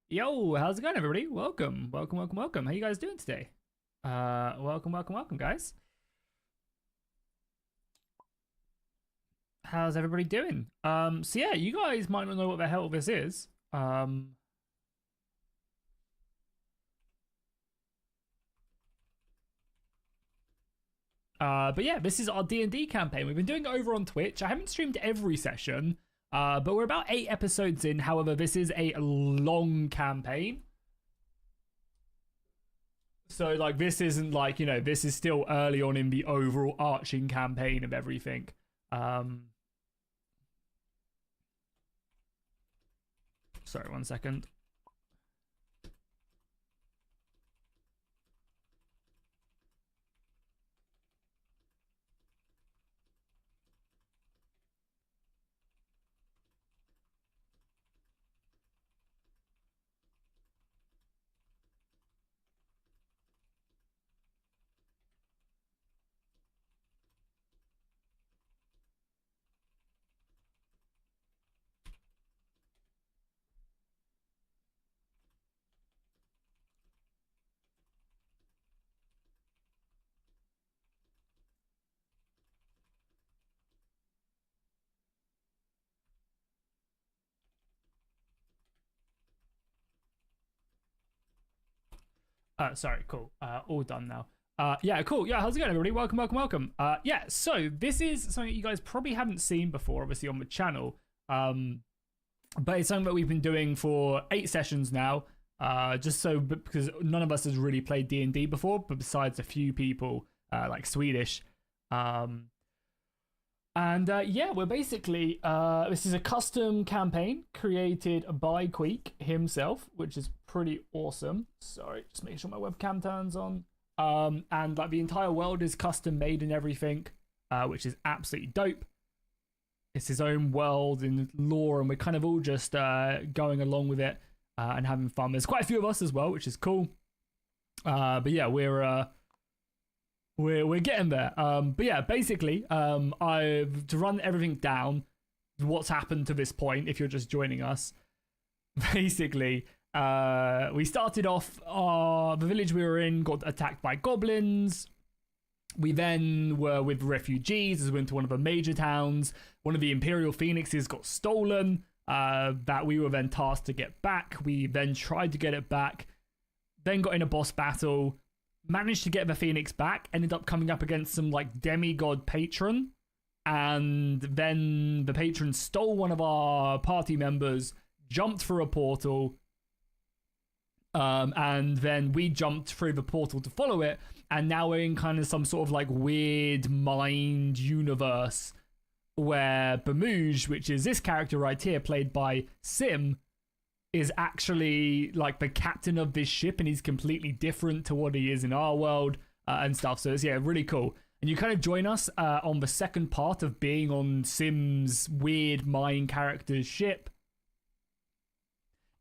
Yo, how's it going, everybody? Welcome. How you guys doing today? Welcome, guys. How's everybody doing? So yeah, you guys might not know what the hell this is. But yeah, this is our D&D campaign. We've been doing it over on Twitch. I haven't streamed every session, but we're about 8 episodes in. However, this is a long campaign. So like this isn't like, this is still early on in the overall arching campaign of everything. Sorry, 1 second. Sorry, cool. All done now. Yeah, cool. Yeah, how's it going, everybody? Welcome. Yeah, so this is something that you guys probably haven't seen before, obviously, on the channel. But it's something that we've been doing for 8 sessions now. Just so because none of us has really played D&D before, but besides a few people, like Swedish. Yeah, we're basically this is a custom campaign created by Queek himself, which is pretty awesome. Sorry, just making sure my webcam turns on. And like the entire world is custom made and everything, which is absolutely dope. It's his own world and lore, and we're kind of all just going along with it and having fun. There's quite a few of us as well, which is cool. But yeah, we're getting there. But yeah, basically, I've to run everything down. What's happened to this point? If you're just joining us, basically, we started off. The village we were in got attacked by goblins. We then were with refugees as we went to one of the major towns. One of the Imperial Phoenixes got stolen. That we were then tasked to get back. We then tried to get it back. Then got in a boss battle. Managed to get the Phoenix back, ended up coming up against some like demigod patron, and then the patron stole one of our party members, jumped through a portal, and then we jumped through the portal to follow it, and now we're in kind of some sort of like weird mind universe where Bamouge, which is this character right here, played by Sim, is actually like the captain of this ship, and he's completely different to what he is in our world and stuff. So it's really cool. And you kind of join us on the second part of being on Sim's weird mind character's ship,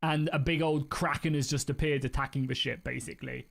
and a big old kraken has just appeared attacking the ship basically.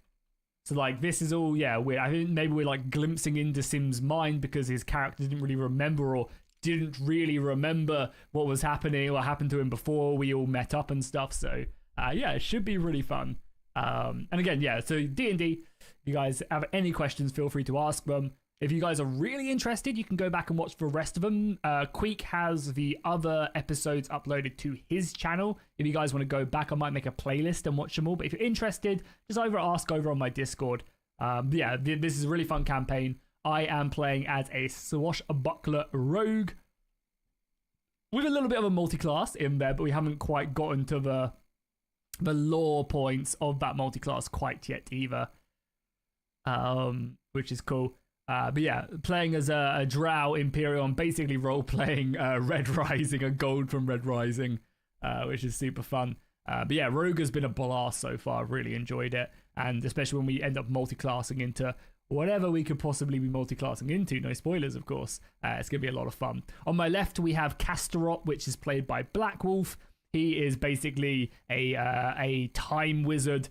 So like this is all weird. I think maybe we're like glimpsing into Sim's mind because his character didn't really remember or didn't really remember what was happening, what happened to him before we all met up and stuff. So it should be really fun. And again, so D&D, if you guys have any questions, feel free to ask them. If you guys are really interested, you can go back and watch the rest of them. Queek has the other episodes uploaded to his channel. If you guys want to go back, I might make a playlist and watch them all. But if you're interested, just either ask over on my Discord. This is a really fun campaign. I am playing as a Swashbuckler rogue with a little bit of a multi-class in there, but we haven't quite gotten to the lore points of that multi-class quite yet either, which is cool. But yeah, playing as a drow Imperial, and basically role-playing Red Rising, a gold from Red Rising, which is super fun. But yeah, Rogue has been a blast so far. I've really enjoyed it, and especially when we end up multi-classing into whatever we could possibly be multi-classing into. No spoilers, of course. It's going to be a lot of fun. On my left, we have Castorot, which is played by Black Wolf. He is basically a time wizard,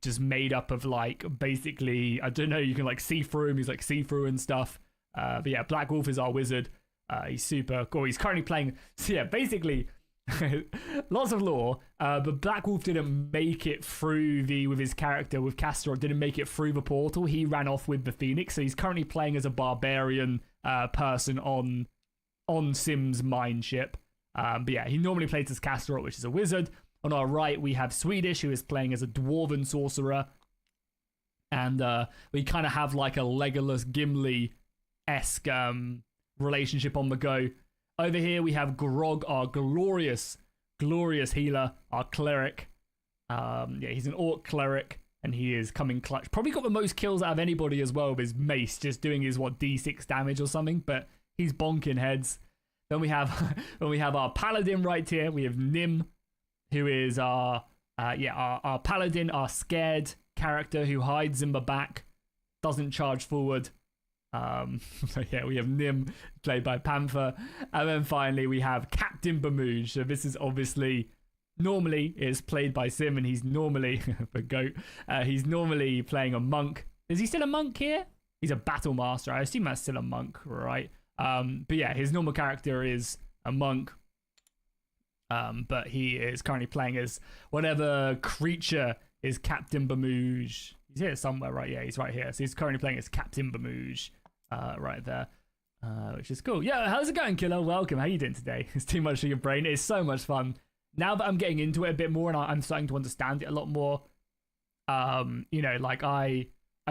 just made up of like, basically, I don't know, you can like see through him. He's like see-through and stuff. But yeah, Black Wolf is our wizard. He's super cool. He's currently playing, so yeah, basically, lots of lore, but Black Wolf didn't make it through with his character, with Castor, didn't make it through the portal. He ran off with the Phoenix, so he's currently playing as a barbarian person on Sim's mine ship. But yeah, he normally plays as Castor, which is a wizard. On our right, we have Swedish, who is playing as a dwarven sorcerer. And we kind of have like a Legolas Gimli-esque relationship on the go. Over here, we have Grog, our glorious healer, our cleric. Yeah, he's an orc cleric, and he is coming clutch. Probably got the most kills out of anybody as well with his mace, just doing his, D6 damage or something, but he's bonking heads. Then we have our paladin right here. We have Nim, who is our paladin, our scared character who hides in the back, doesn't charge forward. So yeah, we have Nim, played by Panther. And then finally we have Captain Bamuj. So this is obviously, normally is played by Sim, and he's normally, the goat, he's normally playing a monk. Is he still a monk here? He's a battle master. I assume that's still a monk, right? But yeah, his normal character is a monk. But he is currently playing as whatever creature is Captain Bamuj. He's here somewhere, right? Yeah, he's right here. So he's currently playing as Captain Bamuj, right there, which is cool. Yeah, how's it going, Killer? Welcome. How you doing today? It's too much for your brain. It's so much fun. Now that I'm getting into it a bit more and I'm starting to understand it a lot more, like I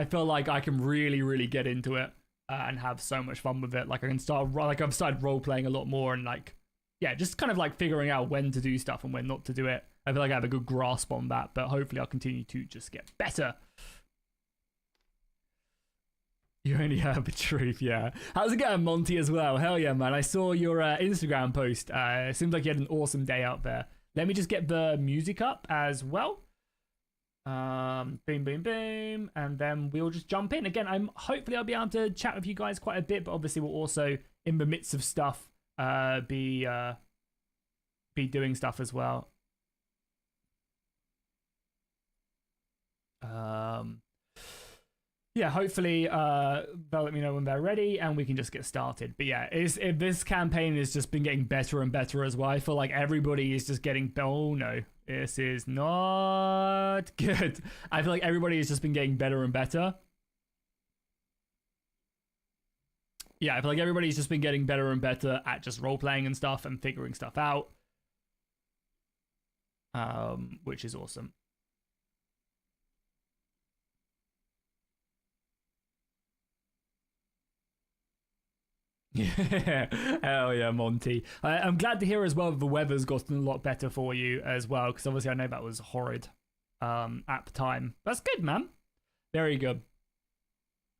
feel like I can really get into it and have so much fun with it. Like I can I've started role playing a lot more and just kind of like figuring out when to do stuff and when not to do it. I feel like I have a good grasp on that, but hopefully I'll continue to just get better. You only heard the truth, yeah. How's it going, Monty, as well? Hell yeah, man. I saw your Instagram post. It seems like you had an awesome day out there. Let me just get the music up as well. Boom, boom, boom. And then we'll just jump in. Again, hopefully I'll be able to chat with you guys quite a bit, but obviously we'll also, in the midst of stuff, be doing stuff as well. Yeah, hopefully they'll let me know when they're ready and we can just get started. But yeah, this campaign has just been getting better and better as well. I feel like everybody is just getting... Oh no, this is not good. I feel like everybody has just been getting better and better. Yeah, I feel like everybody's just been getting better and better at just role-playing and stuff and figuring stuff out. Which is awesome. Yeah, hell yeah, Monty. I'm glad to hear as well the weather's gotten a lot better for you as well, because obviously I know that was horrid at the time. That's good, man. Very good.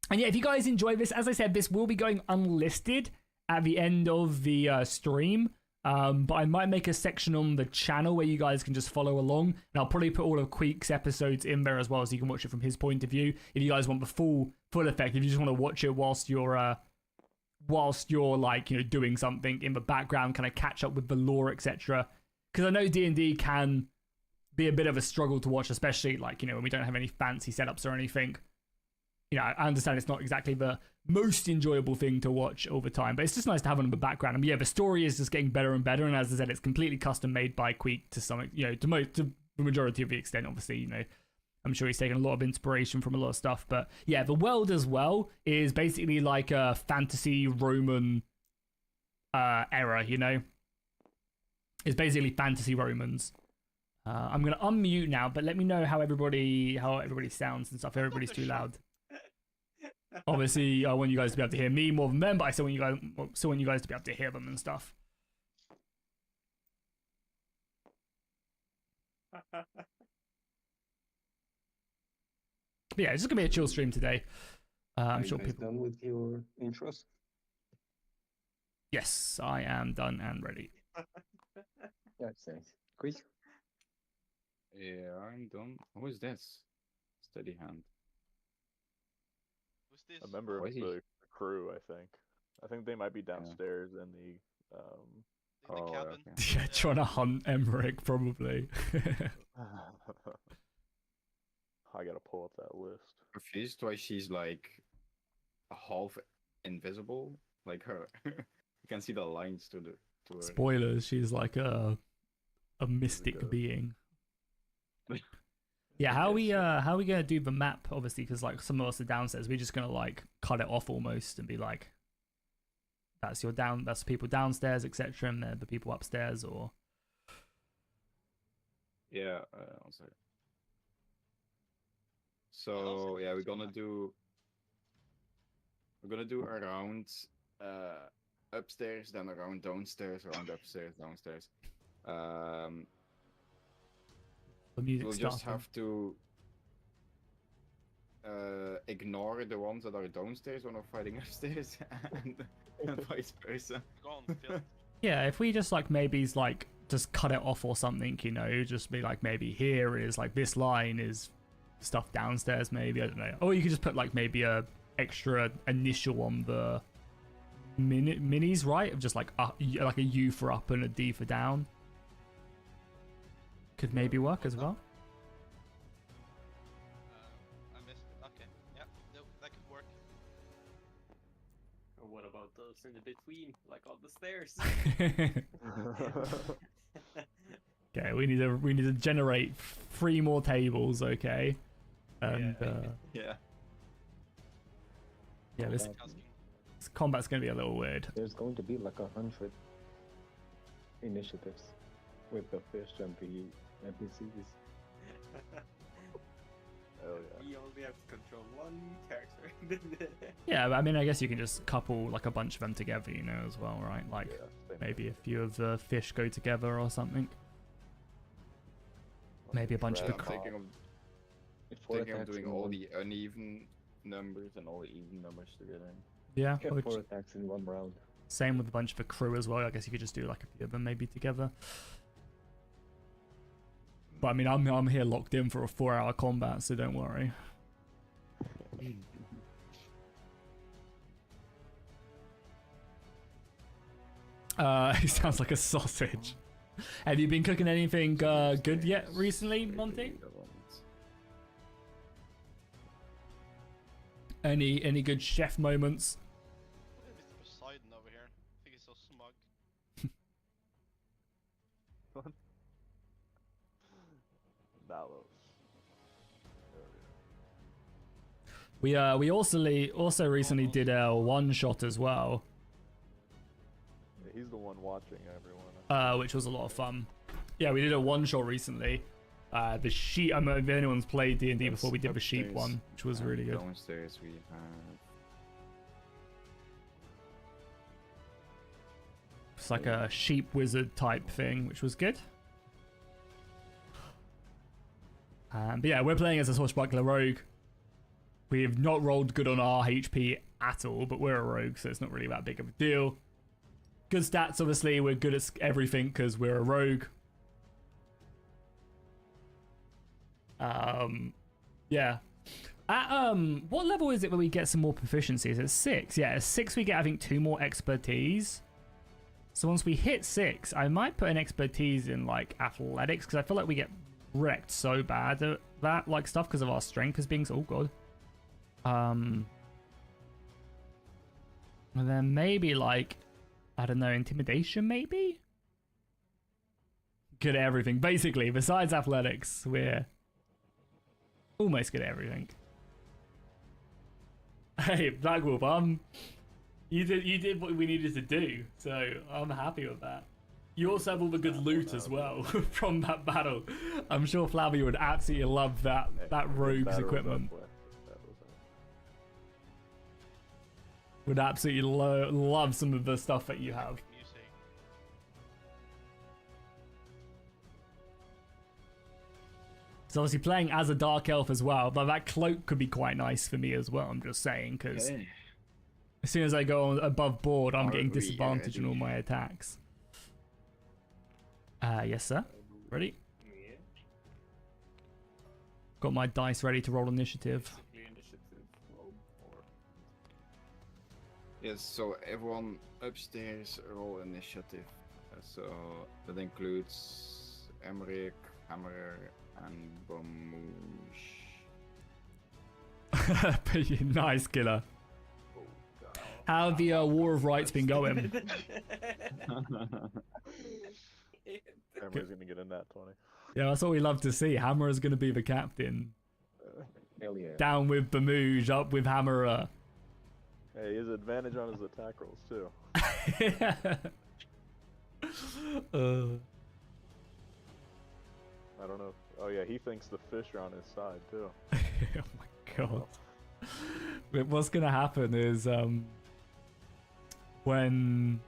And yeah, if you guys enjoy this, as I said, this will be going unlisted at the end of the stream. But I might make a section on the channel where you guys can just follow along. And I'll probably put all of Queek's episodes in there as well, so you can watch it from his point of view. If you guys want the full effect, if you just want to watch it whilst you're doing something in the background, kind of catch up with the lore, etc. Because I know D&D can be a bit of a struggle to watch, especially when we don't have any fancy setups or anything. I understand it's not exactly the most enjoyable thing to watch all the time, but it's just nice to have on in the background. And yeah, the story is just getting better and better. And as I said, it's completely custom made by Queek to some, to the majority of the extent. Obviously, I'm sure he's taken a lot of inspiration from a lot of stuff. But yeah, the world as well is basically like a fantasy Roman era. It's basically fantasy Romans. I'm gonna unmute now, but let me know how everybody sounds and stuff. Everybody's too loud. Obviously, I want you guys to be able to hear me more than them, but I still want you guys to be able to hear them and stuff. But yeah, it's just gonna be a chill stream today. I'm sure people done with your intros. Yes, I am done and ready. That's nice. Quick. Yeah, I'm done. Who is this? Steady hand. Who's this? A member of the crew, I think. I think they might be downstairs in the In the cabin? Okay. Yeah, trying to hunt Emmerich, probably. I gotta pull up that list. Confused why she's like half invisible, like her. You can see the lines to her. Spoilers, she's like a A mystic go. being. Yeah, how we gonna do the map? Obviously, because like some of us are downstairs, we're just gonna like cut it off almost and be like, that's the people downstairs, etc., and they're the people upstairs, or Yeah, one second. So yeah, we're gonna do around upstairs, then around downstairs, around upstairs, downstairs. the music We'll just starting. have to ignore the ones that are downstairs when we're fighting upstairs, and vice versa. Go on, Phil. Yeah, if we just like maybe like just cut it off or something, you know, just be like maybe here is like this line is stuff downstairs, maybe, I don't know. Or you could just put like maybe a extra initial on the minis, right? Of just like a U for up and a D for down. Could maybe work as well. I missed it. Okay. Yeah, that could work. Or what about those in the between, like on the stairs? Okay, we need to generate 3 more tables, okay? And Yeah. yeah, this combat's gonna be a little weird. There's going to be like 100 initiatives with the fish and the NPCs. Oh yeah. We only have to control one character. Yeah, but I mean, I guess you can just couple like a bunch of them together, you know, as well, right? Like Yeah, same maybe a few of the fish go together or something. Maybe a bunch of I'm the thinking of Four thinking of attacks doing in all one- the uneven numbers and all the even numbers together. yeah, Yeah, which, 4 attacks in one round. same with a bunch of the crew as well. I guess you could just do like a few of them maybe together. But I mean, I'm here locked in for a 4-hour combat, so don't worry. He sounds like a sausage. Have you been cooking anything good yet recently, Monty? Any good chef moments? Mr. Poseidon over here. I think he's so smug. Ballos. We also recently did a one shot as well, Yeah, he's the one watching everyone. which was a lot of fun. Yeah, we did a one shot recently. The sheep. I don't know if anyone's played D&D before. We did the sheep Upstairs one, which was and really good. Downstairs we have It's like a sheep wizard type thing, which was good. But yeah, we're playing as a Swashbuckler rogue. We have not rolled good on our HP at all, but we're a rogue, so it's not really that big of a deal. Good stats, obviously. We're good at everything because we're a rogue. Yeah. At what level is it where we get some more proficiencies? It's 6. Yeah, at 6 we get I think 2 more expertise. So once we hit 6, I might put an expertise in like athletics because I feel like we get wrecked so bad at that like stuff because of our strength as being so good. And then maybe like I don't know, intimidation maybe? Good at everything. Basically, besides athletics, we're almost good at everything. Hey, Black Wolf, you did what we needed to do, so I'm happy with that. You also have all the good loot as well from that battle. I'm sure Flavio would absolutely love that rogue's equipment. Would absolutely love some of the stuff that you have. Music. So obviously playing as a dark elf as well, but that cloak could be quite nice for me as well. I'm just saying because okay. as soon as I go on above board, I'm Are getting we disadvantage on ready? all my attacks. Yes, sir. Ready? Yeah. Got my dice ready to roll initiative. Basically initiative roll or Yes, so everyone upstairs roll initiative. So that includes Emmerich, Hammerer, and Bamouche. Nice, killer. How have the War of Rights been going? Hammer's gonna get a nat 20. Yeah, that's what we love to see. Hammer is going to be the captain. Hell yeah. Down with Bamooge, up with Hammerer. Hey, he has advantage on his attack rolls too. I don't know. Oh yeah, he thinks the fish are on his side too. Oh my god. But what's gonna happen is when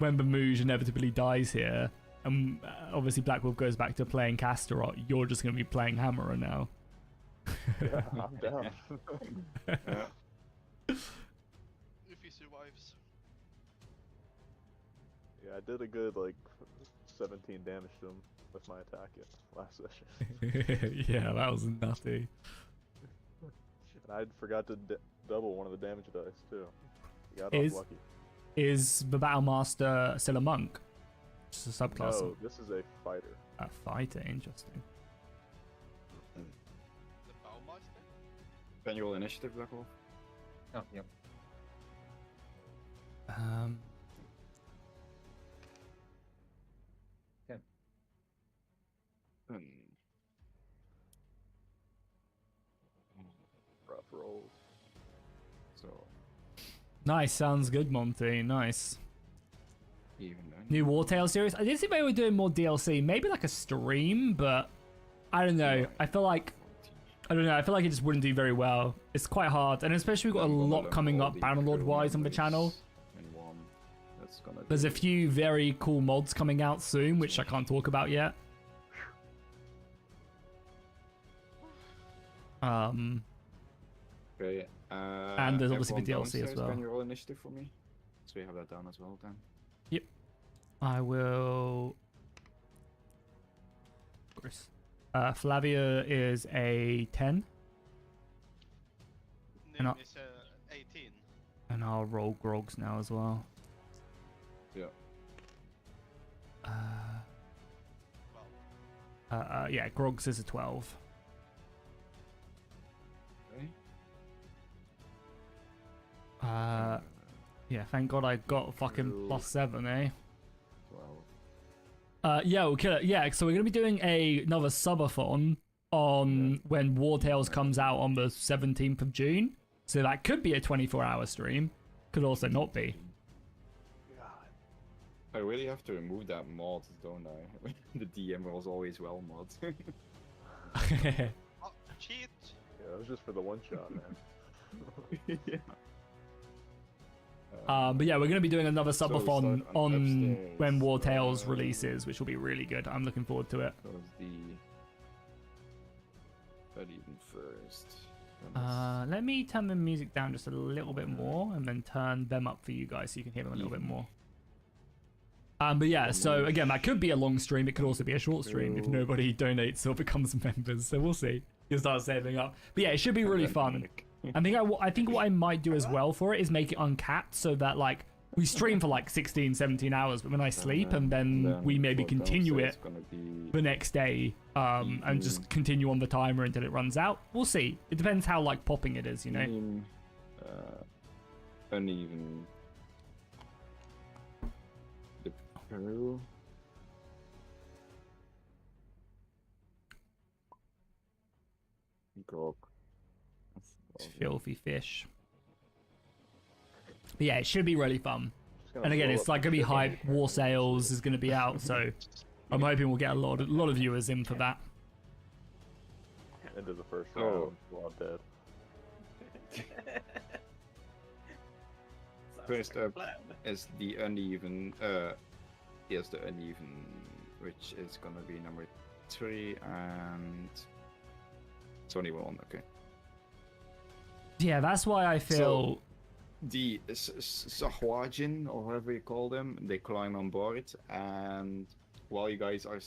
Bamooge inevitably dies here, and obviously Black Wolf goes back to playing Castorot, you're just gonna be playing Hammerer now. Yeah, I'm down. Yeah. If he survives. Yeah, I did a good like 17 damage to him with my attack last session. Yeah, that was nutty. And I forgot to double one of the damage dice too. Got Is- off lucky. Is the Battlemaster still a monk? Just a subclass. No, this is a fighter. A fighter, interesting. The Bowmaster? Can you roll initiative, Black Wolf? Oh, yep. Um, Rough rolls. So, nice, sounds good, Monty. Nice. even then. New Wartail series. I did think maybe we're doing more DLC, maybe like a stream, but I don't know. I feel like I feel like it just wouldn't do very well. It's quite hard, and especially we've got a lot coming up Bannerlord wise on the channel. That's gonna There's a be- few very cool mods coming out soon, which I can't talk about yet. Okay, and there's obviously the everyone DLC as downstairs, well. Can you roll initiative for me? So we have that down as well then. I will. Of course. Flavia is a 10, And Nim I- is 18. and I'll roll Grogs now as well. Yeah. Well, Yeah, Grogs is a 12. Okay. Yeah, thank God I got fucking Cool. +7, eh? 12. Yeah, we'll kill it. Yeah, so we're gonna be doing another subathon on when War Tales comes out on the 17th of June. So that could be a 24-hour stream. Could also not be. God. I really have to remove that mod, don't I? The DM rolls always well mod. oh, cheat! Yeah, that was just for the one shot, man. Yeah. But yeah, we're gonna be doing another So we subathon start on upstairs, when War Tales releases, which will be really good. I'm looking forward to it. That was but even first. Let me turn the music down just a little bit more and then turn them up for you guys so you can hear them a little bit more. But yeah, so again, that could be a long stream. It could also be a short stream if nobody donates or becomes members. So we'll see. You'll start saving up. But yeah, it should be really fun. I think what I might do as well for it is make it uncapped so that like we stream for like 16, 17 hours, but when I sleep and then we maybe continue it the next day and just continue on the timer until it runs out. We'll see. It depends how like popping it is, you know. Uneven. The Peru. Grog. Filthy fish. But yeah, it should be really fun. Just gonna And again, blow it's up like the gonna be ship. hype. War Sales is gonna be out, so I'm hoping we'll get a lot of viewers in for that. Into the first Oh. round. We're all dead. First up is the uneven. Yes, the uneven, which is gonna be number 3, and it's only one. Okay. Yeah, that's why I feel. The Sahwajin, or whatever you call them, they climb on board, and while you guys are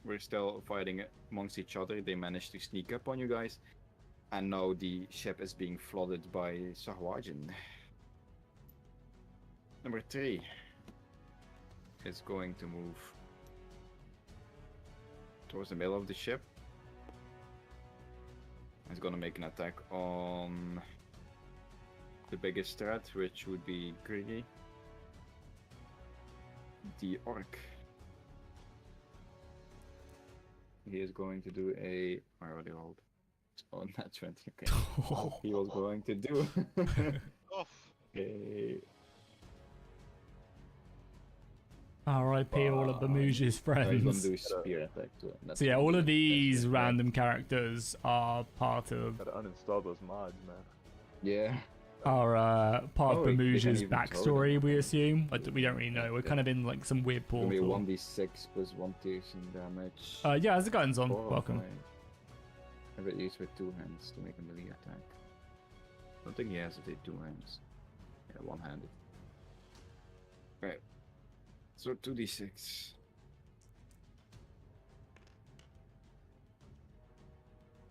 we're still fighting amongst each other, they manage to sneak up on you guys, and now the ship is being flooded by Sahwajin. Number 3 is going to move towards the middle of the ship. It's gonna make an attack on the biggest threat, which would be Griggy, the orc. he is going to do a. I already rolled. Oh, not 20. Okay. He was going to do Oof. a. R.I.P. all of Bamuja's No, he's gonna friends. do a spear attack to him. That's So yeah, gonna all be of it. these That's it. random characters are part of Gotta uninstall those mods, man. Yeah. part Oh, of they can't Bamuja's even throw backstory. them. We assume. We don't really know. We're kind of in like some weird It's gonna be portal. 1d6 plus 1 piercing damage. Yeah, as the guns on. 4 or Welcome. 5. Have it used with 2 hands to make a melee attack. I don't think he has it with 2 hands. Yeah, one-handed. Right. So 2d6.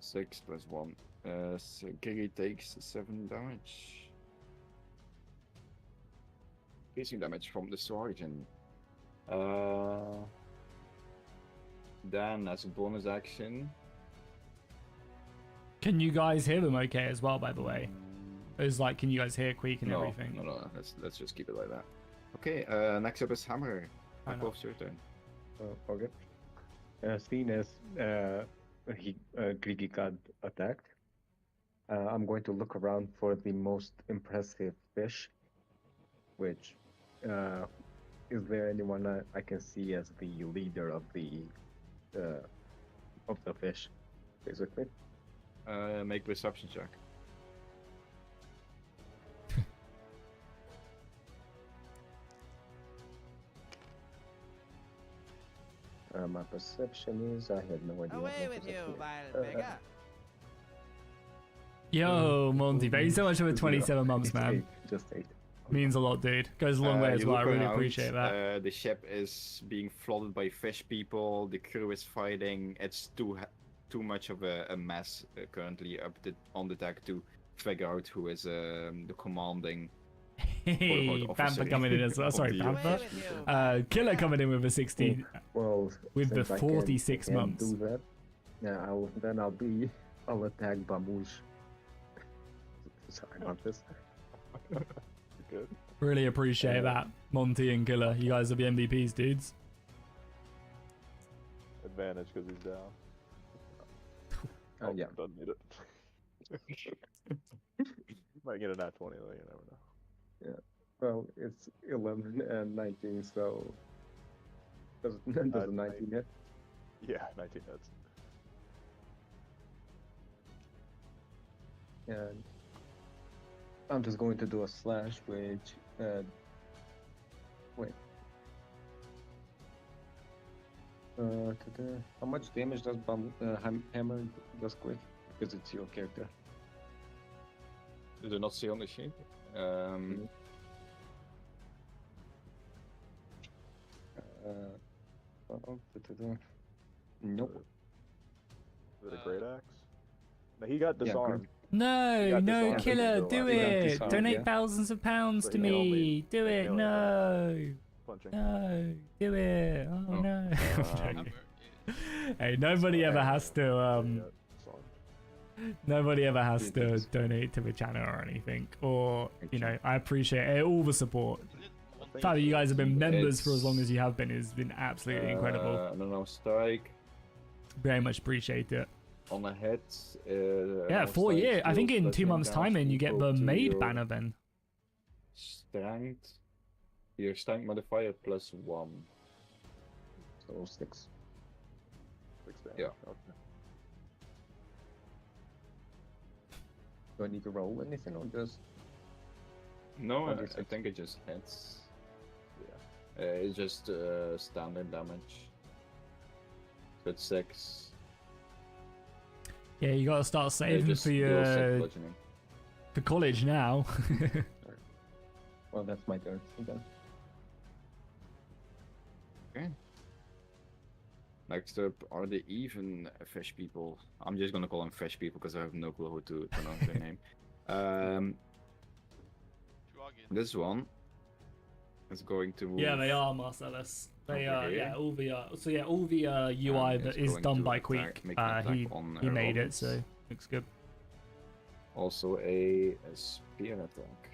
6 plus 1. So Gigi takes 7 damage. Piercing damage from the sergeant. Then, as a bonus action. Can you guys hear them okay as well, by the way? It's like, can you guys hear Queek and No, everything? no. Let's just keep it like that. Okay. Next up is Hammer. I know. Markov's your turn. Okay. Seeing as Grigi got attacked, I'm going to look around for the most impressive fish. Which is there anyone I can see as the leader of the fish, basically? Make perception check. My perception is I have no idea. Away what with you, perception is. vile beggar. Yo, Monty, thank you so much for the Just 27 months, It's man. just 8. Means a lot, dude. Goes a long way as You well. I look really around, appreciate that. The ship is being flooded by fish people. The crew is fighting. It's too much of a mess currently on the deck to figure out who is the commanding. Hey, officer Panther coming in as well. of Sorry, the- Away Panther. with you. Killer coming in with a 60. Well, With the since I 46 can months. do that, yeah, I'll attack Bamuj. Sorry about this. Good. Really appreciate that, Monty and Killer. You guys are the MVPs, dudes. Advantage because he's down. Yeah. Doesn't need it. Might get a nat 20 though, you never know. Well, it's 11 and 19, so does a 19 hit? Yeah, 19 hits. And I'm just going to do a slash, which wait. How much damage does Hammer does quick? Because it's your character. Did you not see on the sheet? Nope. Is it a great axe? No, he got Yeah, disarmed. No, got no, disarmed Killer, because do of the last- got it. disarmed, Donate yeah. thousands of pounds So to he can only- me. Do he it. can only No. Punching. No. Do it. Oh, Oh. no. Hammer is- Hey, nobody ever has to Yeah, disarmed. nobody ever has to Jesus. donate to the channel or anything. Or, you know, I appreciate all the support. Isn't it one The fact that you guys have been members for as It's- long as you have been has been absolutely incredible. I don't know, strike Very much appreciate it. on a hit. Yeah, no 4 strike years. I think skills in plus 2 months' time, and you get equal the to maid your banner then. Strength. Your strength modifier plus 1. So 6. 6 damage. Yeah. Okay. Do I need to roll anything or just? No, I 26. think it just hits. Yeah. It's just standard damage. So it's 6. Yeah, you gotta start saving Just for deal your 6 bludgeoning. for college now. Well, that's my turn again. Okay. Next up are the even fish people. I'm just gonna call them fish people because I have no clue how to pronounce their name. Chuagin. This one is going to move. Yeah, they are, Marcellus. They Over are. here. Yeah, all the so yeah, all the UI it's that is going done to by attack- Queek. make an attack He on he made it, Rollins. so looks good. Also a spear attack.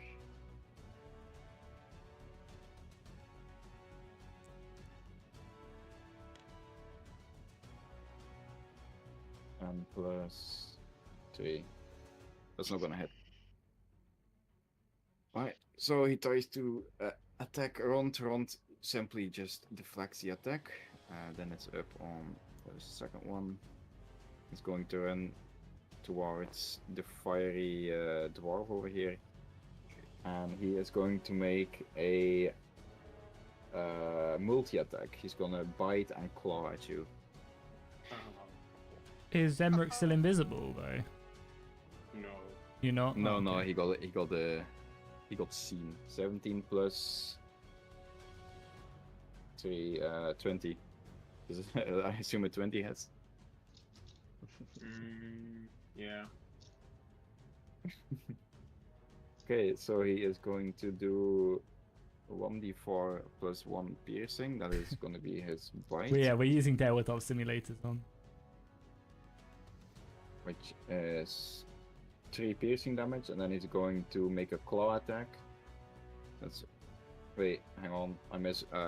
and plus 3. That's not gonna hit. Alright, so he tries to attack Rond. Rond simply just deflects the attack. Then it's up on the second one. He's going to run towards the fiery dwarf over here. And he is going to make a multi-attack. He's gonna bite and claw at you. Is Emmerich still invisible though? No. You're not? No, Oh, no, okay. he got seen. 17 plus 3, 20. I assume a 20 hits. Yeah. Okay, so he is going to do 1d4 plus 1 piercing. That is going to be his bite, Well, yeah, we're using tabletop simulators on. which is 3 piercing damage, and then he's going to make a claw attack. That's. Wait, hang on. I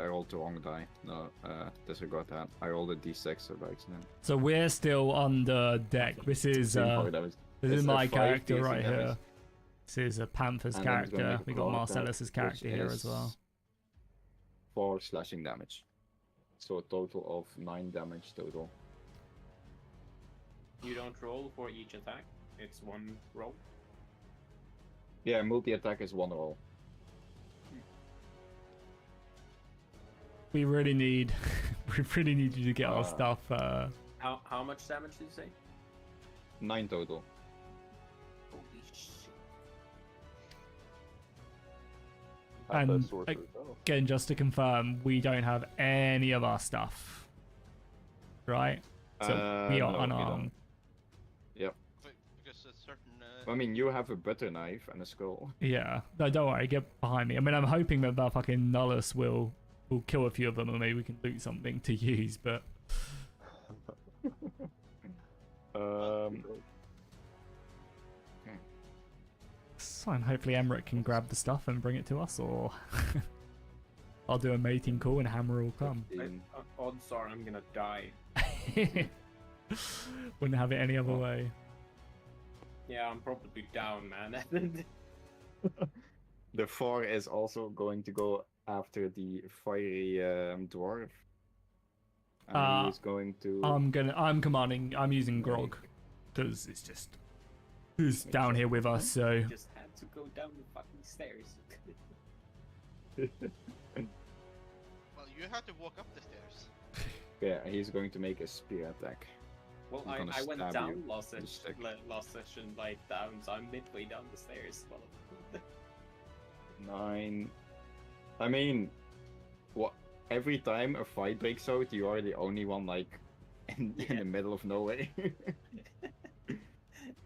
rolled the wrong die. No, disregard that. I rolled a d6 by accident. So we're still on the deck. This is my character right here. This is a Panther's And then he's gonna character. make a We got claw attack, Marcellus's character which here is as well. 4 slashing damage. So a total of 9 damage total. You don't roll for each attack. It's one roll. Yeah, multi-attack is 1 roll. We really need, we really need you to get our stuff. How much damage did you say? 9 total. Holy shit. Half that And, sorcerer's oath. Again, just to confirm, we don't have any of our stuff, right? So we are No, you unarmed. Yep. Because a certain. I mean, you have a butter knife and a skull. Yeah, no, don't worry, get behind me. I mean, I'm hoping that the fucking Nullus will kill a few of them, and maybe we can loot something to use. But it's fine. Hopefully, Emmerich can grab the stuff and bring it to us, or I'll do a mating call and Hammer will come. Odds are I'm gonna die. Wouldn't have it any other way. Yeah, I'm probably down, man. The 4 is also going to go after the fiery dwarf. And he's going to. I'm commanding. I'm using Grog because it's just who's down here with us. So Just had to go down the fucking stairs. Well, you have to walk up the stairs. Yeah, he's going to make a spear attack. Well, He's gonna I went stab down you last with a session, stick. like down, so I'm midway down the stairs. Well, 9. I mean, what? Every time a fight breaks out, you are the only one like in the middle of nowhere.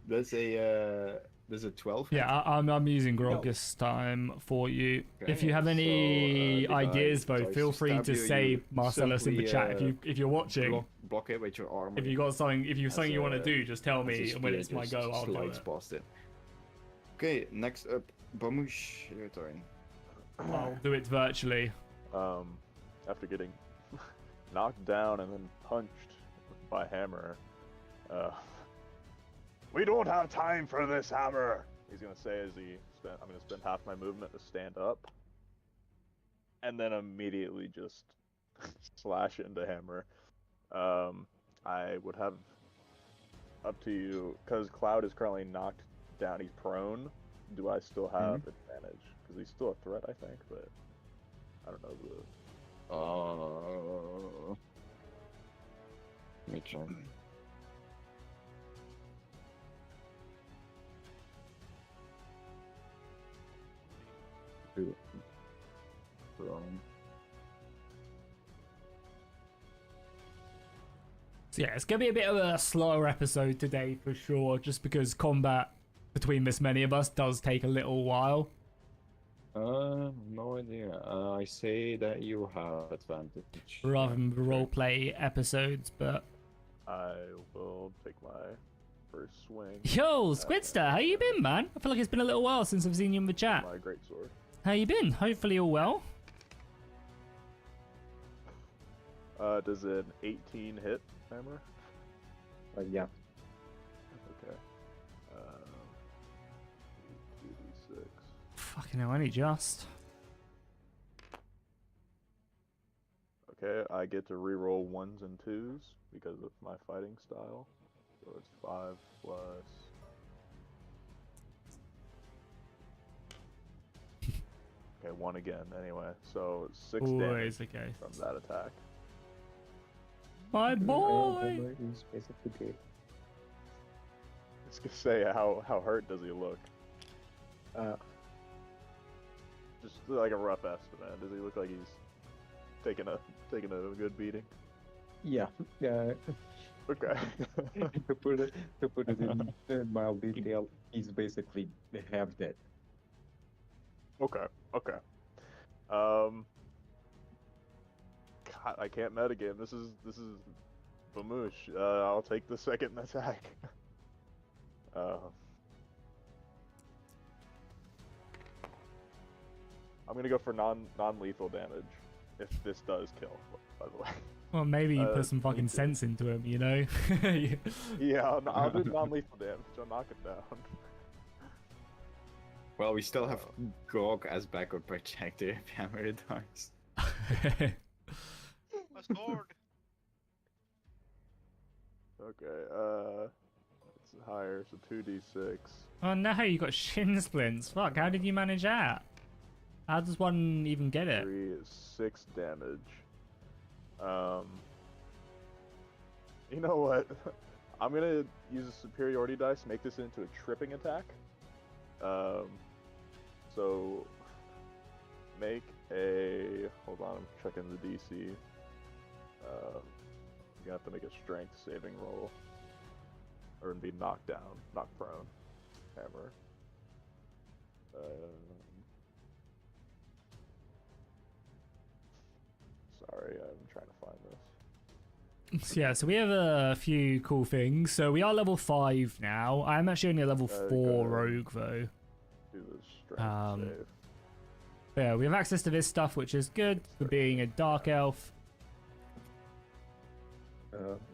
There's a 12. yeah, I'm using Grog this time for you. Okay, If you have any so, the guy ideas, though, tries feel to free stab to you, say you Marcellus in the simply, chat. If you're watching, block it with your arm. if you got something, if you something you want to do, just tell me, and when it's my go, I'll do it. Past it. Okay, next up, Bamush, your turn. I'll do it virtually. After getting knocked down and then punched by Hammer, we don't have time for this, Hammer. He's gonna say as I'm gonna spend half my movement to stand up, and then immediately just slash into Hammer. I would have up to you because Cloud is currently knocked down. He's prone. Do I still have advantage? Because he's still a threat, I think, but I don't know the. Let me check. So yeah, it's gonna be a bit of a slower episode today for sure, just because combat between this many of us does take a little while. No idea. I say that you have advantage. Rather than the roleplay episodes, but I will take my first swing. yo, Squidster, how you been, man? I feel like it's been a little while since I've seen you in the chat. My great sword. How you been? Hopefully all well. Does an 18 hit, Hammer? Yeah. Fucking hell, only just. Okay, I get to reroll 1s and 2s because of my fighting style. So it's 5 plus. Okay, 1 again anyway. So 6 damage Always okay. from that attack. My boy! Hammer is basically good. I was gonna say, how hurt does he look? Just like a rough estimate. Does he look like he's taking a good beating? Yeah. Okay. To put it in mild detail, he's basically half dead. Okay. God, I can't metagame. This is Bamoosh. I'll take the second attack. I'm gonna go for non-lethal damage if this does kill. By the way. Well, maybe you put some me fucking too. sense into him, you know? Yeah, I'll do non-lethal damage. I'll knock it down. Well, we still have Grog as backup projector if Hammer dies. My sword. Okay, it's higher, so 2d6. Oh no, you got shin splints. Fuck, how did you manage that? How does one even get it? 3 is 6 damage. You know what? I'm gonna use a superiority dice, make this into a tripping attack. So make a, hold on, I'm checking the DC. You have to make a strength saving roll, or be knocked down, knocked prone. Hammer. Sorry, I'm trying to find this. So yeah, so we have a few cool things. So we are level 5 now. I'm actually only a level 4 rogue though. Do the strength save. But yeah, we have access to this stuff, which is good for being a dark elf.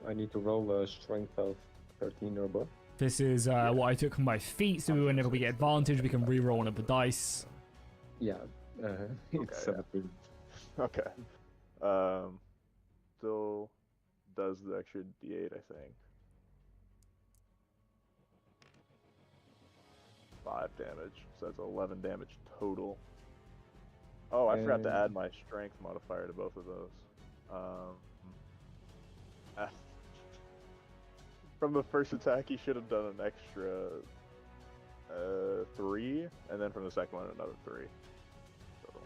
I need to roll a strength of 13 or above. This is what I took from my feet, so whenever we get advantage, we can re-roll one of the dice. Yeah, it's Okay, 17. Okay. Still does the extra d8, I think. 5 damage, so that's 11 damage total. Oh, I forgot to add my strength modifier to both of those. From the first attack, he should have done an extra 3, and then from the second one, another 3.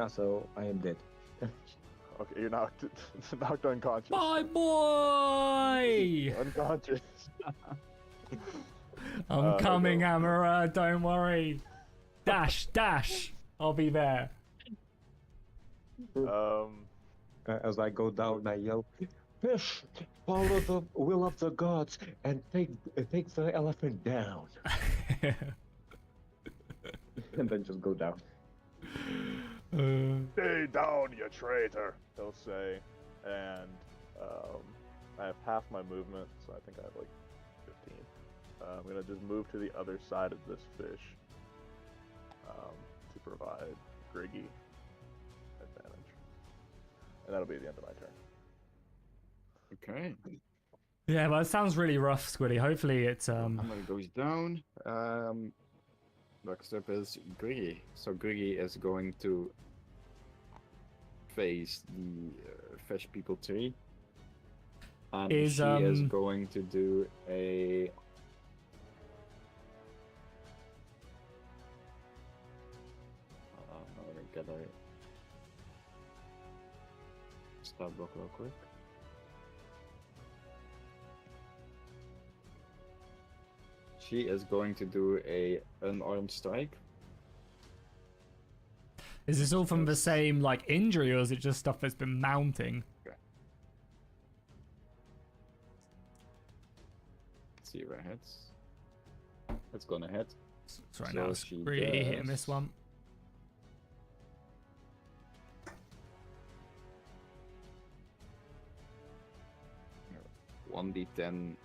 So I am dead. Okay, you're knocked unconscious. My boy! Unconscious. I'm coming, Hammerer, don't worry. Dash. I'll be there. As I go down, I yell, "Fish, follow the will of the gods and take the elephant down." And then just go down. Stay down, you traitor, he'll say. And I have half my movement, so I think I have like 15. I'm gonna just move to the other side of this fish to provide Griggy advantage. And that'll be the end of my turn. Okay. Yeah, well, it sounds really rough, Squiddy. Hopefully it's Hammer goes down. Next up is Griggy. So Griggy is going to face the fish people tree. And Is, she is going to do a... I'm gonna get a stab block real quick. She is going to do a unarmed strike. Is this all from the same like injury, or is it just stuff that's been mounting? Okay. Let's see if it hits. It's gonna hit. So right So now, she really hitting does- this one. Yeah. 1d10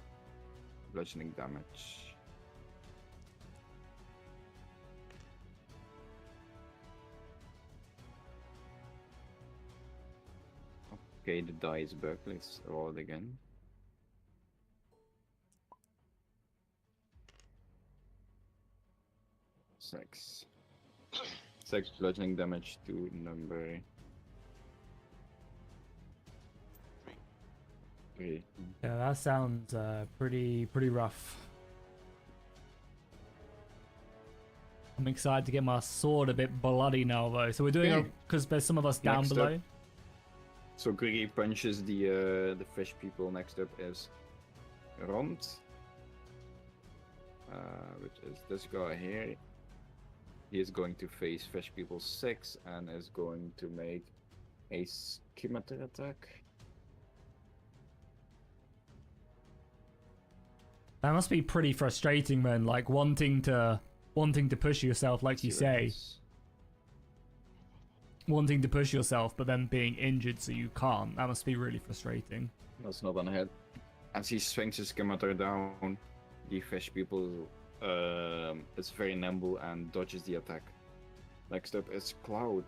bludgeoning damage. Okay, the dice back. Let's roll it again. 6. 6 bludgeoning damage to number 3. Yeah, that sounds pretty rough. I'm excited to get my sword a bit bloody now, though. So we're doing Okay. because there's some of us down Next up. below. So Griggy punches the fish people. Next up is Rond, which is this guy here. He is going to face fish people 6 and is going to make a scimitar attack. That must be pretty frustrating, man. Like wanting to push yourself, like you See what say, happens. wanting to push yourself, but then being injured so you can't. That must be really frustrating. That's not on head. As he swings his scimitar down, the fish people is very nimble and dodges the attack. Next up is Cloud.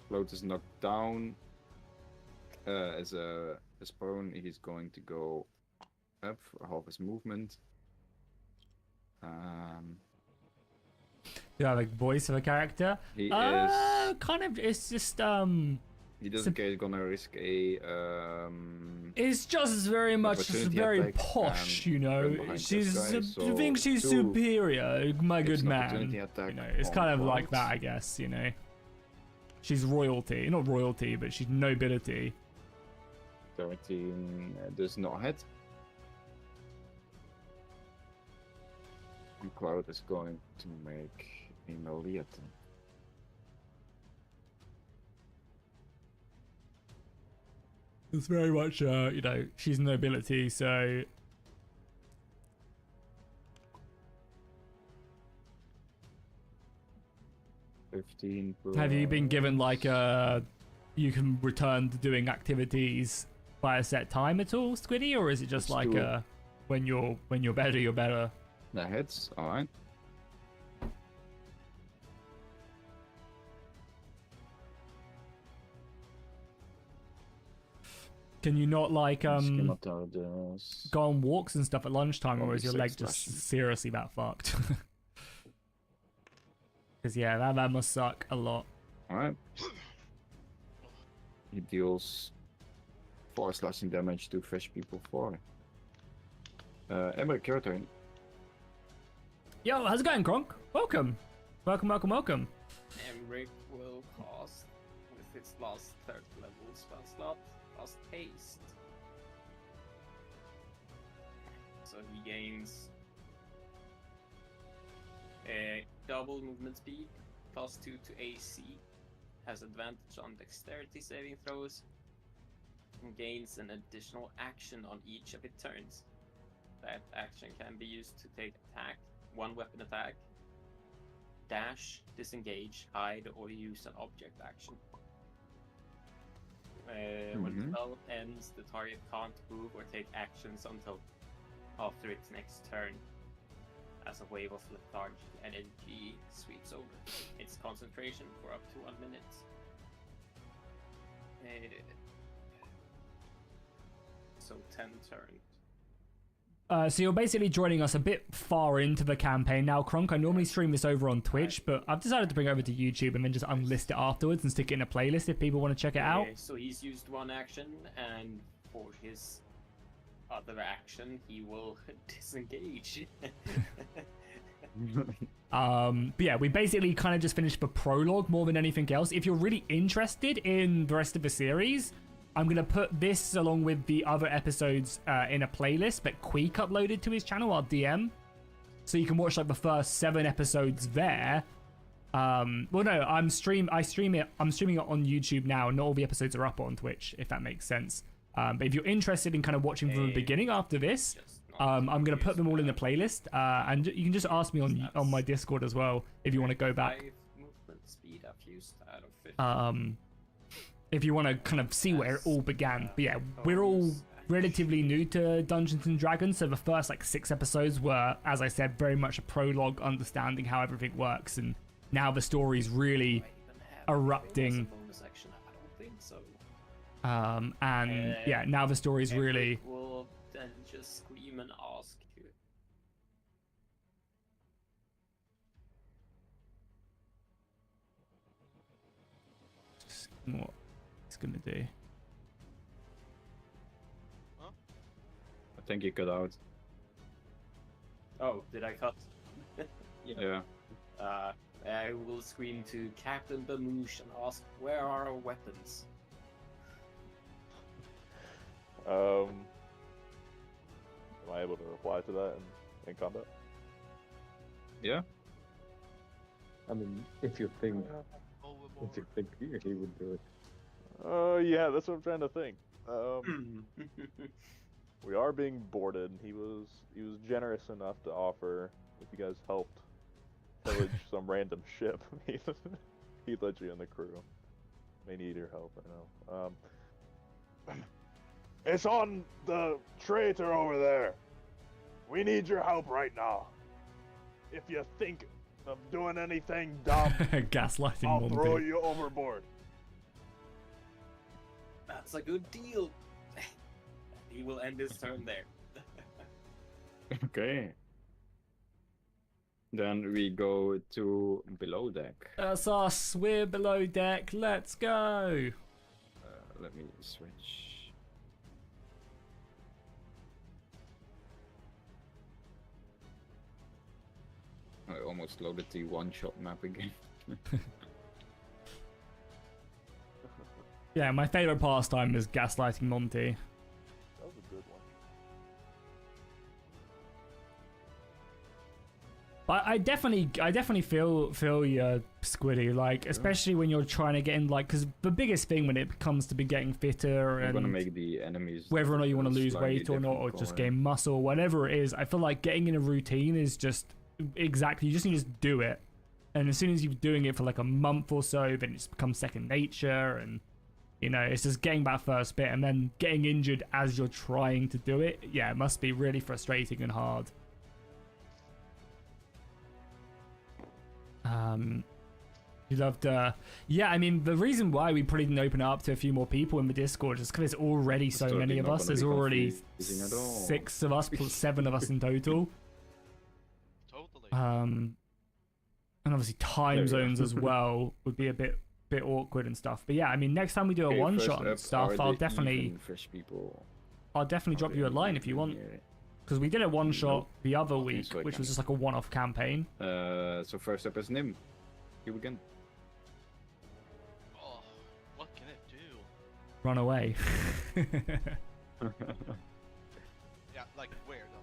Cloud is knocked down. As a prone, he's going to go up for half his movement. Do you have a voice of a character? He is. Kind of. It's just He doesn't care. He's gonna risk a. It's just very much Opportunity very attack posh, and you know. run behind She's this guy, so thinks she's 2. superior, my It's good an man. opportunity attack You know, it's on kind of like Cloud. that, I guess. You know, she's royalty, not royalty, but she's nobility. 13 does not hit. And Cloud is going to make a melee attack. It's very much, you know, she's nobility, so. Have you been given like you can return to doing activities by a set time at all, Squiddy, or is it just Let's like do it. when you're better, you're better? That hits, alright. Can you not like Scimitar does. go on walks and stuff at lunchtime, or Probably is your 6 leg just slashing. seriously that fucked? Because yeah, that must suck a lot. Alright. He deals 4 slashing damage to fish people 4. Emmerich, your turn. Yo, how's it going, Gronk? Welcome. Welcome. Emric will cast with its last 3rd level spell slot, cast haste. So he gains a double movement speed, +2 to AC, has advantage on dexterity saving throws, and gains an additional action on each of its turns. That action can be used to take attack, 1 weapon attack, dash, disengage, hide, or use an object action. When the Mhm. spell ends, the target can't move or take actions until after its next turn, as a wave of lethargic energy sweeps over its concentration for up to 1 minute. So 10 turns. So you're basically joining us a bit far into the campaign now, Kronk. I normally stream this over on Twitch, but I've decided to bring it over to YouTube and then just unlist it afterwards and stick it in a playlist if people want to check it out. Okay, so he's used 1 action, and for his other action, he will disengage. But yeah, we basically kind of just finished the prologue more than anything else. If you're really interested in the rest of the series, I'm going to put this along with the other episodes in a playlist that Queek uploaded to his channel, our DM. So you can watch like the first 7 episodes there. Well, no, I'm streaming it on YouTube now. Not all the episodes are up on Twitch, if that makes sense. But if you're interested in kind of watching from the beginning after this, Just not I'm going to put them all in the used, playlist. And you can just ask me on my Discord as well if you want to go back. 5 movement speed I've used out of 50. If you want to kind of see where it all began. But yeah, we're all relatively new to Dungeons and Dragons, so the first like 6 episodes were, as I said, very much a prologue, understanding how everything works, and now the story's really I even have erupting. bonus action. so. And yeah, now the story's really. Eric will then just scream and ask you. Just what he's gonna do. I think you cut out. Oh, did I cut? Yeah. I will scream to Captain Bamoosh and ask, where are our weapons? Am I able to reply to that in combat? Yeah. I mean, if you think Overboard. he would do it. Yeah, that's what I'm trying to think. We are being boarded. He was generous enough to offer if you guys helped pillage some random ship. He'd let you in the crew. May need your help, I know. It's on the traitor over there. We need your help right now. If you think of doing anything dumb, Gaslighting I'll Monty. throw you overboard. That's a good deal. He will end his turn there. Okay. Then we go to below deck. That's us. We're below deck. Let's go. Let me switch. I almost loaded the one-shot map again. Yeah, my favorite pastime is gaslighting Monty. That was a good one. But I definitely feel you, Squiddy. Like, especially when you're trying to get in, like, because the biggest thing when it comes to be getting fitter I'm and gonna make the enemies whether or not you want to lose slightly weight or not, or different just color. gain muscle, whatever it is, I feel like getting in a routine is just exactly. You just need to just do it, and as soon as you're doing it for like a month or so, then it's become second nature, and you know it's just getting that first bit, and then getting injured as you're trying to do it. Yeah, it must be really frustrating and hard. You loved, yeah, I mean, the reason why we probably didn't open it up to a few more people in the Discord is because there's already so totally many of not us. gonna There's be already confusing at all. 6 of us plus 7 of us in total. Totally. And obviously time There we go. zones as well would be a bit awkward and stuff. But yeah, I mean, next time we do a Okay, one first shot and up stuff, are I'll the definitely even fresh people. drop you a line if you want, because we did a one shot Nope. the other Okay, week, so I which can. was just like a one-off campaign. So first up is Nim. You begin. Oh, what can it do? Run away. Yeah, like where though?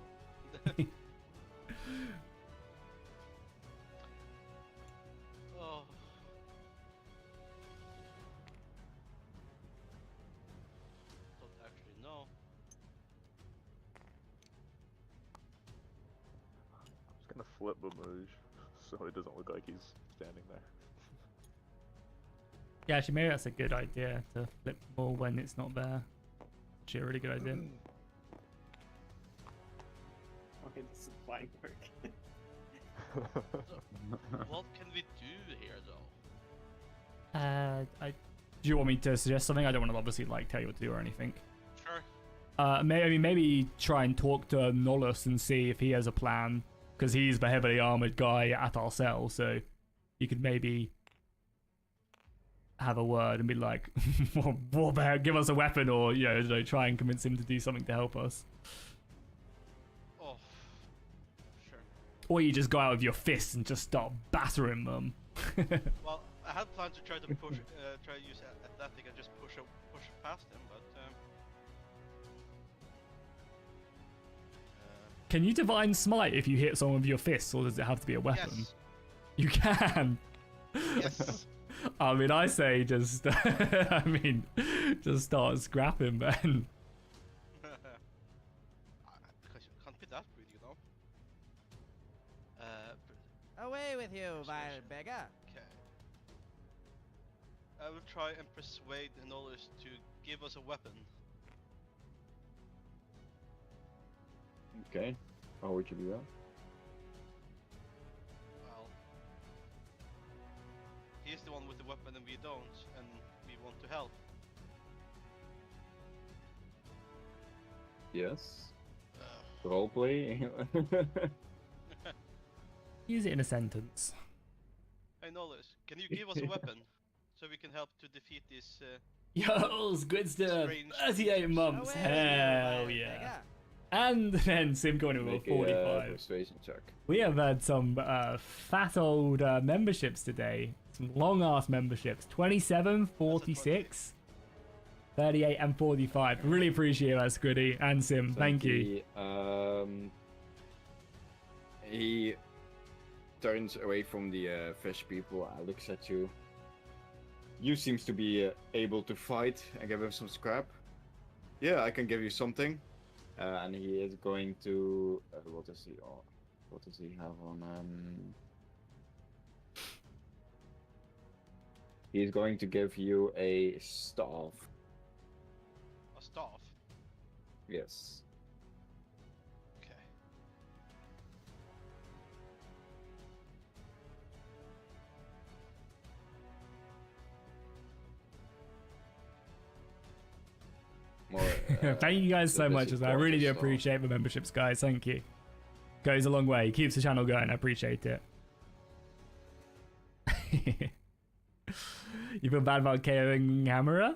Oh. Don't actually know. I'm just gonna flip Bamoosh so it doesn't look like he's standing there. Yeah, actually, maybe that's a good idea to flip more when it's not there. Actually, a really good idea. Okay, this is fine work. What can we do here though? Do you want me to suggest something? I don't want to obviously like tell you what to do or anything. Sure. Maybe try and talk to Nolus and see if he has a plan, because he's the heavily armored guy at our cell. So you could maybe have a word and be like, "What the heck? Give us a weapon," or you know, try and convince him to do something to help us. Oh. Sure. Or you just go out with your fists and just start battering them. Well, I had planned to try to push, try to use athletic and just push past him, but Can you divine smite if you hit someone with your fists, or does it have to be a weapon? yes, You can. yes. I mean, I say just, just start scrapping, man. Because you can't be that rude, you know. Away with you, vile beggar! Okay. I will try and persuade the Knowledge to give us a weapon. Okay. How would you do that? Well, he's the one with the weapon and we don't, and we want to help. Yes. Uh, Roleplay. Use it in a sentence. Hey Nolus, can you give us a weapon so we can help to defeat this? Yo, good stuff. Strange 38 creatures. months. Away with you, Hell vile yeah. beggar. And then Sim going with a Make a 45. persuasion check. We have had some fat old memberships today. Some long ass memberships. 27, 46, 38, and 45. Really appreciate that, Squiddy and Sim. Thank you. He turns away from the fish people and looks at you. You seems to be able to fight and give him some scrap. Yeah, I can give you something. And he is going to. What does he? What does he have on? He's going to give you a staff. A staff. Yes. Okay. More, Thank you guys so much. this is I really do gorgeous, so- appreciate the memberships, guys. Thank you. Goes a long way. Keeps the channel going. I appreciate it. You feel bad about KOing Hammerer?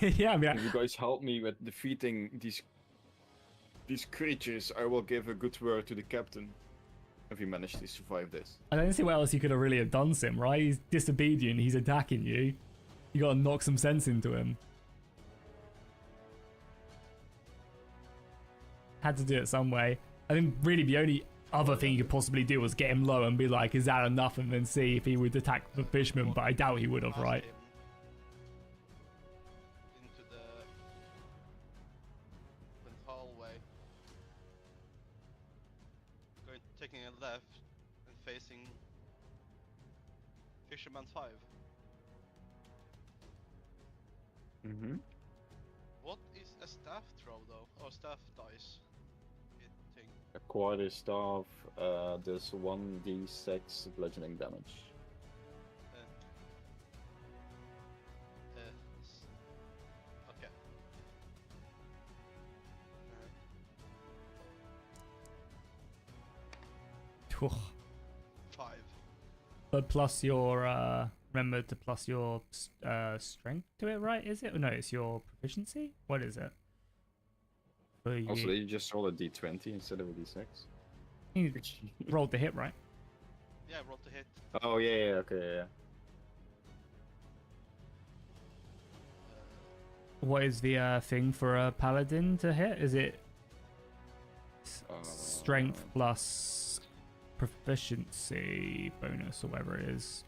Yeah, I mean, If you guys help me with defeating these creatures, I will give a good word to the captain. If you manage to survive this. I don't see what else you could have really have done, Sim, right? He's disobedient. He's attacking you. You gotta knock some sense into him. Had to do it some way. I think really the only other thing you could possibly do was get him low and be like, is that enough? And then see if he would attack the fishman, but I doubt he would have, Pass right? him into the hallway. Taking a left and facing Fisherman 5. Mm-hmm. What is a staff throw though? Or staff dice? Hit thing. A quarter staff does 1d6 bludgeoning damage. Okay. Whew. 5. But plus your, remember to plus your strength to it, right? Is it? No, it's your proficiency? What is it? For you. Also, you just roll a d20 instead of a d6. You rolled the hit, right? Yeah, roll to hit. Oh yeah, okay, yeah. What is the thing for a paladin to hit? Is it strength plus proficiency bonus or whatever it is?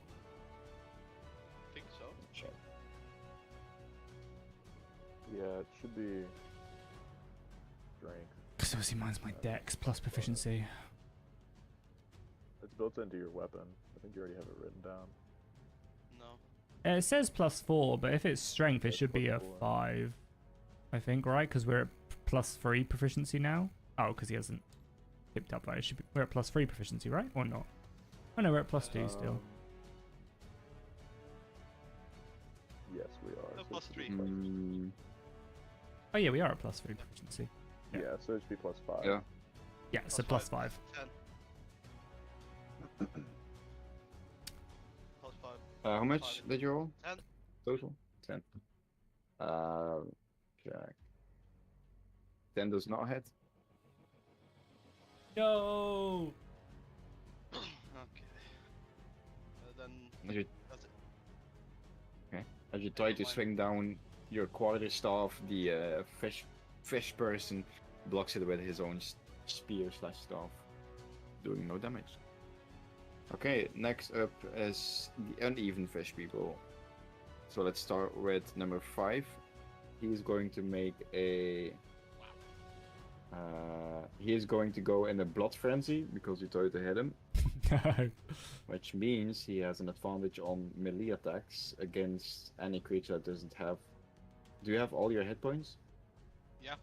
I think so. Check. Yeah, it should be strength. Because obviously mine's my dex plus proficiency. It's built into your weapon. I think you already have it written down. No. It says +4, but if it's strength, it It's should be a +4. 5. I think, right? Because we're at +3 proficiency now. Oh, because he hasn't picked up that. It should be, we're at +3 proficiency, right? Or not? Oh no, we're at +2 still. Um, Yes, we are. No, so it should be +3. Mm, Oh yeah, we are at +3 proficiency. Yeah, so it should be +5. yeah. Yeah, so +5. 10. +5. How much Five. did you roll? 10. Total? 10. Check. 10 does not hit. Yo! Okay. Then As you, that's it. as you try to Fine. swing down your quarter staff, the fish person blocks it with his own spear/staff, doing no damage. Okay, next up is the uneven fish people. So let's start with number 5. He's going to make a. He is going to go in a blood frenzy because you tried to hit him, No. which means he has an advantage on melee attacks against any creature that doesn't have. Do you have all your hit points? Yeah.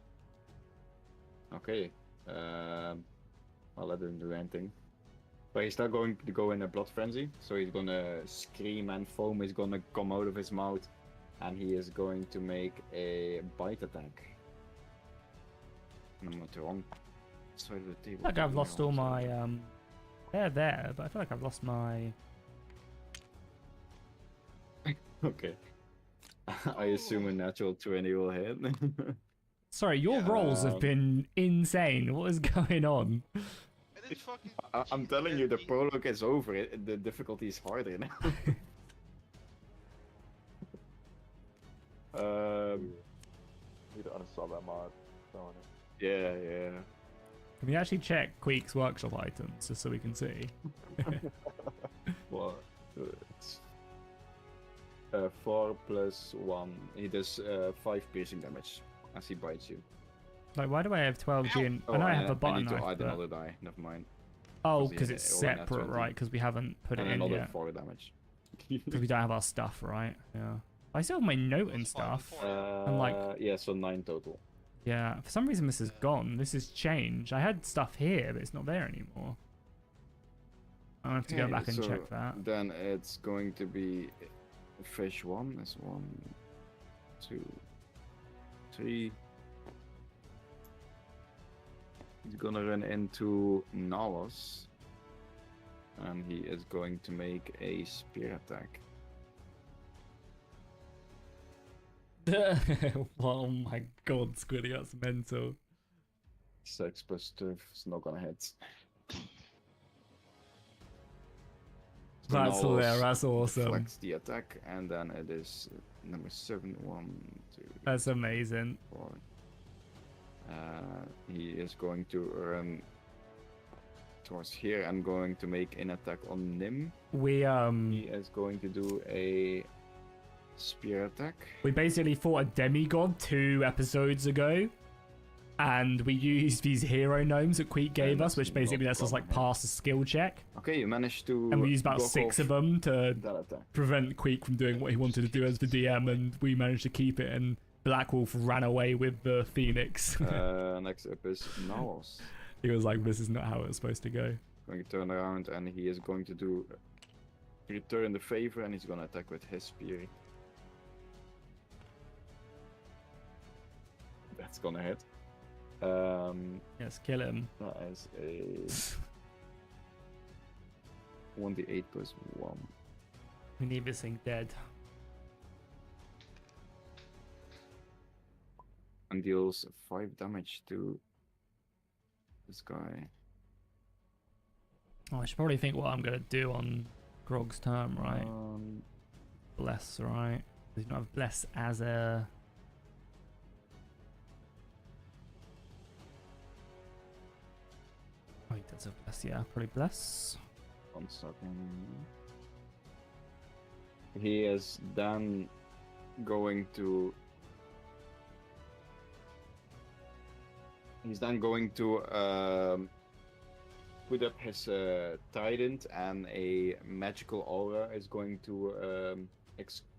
Okay. I'll let him do anything. But he's not going to go in a blood frenzy, so he's gonna scream and foam is gonna come out of his mouth, and he is going to make a bite attack. And I'm not the wrong side of the table. I feel like I've I'm lost the all wrong my side. they're there, but I feel like I've lost my. Okay. I assume a natural 20 will hit. Sorry, your Yeah. rolls have been insane. What is going on? And it's fucking. I'm Jesus, telling you, the man, prologue is over. The difficulty is harder now. Need to uninstall that mod. Telling you. yeah. Can we actually check Queek's workshop items just so we can see? Well, it's 4 plus 1. He does 5 piercing damage as he bites you. Like, why do I have 12G and Oh, I know I and have a I butter need to knife, add but... another die. Never mind. Oh, 'cause he because had it's it rolled at separate, 20. right? Because we haven't put And it in another yet. 4 damage. Because we don't have our stuff, right? Yeah. I still have my note and It's 5 and stuff. 4. I'm like- Yeah, so 9 total. Yeah, for some reason this is gone. This has changed. I had stuff here, but it's not there anymore. I'll have to go Okay, back and so check that. Then it's going to be fish 1 is 1, 2, 3. He's gonna run into Nalos. And he is going to make a spear attack. Oh my god, Squiddy, that's mental. 6 plus 2 is not gonna hit. So That's Nalos there, that's awesome. deflects the attack, and then it is number 7, 1, 2, That's amazing. 4. He is going to run towards here and going to make an attack on Nim. We He is going to do a spear attack. we basically fought a demigod 2 episodes ago, and we used these hero gnomes that Queek gave us, which basically lets us like pass a skill check, Okay, you managed to. and we used about block 6 off of them to that attack. prevent Queek from doing what he wanted to do as the DM, and we managed to keep it. And Black Wolf ran away with the Phoenix. Next up is Nalos. He was like, "This is not how it was supposed to go." Going to turn around and he is going to do return the favor, and he's going to attack with his spear. That's gonna hit. Yes, kill him. That is a 1d8 plus 1. We need this thing dead. And deals 5 damage to this guy. Oh, I should probably think what I'm gonna do on Grog's turn, right? Bless, right? Does he not have bless as a? Oh, he does have bless. Yeah, probably bless. 1 second. He is then going to. He's then going to put up his trident, and a magical aura is going to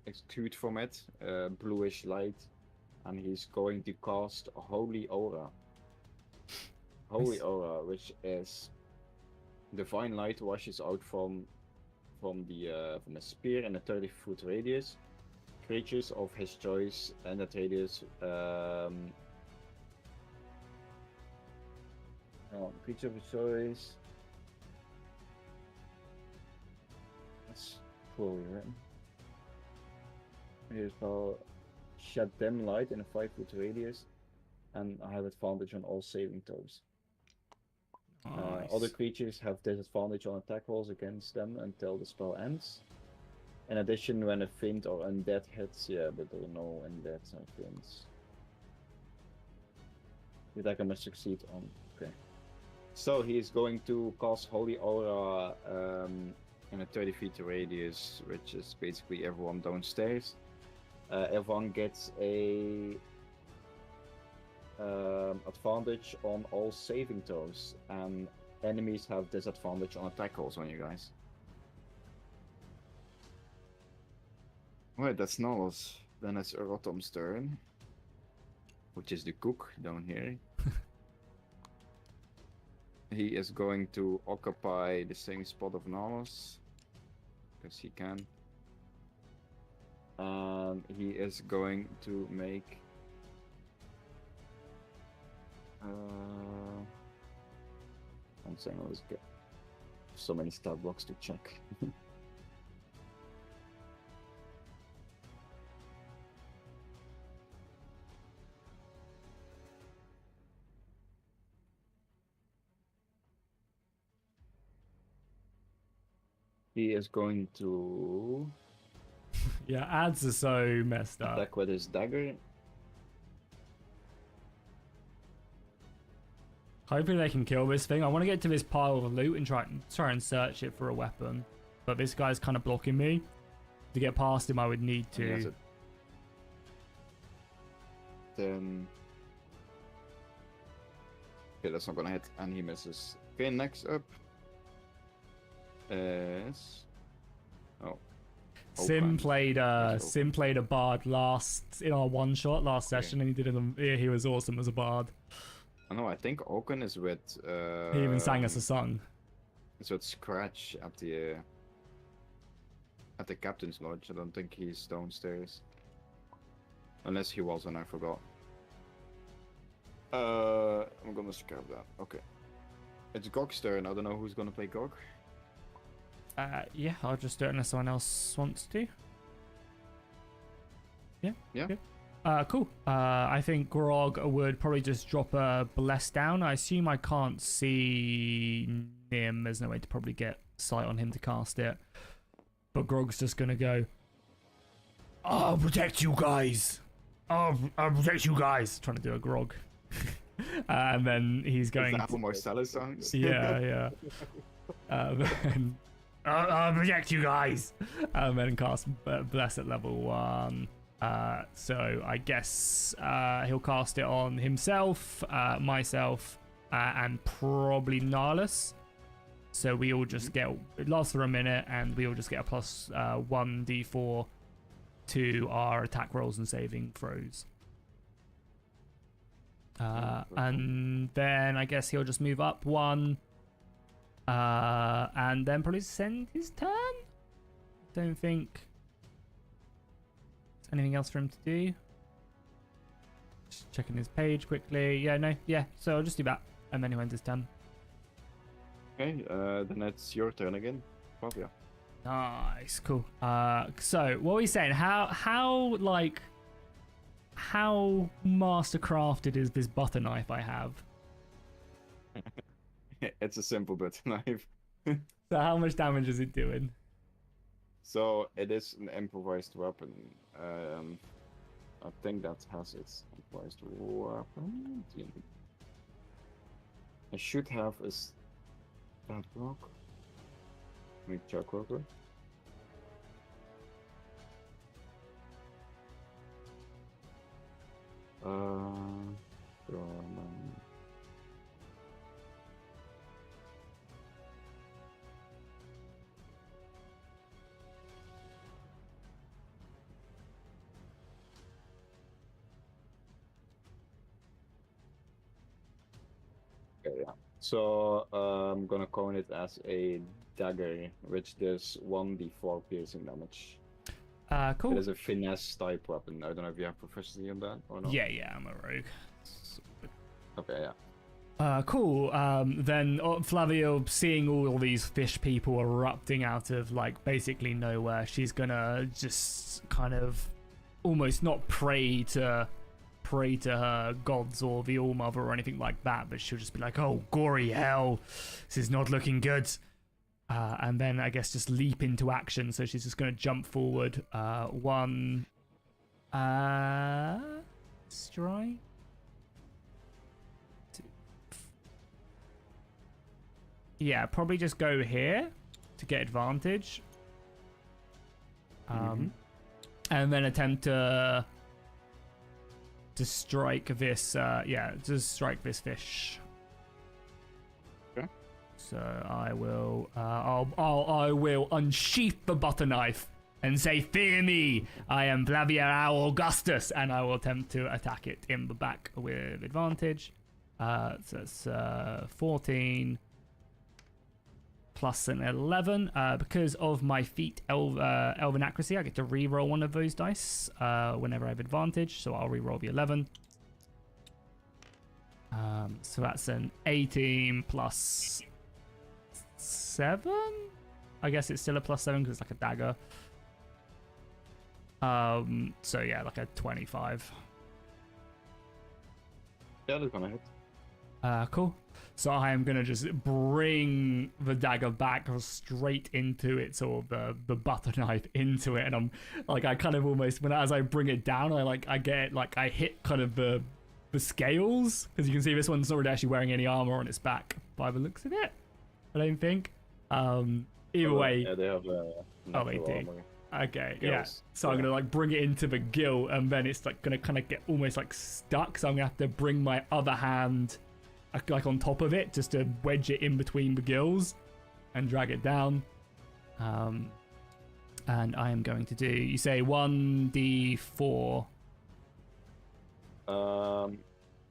exude from it, bluish light, and he's going to cast a holy aura. Holy Nice. aura, which is divine light, washes out from the spear in a 30-foot radius. Creatures of his choice and that radius. Creature of his choice. That's poorly written. Here's how shed dim light in a 5-foot radius, and I have advantage on all saving throws. Nice. Other creatures have disadvantage on attack rolls against them until the spell ends. In addition, when a fiend or undead hits, yeah, but there are no undeads and fiends. The attacker must succeed on. Okay. So he is going to cast Holy Aura in a 30-feet radius, which is basically everyone downstairs. Everyone gets a advantage on all saving throws, and enemies have disadvantage on attack rolls on you guys. Right, that's Nolus. Then it's Rotom's turn, which is the cook down here. He is going to occupy the same spot of Nolus, because he can. And he is going to make I'm saying let's get so many stat blocks to check. He is going to Yeah, ads are so messed up. attack with his dagger. Hopefully they can kill this thing. I want to get to this pile of loot and try and search it for a weapon. But this guy's kind of blocking me. To get past him, I would need He has to. it. Then okay, that's not gonna hit, and he misses. Okay, next up is Sim Oakland. played a bard in our one shot last session, and he did it. Yeah, he was awesome as a bard. I know. I think Oaken is with. He even sang us a song. So it's Scratch at the captain's lodge. I don't think he's downstairs, unless he was, and I forgot. I'm gonna scrap that. Okay, it's Gog's turn. I don't know who's gonna play Gog. Yeah, I'll just do it unless someone else wants to. Yeah. Yeah. Good. Cool. I think Grog would probably just drop a bless down. I assume I can't see Nim. There's no way to probably get sight on him to cast it. But Grog's just gonna go, I'll protect you guys. I'll protect you guys. Trying to do a Grog. And then he's going. Is that how Marcellus sounds? Yeah. And I'll protect you guys. And then cast bless at level 1. So I guess he'll cast it on himself, myself, and probably Nihilus. So we all just get, it lasts for a minute, and we all just get a plus 1d4 to our attack rolls and saving throws. And then I guess he'll just move up 1, and then probably send his turn. Don't think there's anything else for him to do. Just checking his page quickly. Yeah. So I'll just do that, and then he'll end his turn. Okay, then it's your turn again, Flavia. Nice, cool. So what were we saying? How mastercrafted is this butter knife I have? It's a simple butter knife. So how much damage is it doing? So it is an improvised weapon. I think that has its improvised weapon. I should have a stat block. Let me check real quick. Okay, yeah. So I'm gonna count it as a dagger, which does 1d4 piercing damage. Cool. It is a finesse type weapon. I don't know if you have proficiency in that or not. Yeah, I'm a rogue. Okay, yeah. Cool. Then Flavia, seeing all these fish people erupting out of basically nowhere, she's gonna just kind of almost not pray to her gods or the All Mother or anything like that, but she'll just be like, "Oh, gory hell, this is not looking good." And then I guess just leap into action. So she's just gonna jump forward. 1 strike. 2. Yeah, probably just go here to get advantage. And then attempt to strike this. To strike this fish. Okay. So I will. I will unsheath the butter knife and say, "Fear me! I am Flavia our Augustus," and I will attempt to attack it in the back with advantage. So it's 14 plus an 11. Because of my feat Elven accuracy, I get to re-roll one of those dice whenever I have advantage. So I'll re-roll the 11. So that's an 18 plus 7. I guess it's still a plus 7 because it's like a dagger. So yeah, like a 25. Yeah, that's gonna hit. Cool. So I am gonna just bring the dagger back straight into it, or the butter knife into it, and I'm like, I kind of almost as I bring it down, I hit kind of the scales, because you can see this one's not really actually wearing any armor on its back by the looks of it. I don't think. Either way. Yeah, they have natural do. armor. Okay, Gills. yeah. So I'm gonna like bring it into the gill, and then it's like gonna kind of get almost like stuck. So I'm gonna have to bring my other hand like on top of it, just to wedge it in between the gills and drag it down. And I am going to do, you say 1d4.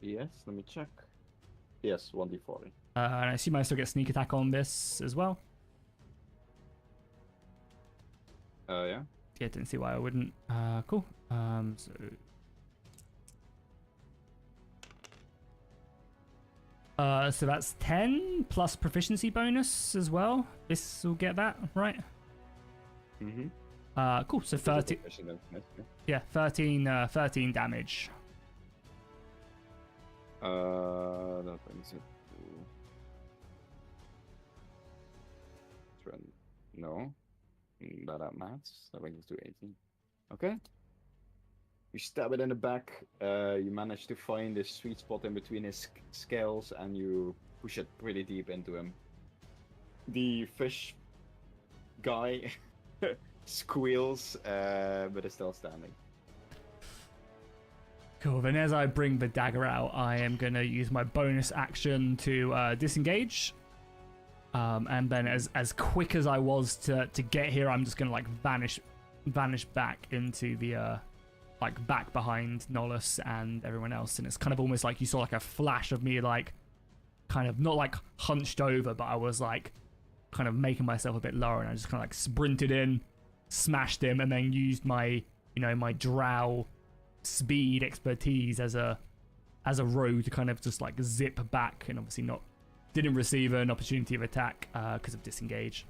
Yes, let me check. Yes, 1d4. And I assume I still get sneak attack on this as well. Yeah. Yeah, didn't see why I wouldn't. Cool. So that's 10 plus proficiency bonus as well. This will get that, right? Mm-hmm. Cool. So 13. Yeah, 13 damage. That brings it to... No. That maths. That brings it to 18. Okay. You stab it in the back. You manage to find this sweet spot in between his scales, and you push it pretty deep into him. The fish guy squeals, but is still standing. Cool. Then as I bring the dagger out, I am going to use my bonus action to disengage. And then as quick as I was to get here, I'm just going to like vanish back into the like back behind Nolus and everyone else. And it's kind of almost like you saw like a flash of me, like kind of not like hunched over, but I was like kind of making myself a bit lower, and I just kind of like sprinted in, smashed him, and then used my my drow speed expertise as a row to kind of just like zip back, and obviously didn't receive an opportunity of attack because of disengage.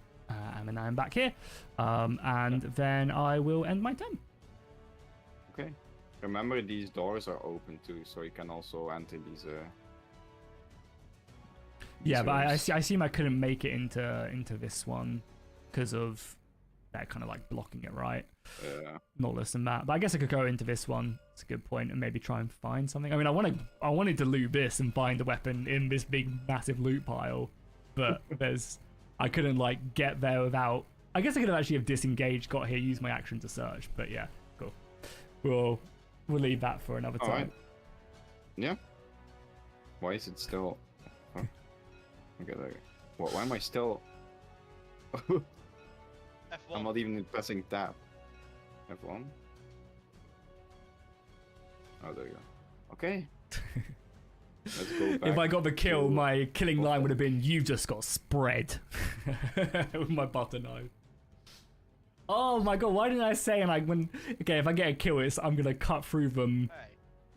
And then I'm back here, and then I will end my turn. Okay. Remember, these doors are open too, so you can also enter these. Yeah, but I assume I couldn't make it into this one because of that kind of like blocking it, right? Nolus and that. But I guess I could go into this one. It's a good point, and maybe try and find something. I mean, I wanted to loot this and find a weapon in this big massive loot pile, but I couldn't like get there without. I guess I could have actually have disengaged, got here, used my action to search. But yeah, cool. We'll leave that for another time. Right. Yeah. Why is it still? Oh. Okay. Why am I still? F1. I'm not even pressing tab. F1. Oh, there you go. Okay. Let's go back. If I got the kill, my killing line would have been, "You just got spread," with my butter knife. Oh my god! Why didn't I say? And if I get a kill, I'm gonna cut through them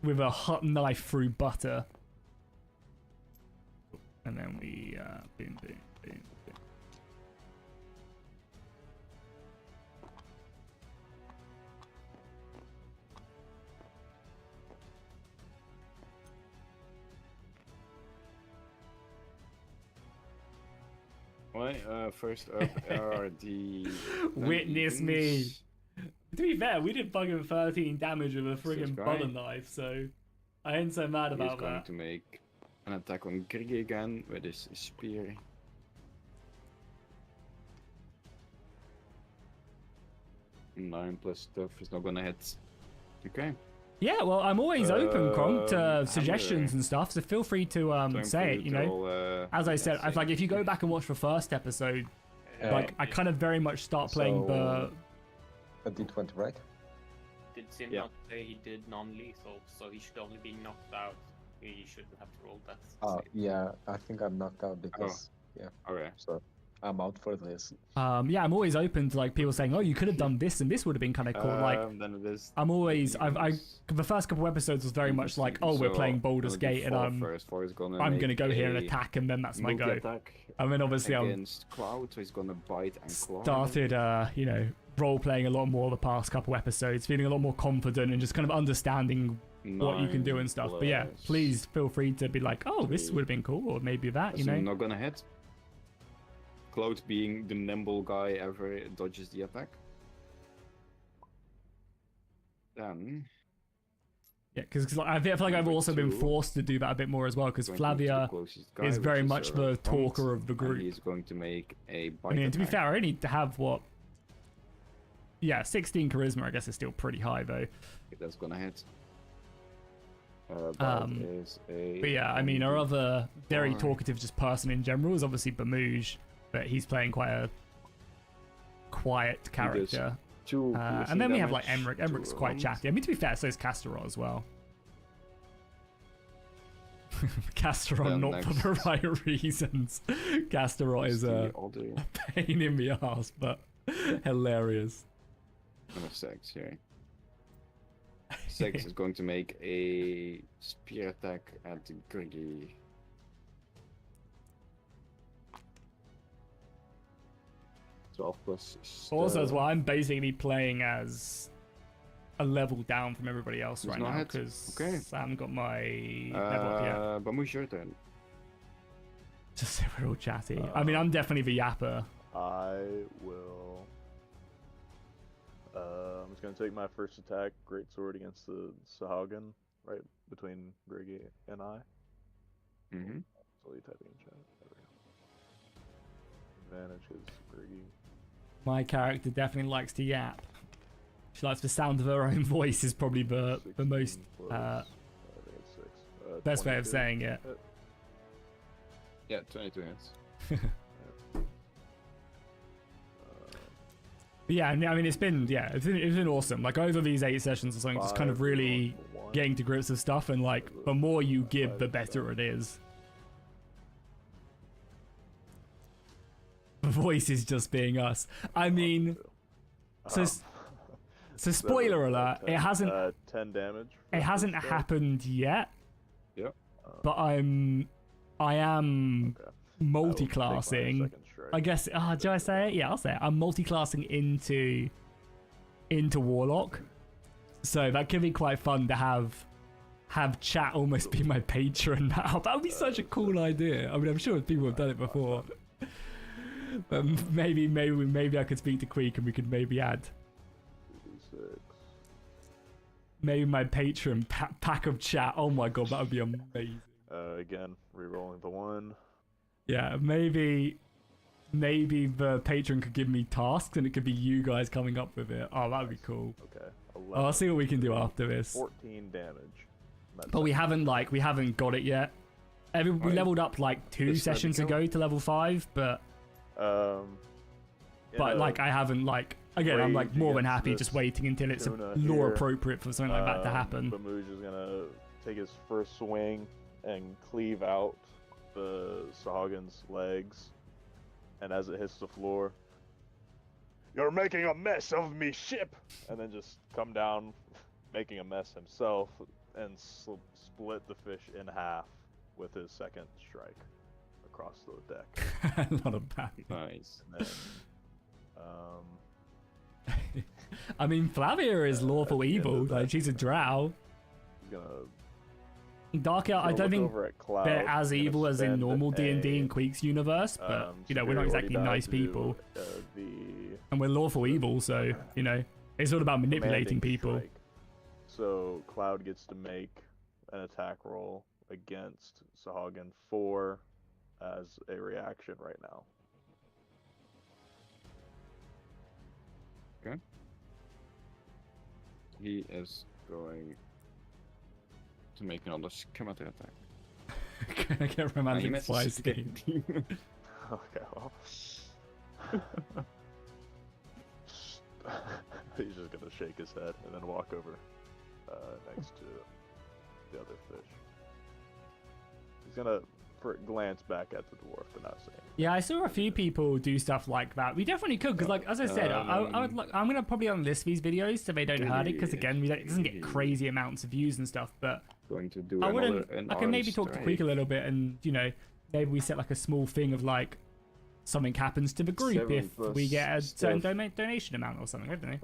with a hot knife through butter, and then we boom, boom, boom. Right, first up are the... Witness me! To be fair, we did fucking 13 damage with a friggin' butter knife, so I ain't so mad about that. He's going to make an attack on Griggy again with his spear. Nine plus stuff is not gonna hit. Okay. Yeah, well, I'm always open, Kronk, to suggestions and stuff, so feel free to say it, As I said, like if you go back and watch the first episode, like I kind of very much start playing the... A D20, right? Did Sim not say he did non-lethal, so he should only be knocked out? He shouldn't have to roll that. Yeah, I think I'm knocked out because... Yeah. Okay. So I'm out for this. Yeah, I'm always open to like people saying, "Oh, you could have done this, and this would have been kind of cool." Like, then it is I'm always, the I the first couple of episodes was very much like, "Oh, we're playing Baldur's Gate, and I'm gonna go here and attack, and then that's my go." And then obviously against Cloud, so he's gonna bite and claw. Started, you know, role playing a lot more the past couple episodes, feeling a lot more confident and just kind of understanding what you can do and stuff. But yeah, please feel free to be like, "Oh, this would have been cool," or maybe that, you know. Not gonna hit. Cloud, being the nimble guy ever, dodges the attack. Then. Yeah, because I feel like I've also been forced to do that a bit more as well, because Flavia is very much the talker of the group. He's going to make a bite I mean, to be attack. fair, I need to have what? Yeah, 16 charisma, I guess, is still pretty high, though. That's gonna hit. Is a But yeah, I mean, our other very talkative just person in general is obviously Bamouge, but he's playing quite a quiet character. And then we have like Emmerich. Emmerich's quite chatty. I mean, to be fair, so is Castorot as well. Castorot, not for the right reasons. Castorot is a pain in the ass, but hilarious. Number 6 here. 6 is going to make a spear attack at Griggy. Also, as well, I'm basically playing as a level down from everybody else right now because I haven't got my level up yet. Bamouge, your turn. Just so we're all chatty. I mean, I'm definitely the yapper. I will. I'm just gonna take my first attack, greatsword against the Sahagin, right between Griggy and I. Mm-hmm. Slowly typing in chat. There we go. Advantage is Griggy. My character definitely likes to yap. She likes the sound of her own voice. Is probably the most best way of saying it. Yeah, 22 hits. But yeah, I mean, it's been awesome. Like over these 8 sessions or something, just kind of really getting to grips with stuff, and like the more you give, the better it is. The voice is just being us. I mean, so spoiler alert, it hasn't 10 damage. It hasn't happened yet. Yep. But I am multi-classing. I guess. Do I say it? Yeah, I'll say it. I'm multi-classing into Warlock, so that could be quite fun to have chat almost be my patron now. That would be such a cool idea. I mean, I'm sure people have done it before. But maybe I could speak to Queek and we could maybe add maybe my patron pack of chat. Oh my god, that would be amazing. Again, re-rolling the 1. Yeah, maybe the patron could give me tasks and it could be you guys coming up with it. Oh, that would be cool. Okay. 11, I'll see what we can do after this. 14 damage. But we haven't got it yet. We leveled up like 2 sessions ago to level 5, but like I haven't like again. I'm like more than happy just waiting until it's lore appropriate for something like that to happen. Bamouge is gonna take his first swing and cleave out the Sahagin's legs, and as it hits the floor, "You're making a mess of me ship!" and then just come down, making a mess himself, and split the fish in half with his second strike across the deck. Not a bad. Nice. And then, I mean, Flavia is lawful evil. Like she's a drow. he's gonna Dark Elf. I don't think they're as evil as in normal D&D and Queek's universe, but you know, we're not exactly nice people, and we're lawful evil, so you know, it's all about manipulating people. strike. So Cloud gets to make an attack roll against Sahagin 4 as a reaction right now. Okay. He is going to make another scimitar attack. Can I get romantic spice game? Okay, well. He's just gonna shake his head and then walk over next to the other fish. He's gonna separate glance back at the dwarf, but not saying. Yeah, I saw a few people do stuff like that. We definitely could, because like as I said, I would like, I'm gonna probably unlist these videos so they don't hurt it, because again, it doesn't get crazy amounts of views and stuff. But Going to do I another wouldn't. I can maybe talk to Queek a little bit, and you know, maybe we set like a small thing of like something happens to the group 7 if we plus get a certain stuff. donation amount or something. I don't know.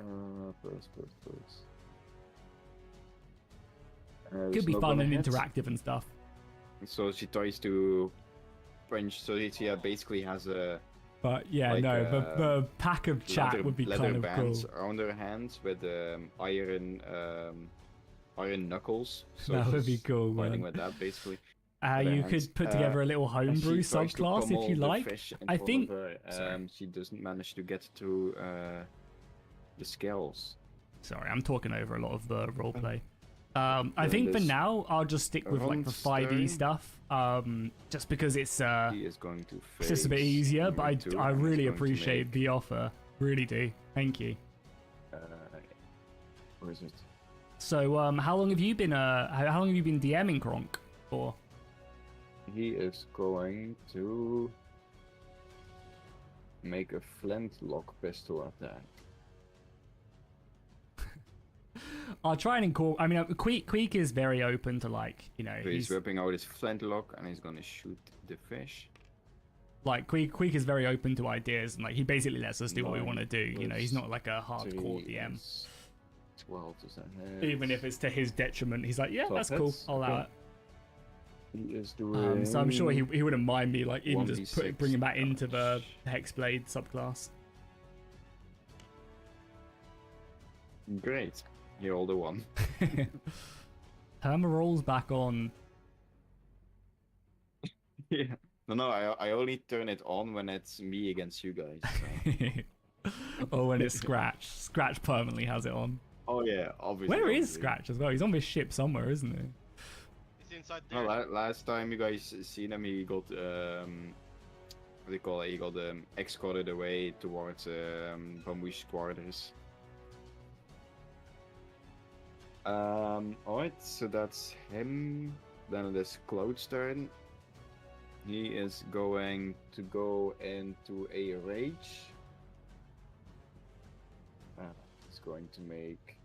Could be fun and interactive and stuff. So she tries to punch. So she basically has a But yeah, like, no, the pack of chat would be leather kind of bands cool. around her hands with iron knuckles. So That would be she's cool, fighting man. with that basically. You hands. could put together a little And homebrew she tries to subclass if pummel you the like. fish in I front of think. her. Sorry. She doesn't manage to get through the scales. Sorry, I'm talking over a lot of the roleplay. I think for there's now I'll just stick with like the 5e Ronstone. stuff. Just because it's He is going to face. just a bit easier, but number two, I and he's really going to appreciate make, the offer. Really do. Thank you. Where is it? So how long have you been how long have you been DMing Kronk for? He is going to make a flintlock pistol attack. I'll try and incorporate. I mean, Queek is very open to like, you know, So he's he's whipping out his flintlock and he's gonna shoot the fish. like Queek is very open to ideas, and like he basically lets us do what we 9 want to do. You know, he's plus not like a hardcore 3 DM. is 12 does that hit? Even if it's to his detriment, he's like, yeah, 12 that's cool. hits? I'll allow Okay. it. He is doing. So I'm sure he wouldn't mind me like even just 1d6 bringing that into the damage. Hexblade subclass. Great. He rolled a 1. Perma rolls back on. Yeah. No, I only turn it on when it's me against you guys. So. Or when it's Scratch. Scratch permanently has it on. Oh yeah, obviously. Where is obviously. Scratch as well? He's on this ship somewhere, isn't he? He's inside No, there. last time you guys seen him, he got what do you call it? He got escorted away towards Bamboosh quarters. Alright, so that's him. Then it is Cloud's turn. He is going to go into a rage. He's going to make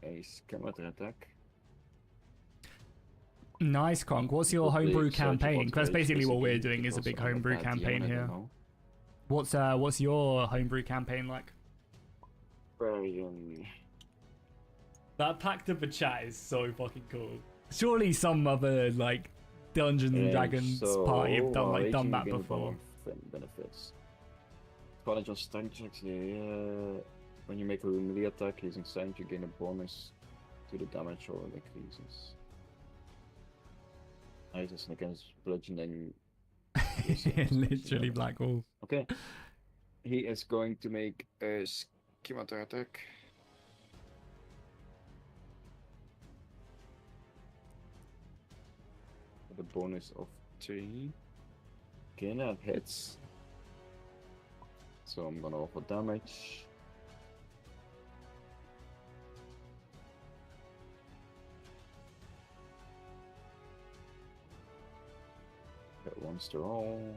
a scimitar attack. Nice, Kronk. What's your Probably homebrew search campaign? about Because that's rage basically what we're specifically doing is a because big I'm a homebrew bad campaign DM, I here. don't know. What's your homebrew campaign like? Very That pact of the chat is so fucking cool. Surely some other like Dungeons and Dragons party have done while done raging, that you gain before. benefits. College on strength checks. When you make a melee attack using strength, you gain a bonus to the damage or increases. Nice against bludgeoning. Literally black wolf. Okay. He is going to make a scimitar attack. With a bonus of 3. Okay, that hits. So I'm gonna offer damage. That wants to roll.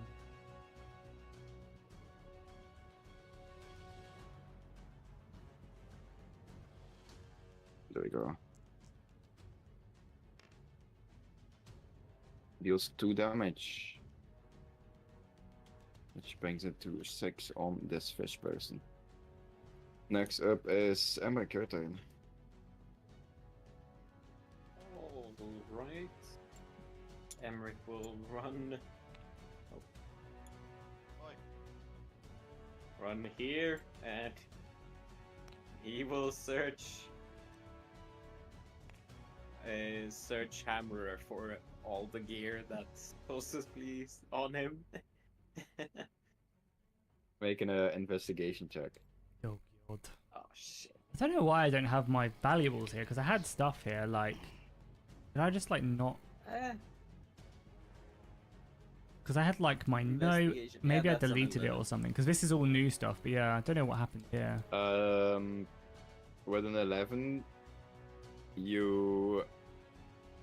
There we go. Deals 2 damage. Which brings it to 6 on this fish person. Next up is Emmerich, your turn. Alright. Emmerich will run. Oi. Run here, and he will search a search hammer for all the gear that's supposedly on him. Making an investigation check. Oh god. Oh shit. I don't know why I don't have my valuables here, because I had stuff here, like... Did I just, like, not... Because I had, like, my note... Investigation. Yeah, Maybe I that's on deleted it 11. or something, because this is all new stuff, but yeah, I don't know what happened here. With an 11, you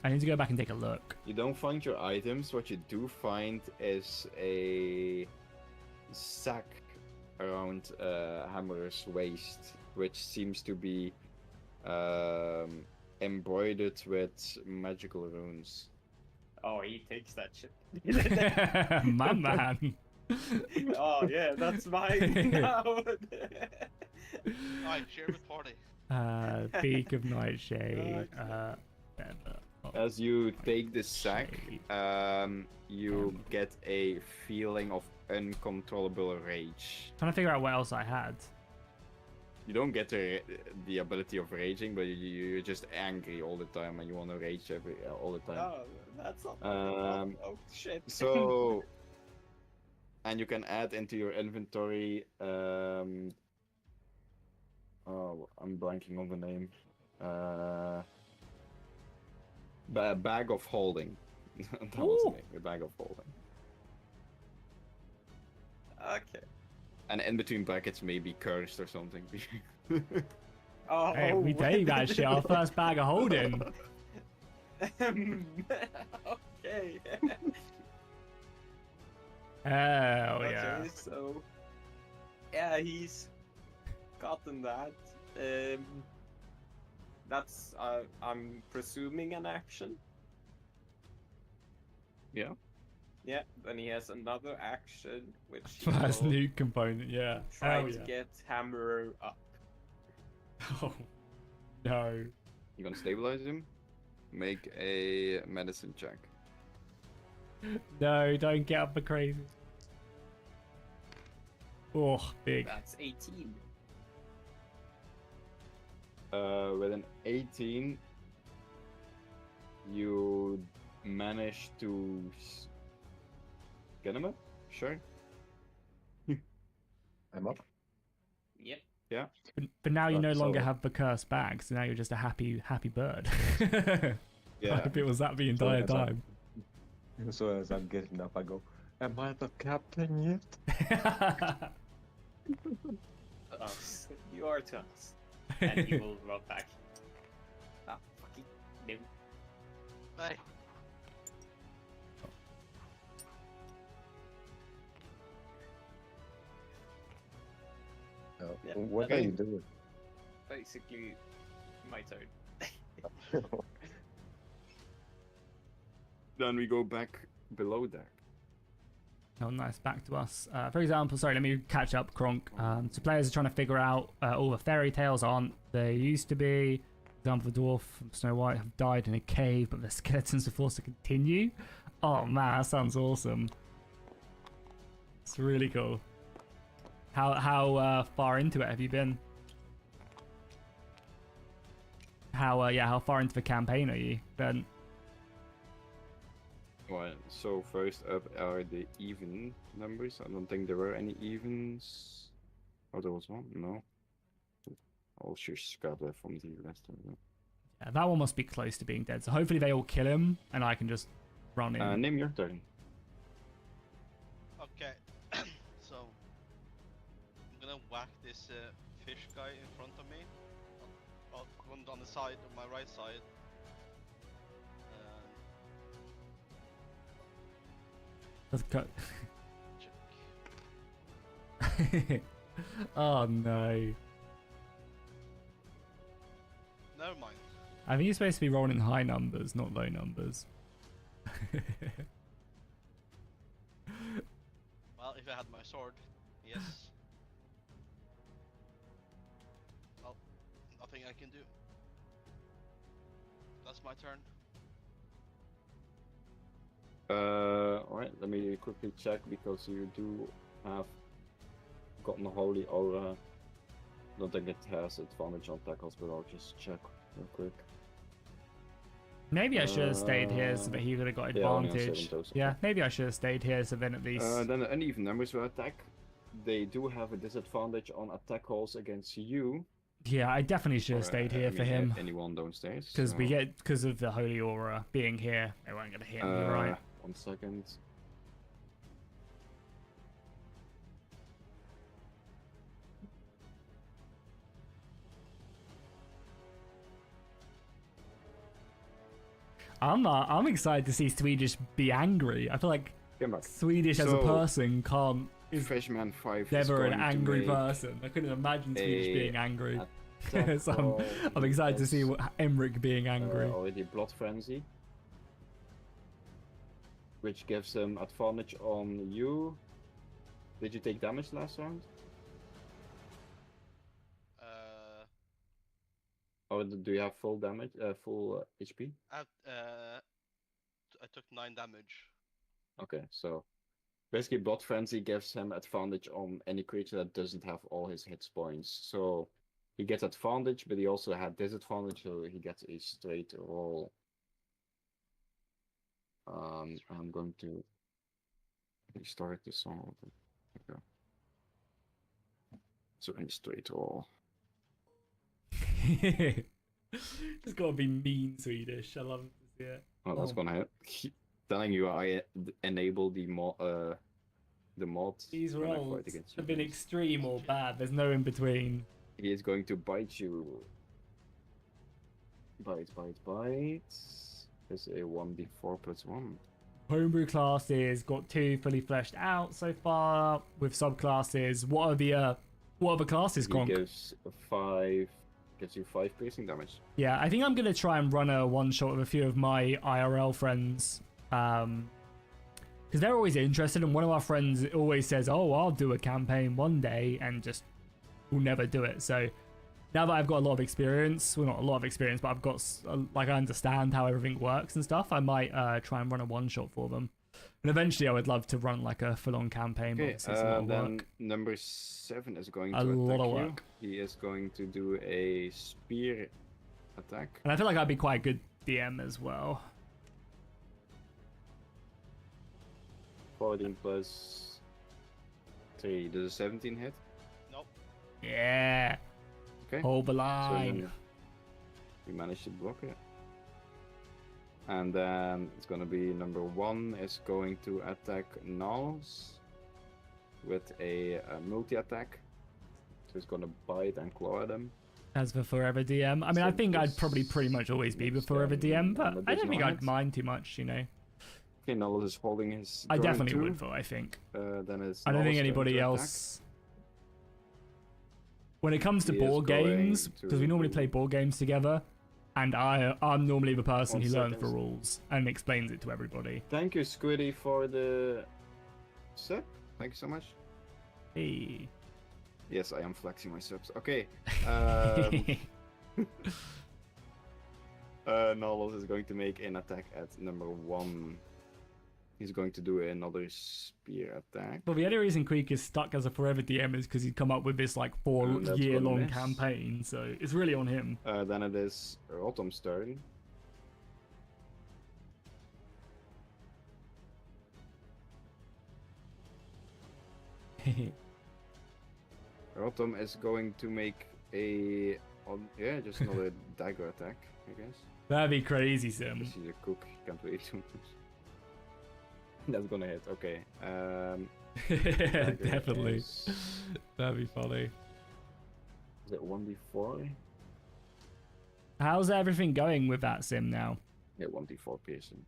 I need to go back and take a look. You don't find your items. What you do find is a sack around Hammer's waist, which seems to be embroidered with magical runes. Oh, he takes that shit. My man. Oh yeah, that's mine now. Alright, share with party. Beak of Nightshade. Feather of As you take this sack, Shade. you get a feeling of uncontrollable rage. Trying to figure out what else I had. You don't get the ability of raging, but you're just angry all the time, and you want to rage all the time. Oh, that's not. Oh shit. So, and you can add into your inventory. Oh, I'm blanking on the name. Bag of holding. That was the name. A bag of holding. Okay. And in between brackets, maybe cursed or something. Oh, Hey, we take that shit. Our first bag of holding. Okay. Hell yeah. Okay, so yeah, he's gotten that. That's I'm presuming an action. Yeah. Yeah. Then he has another action, which he First will nuke component, yeah. try Hell to yeah. get Hammer up. Oh no. You gonna stabilize him? Make a medicine check. No, don't get up for crazy. Oh, big. That's 18. With an 18, you manage to get him up? Sure. I'm up. Yep. Yeah. But now you no longer So- have the cursed bag, so now you're just a happy bird. Yeah. Like if it was that the entire that's all. time. So as I'm getting up, I go, "Am I the captain yet?" Us. You are to us. And he will run back. Ah, fucking no. Hey, Yeah. What are you doing? Basically, my turn. Then we go back below deck. Oh, nice. Back to us. For example, sorry, let me catch up, Kronk. So players are trying to figure out all the fairy tales aren't they used to be. For example, the dwarf from Snow White have died in a cave, but the skeletons are forced to continue. Oh man, that sounds awesome. It's really cool. How far into it have you been? How far into the campaign are you, Ben? Well, so first up are the even numbers. I don't think there were any evens. Oh, there was one? No. I'll just grab that from the rest of them. Yeah, that one must be close to being dead. So hopefully they all kill him, and I can just run in. Name your turn. okay. So I'm gonna whack this fish guy in front of me. On the side, on my right side. Let's go. Check. Oh no. Never mind. I think you're supposed to be rolling high numbers, not low numbers. Well, if I had my sword, yes. Well, nothing I can do. That's my turn. Alright, let me quickly check because you do have gotten a holy aura. Don't think it has advantage on tackles, but I'll just check real quick. Maybe I should have stayed here so that he would have got yeah, only on advantage. 7 toes, Yeah, okay. maybe I should have stayed here so then at least. Then the uneven numbers will attack. They do have a disadvantage on attack rolls against you. Yeah, I definitely should have Or, stayed I here for mean, him. Anyone downstairs. Because we so, get because of the holy aura being here, they weren't gonna hit me, right? 1 second. I'm excited to see Swedish be angry. I feel like Come back. Swedish as a So- person is Freshman 5 is never an going to angry make person. I couldn't imagine Swedish a being angry. attack So roll. I'm excited to see That's, what Emmerich being angry. already Blood Frenzy. Which gives him advantage on you. Did you take damage last round? Or do you have full damage, full HP? I took 9 damage. Okay, so basically Blood Frenzy gives him advantage on any creature that doesn't have all his hit points. So he gets advantage, but he also had disadvantage, so he gets a straight roll. I'm going to restart the song. Okay. So a straight roll. Just gotta be mean Swedish. I love to see it. Oh, that's Oh. gonna hit. Telling you I enable the mod. These when I fight rolls against have been humans. extreme or bad. There's no in between. He is going to bite you. Bite. It's a 1d4 plus 1. Homebrew classes got 2 fully fleshed out so far. With subclasses, what other classes, He Gronk? gives you 5 piercing damage. Yeah, I think I'm gonna try and run a one shot with a few of my IRL friends, because they're always interested. And one of our friends always says, "Oh, I'll do a campaign one day," and just will never do it. So now that I've got a lot of experience, well, not a lot of experience, but I've got I understand how everything works and stuff. I might try and run a one shot for them. And eventually, I would love to run like a full-on campaign. But Okay, obviously it's a lot of then work. number 7 is going A to lot attack of you. work. He is going to do a spear attack. And I feel like I'd be quite a good DM as well. 14 plus 3. Does a 17 hit? Nope. Yeah. Okay. Hold the So line. then we managed to block it. And then it's gonna be number 1 is going to attack Nals with a multi-attack. So it's gonna bite and claw at him. As for Forever DM, I mean, I So think I'd this probably pretty much always be the next Forever guy DM, on but the I don't think I'd hit. mind too much, you know. Okay, Nals is holding his. I drawing definitely two. would vote, I think. Then it's I don't think Nals' turn anybody to attack. else. When it comes to He is board games, going because we normally to- play board games together, and I'm normally the person 1 who learns the second. rules and explains it to everybody. Thank you, Squiddy, for the sub. Thank you so much. Hey. Yes, I am flexing my subs. Okay. Nallos is going to make an attack at number 1. He's going to do another spear attack. Well, the only reason Creek is stuck as a Forever DM is because he's come up with this like And that's 4-year-long gonna miss. campaign, so it's really on him. Then it is Rotom's turn. Rotom is going to make just another dagger attack, I guess. That'd be crazy, Sim. He's a cook, he can't wait too much. That's gonna hit, okay. Dagger Definitely. Is That'd be funny. it 1d4? How's everything going with that, Sim, now? Yeah, 1d4 piercing.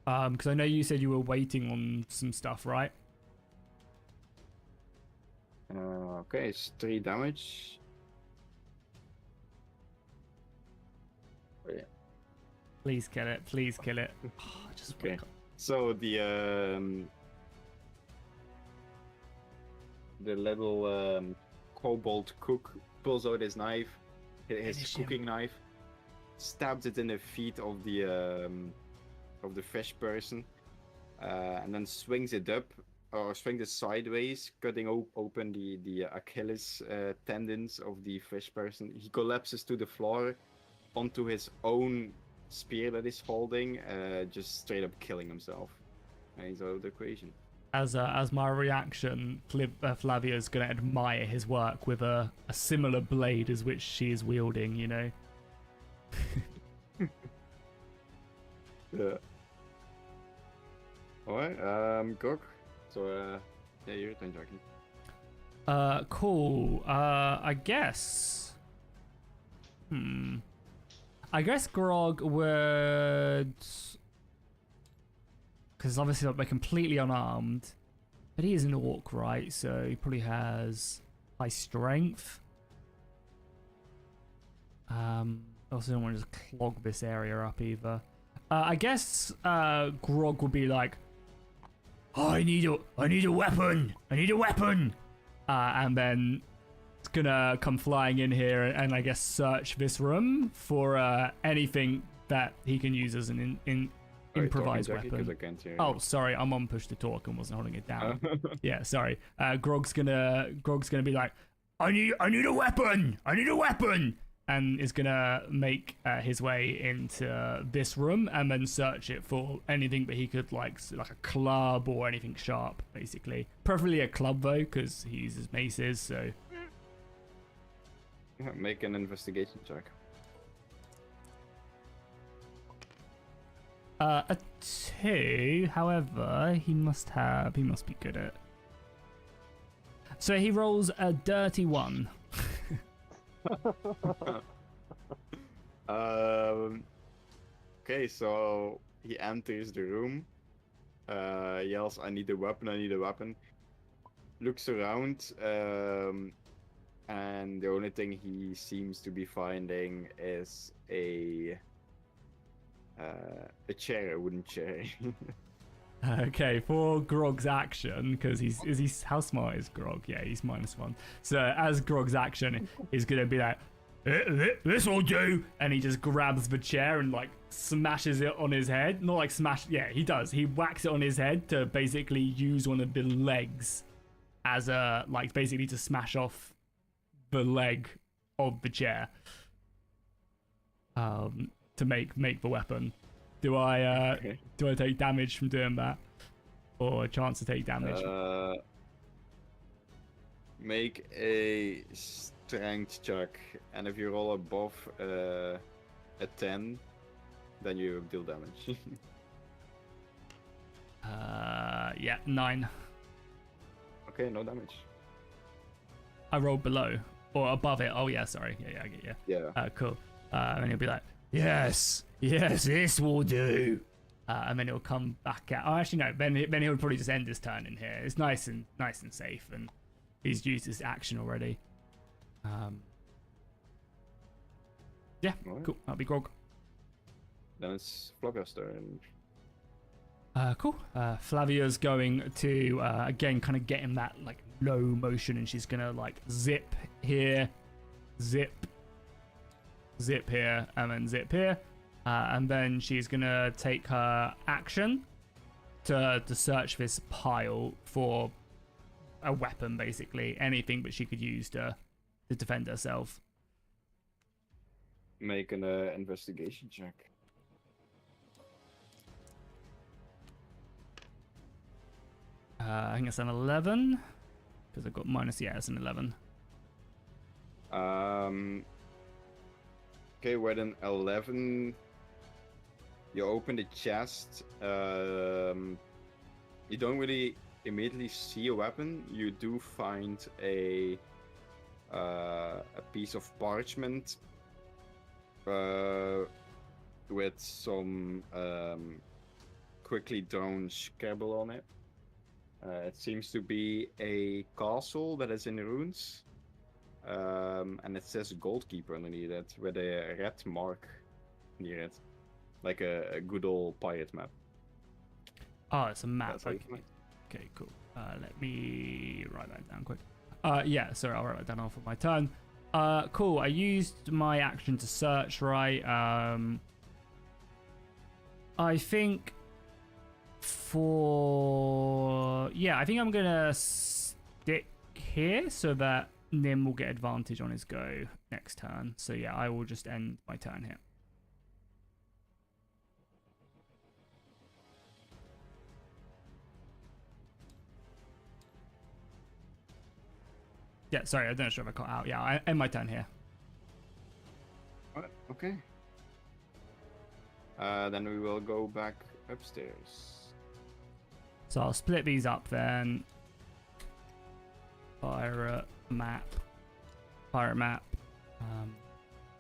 Because I know you said you were waiting on some stuff, right? Okay, it's 3 damage. Oh, yeah. Please kill it. Please kill it. Oh, just Okay. wake up. So the little kobold cook pulls out his knife, his Finish him. cooking knife, stabs it in the feet of the fish person, and then swings it up or swings it sideways, cutting open the Achilles tendons of the fish person. He collapses to the floor onto his own spear that he's holding, just straight up killing himself. And he's out of the equation. As my reaction, Flavia's gonna admire his work with a similar blade as which she is wielding, you know. Yeah. Alright, Gok. So, yeah, your turn, Jackie. Cool. I guess. I guess Grog would, because obviously like, they're completely unarmed, but he is an orc, right? So he probably has high strength. Also don't want to just clog this area up either. I guess Grog would be like, oh, I need a weapon. I need a weapon. And then it's gonna come flying in here and I guess search this room for anything that he can use as an improvised weapon. I can't hear Oh, sorry, I'm on push to talk and wasn't holding it down. Yeah, sorry. Grog's gonna be like, I need a weapon. I need a weapon. And is gonna make his way into this room and then search it for anything that he could like a club or anything sharp, basically. Preferably a club though, because he uses maces. So Yeah, make an investigation check. A 2. However, he must be good at. So he rolls a dirty 1. Okay, so he enters the room, yells, I need a weapon, I need a weapon. Looks around, and the only thing he seems to be finding is a chair, a wooden chair. Okay, for Grog's action, because he's how smart is Grog? Yeah, he's -1. So as Grog's action, he's gonna be like, this will do, and he just grabs the chair and like smashes it on his head. Not like smash, yeah, he does. He whacks it on his head to basically use one of the legs as a like basically to smash off the leg of the chair. To make the weapon. Do I take damage from doing that, or a chance to take damage? Make a strength check, and if you roll above a 10, then you deal damage. Yeah, 9. Okay, no damage. I rolled below or above it. Oh yeah, sorry. Yeah, I get you. Yeah. Cool. And he'll be like, yes, this will do. And then he'll come back out. Oh, actually no. Then he'll probably just end his turn in here. It's nice and safe, and he's used his action already. Yeah, Right. cool. That'll be Grog. Then it's Flavia's turn. Cool. Flavia's going to again kind of get in that like low motion, and she's gonna like zip here, zip here, and then zip here, and then she's gonna take her action to search this pile for a weapon, basically anything that she could use to defend herself. Make an investigation check. I think it's an 11 because I've got minus. Yeah, it's an 11. Okay, with an 11, you open the chest. You don't really immediately see a weapon. You do find a piece of parchment with some quickly drawn scribble on it. It seems to be a castle that is in ruins. And it says Goldkeeper underneath it with a red mark near it. Like a good old pirate map. Oh, it's a map. That's how you Okay. find Okay, cool. Let me write that down quick. Yeah, sorry, I'll write that down off of my turn. Cool. I used my action to search, right? I think I think I'm gonna stick here so that Nim will get advantage on his go next turn. So yeah, I will just end my turn here. Yeah, sorry, I don't know if I cut out. Yeah, I end my turn here. Alright, okay. Then we will go back upstairs. So I'll split these up then. Pirate map.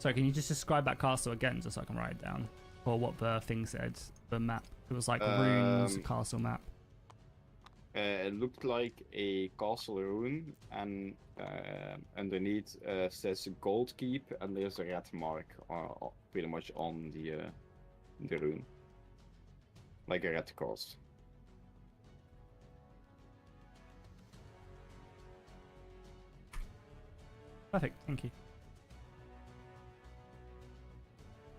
So can you just describe that castle again, just so I can write it down, or what the thing said? The map. It was like runes castle map. It looked like a castle rune, and underneath says Gold Keep, and there's a red mark pretty much on the rune, like a red cross. Perfect, thank you.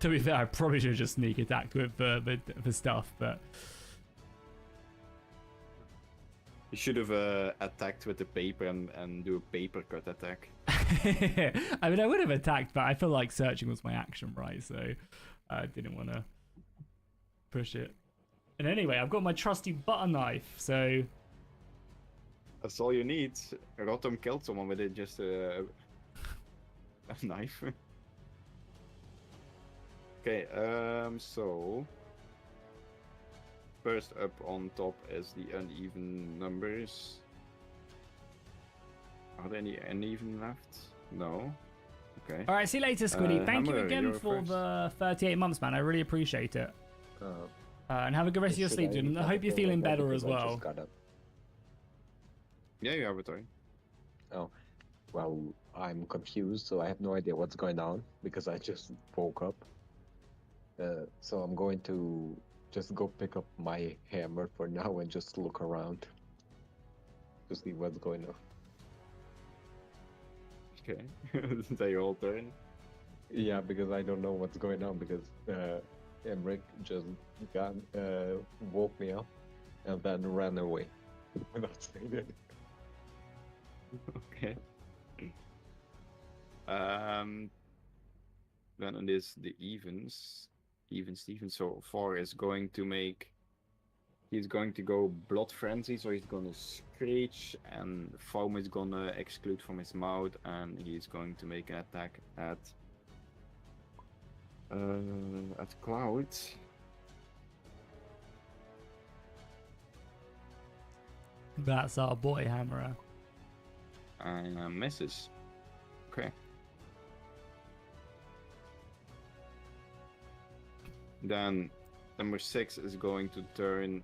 To be fair, I probably should have just sneak attacked with the stuff, but You should have attacked with the paper and do a paper cut attack. I mean, I would have attacked, but I feel like searching was my action, right? So I didn't want to push it. And anyway, I've got my trusty butter knife, so That's all you need. Rotom killed someone with it, just a knife. Okay, so first up on top is the uneven numbers. Are there any uneven left? No. Okay. all right. See you later, Squiddy. Thank you Hammer, again you're for first. the 38 months, man. I really appreciate it. And have a good rest of your Should sleep, dude. And I have hope you're a feeling bed better because as I well. just got up. Yeah, you have it, sorry. Oh, well, I'm confused, so I have no idea what's going on because I just woke up. So I'm going to just go pick up my hammer for now and just look around to see what's going on. Okay. Is that your whole turn? Yeah, because I don't know what's going on because Emric just woke me up and then ran away without saying anything. Okay. Then it is the evens. Even Steven. So 4 is going to make. He's going to go Blood Frenzy, so he's gonna screech, and foam is gonna exclude from his mouth, and he's going to make an attack at Cloud. That's our boy, Hammerer. And misses. Okay. Then number 6 is going to turn.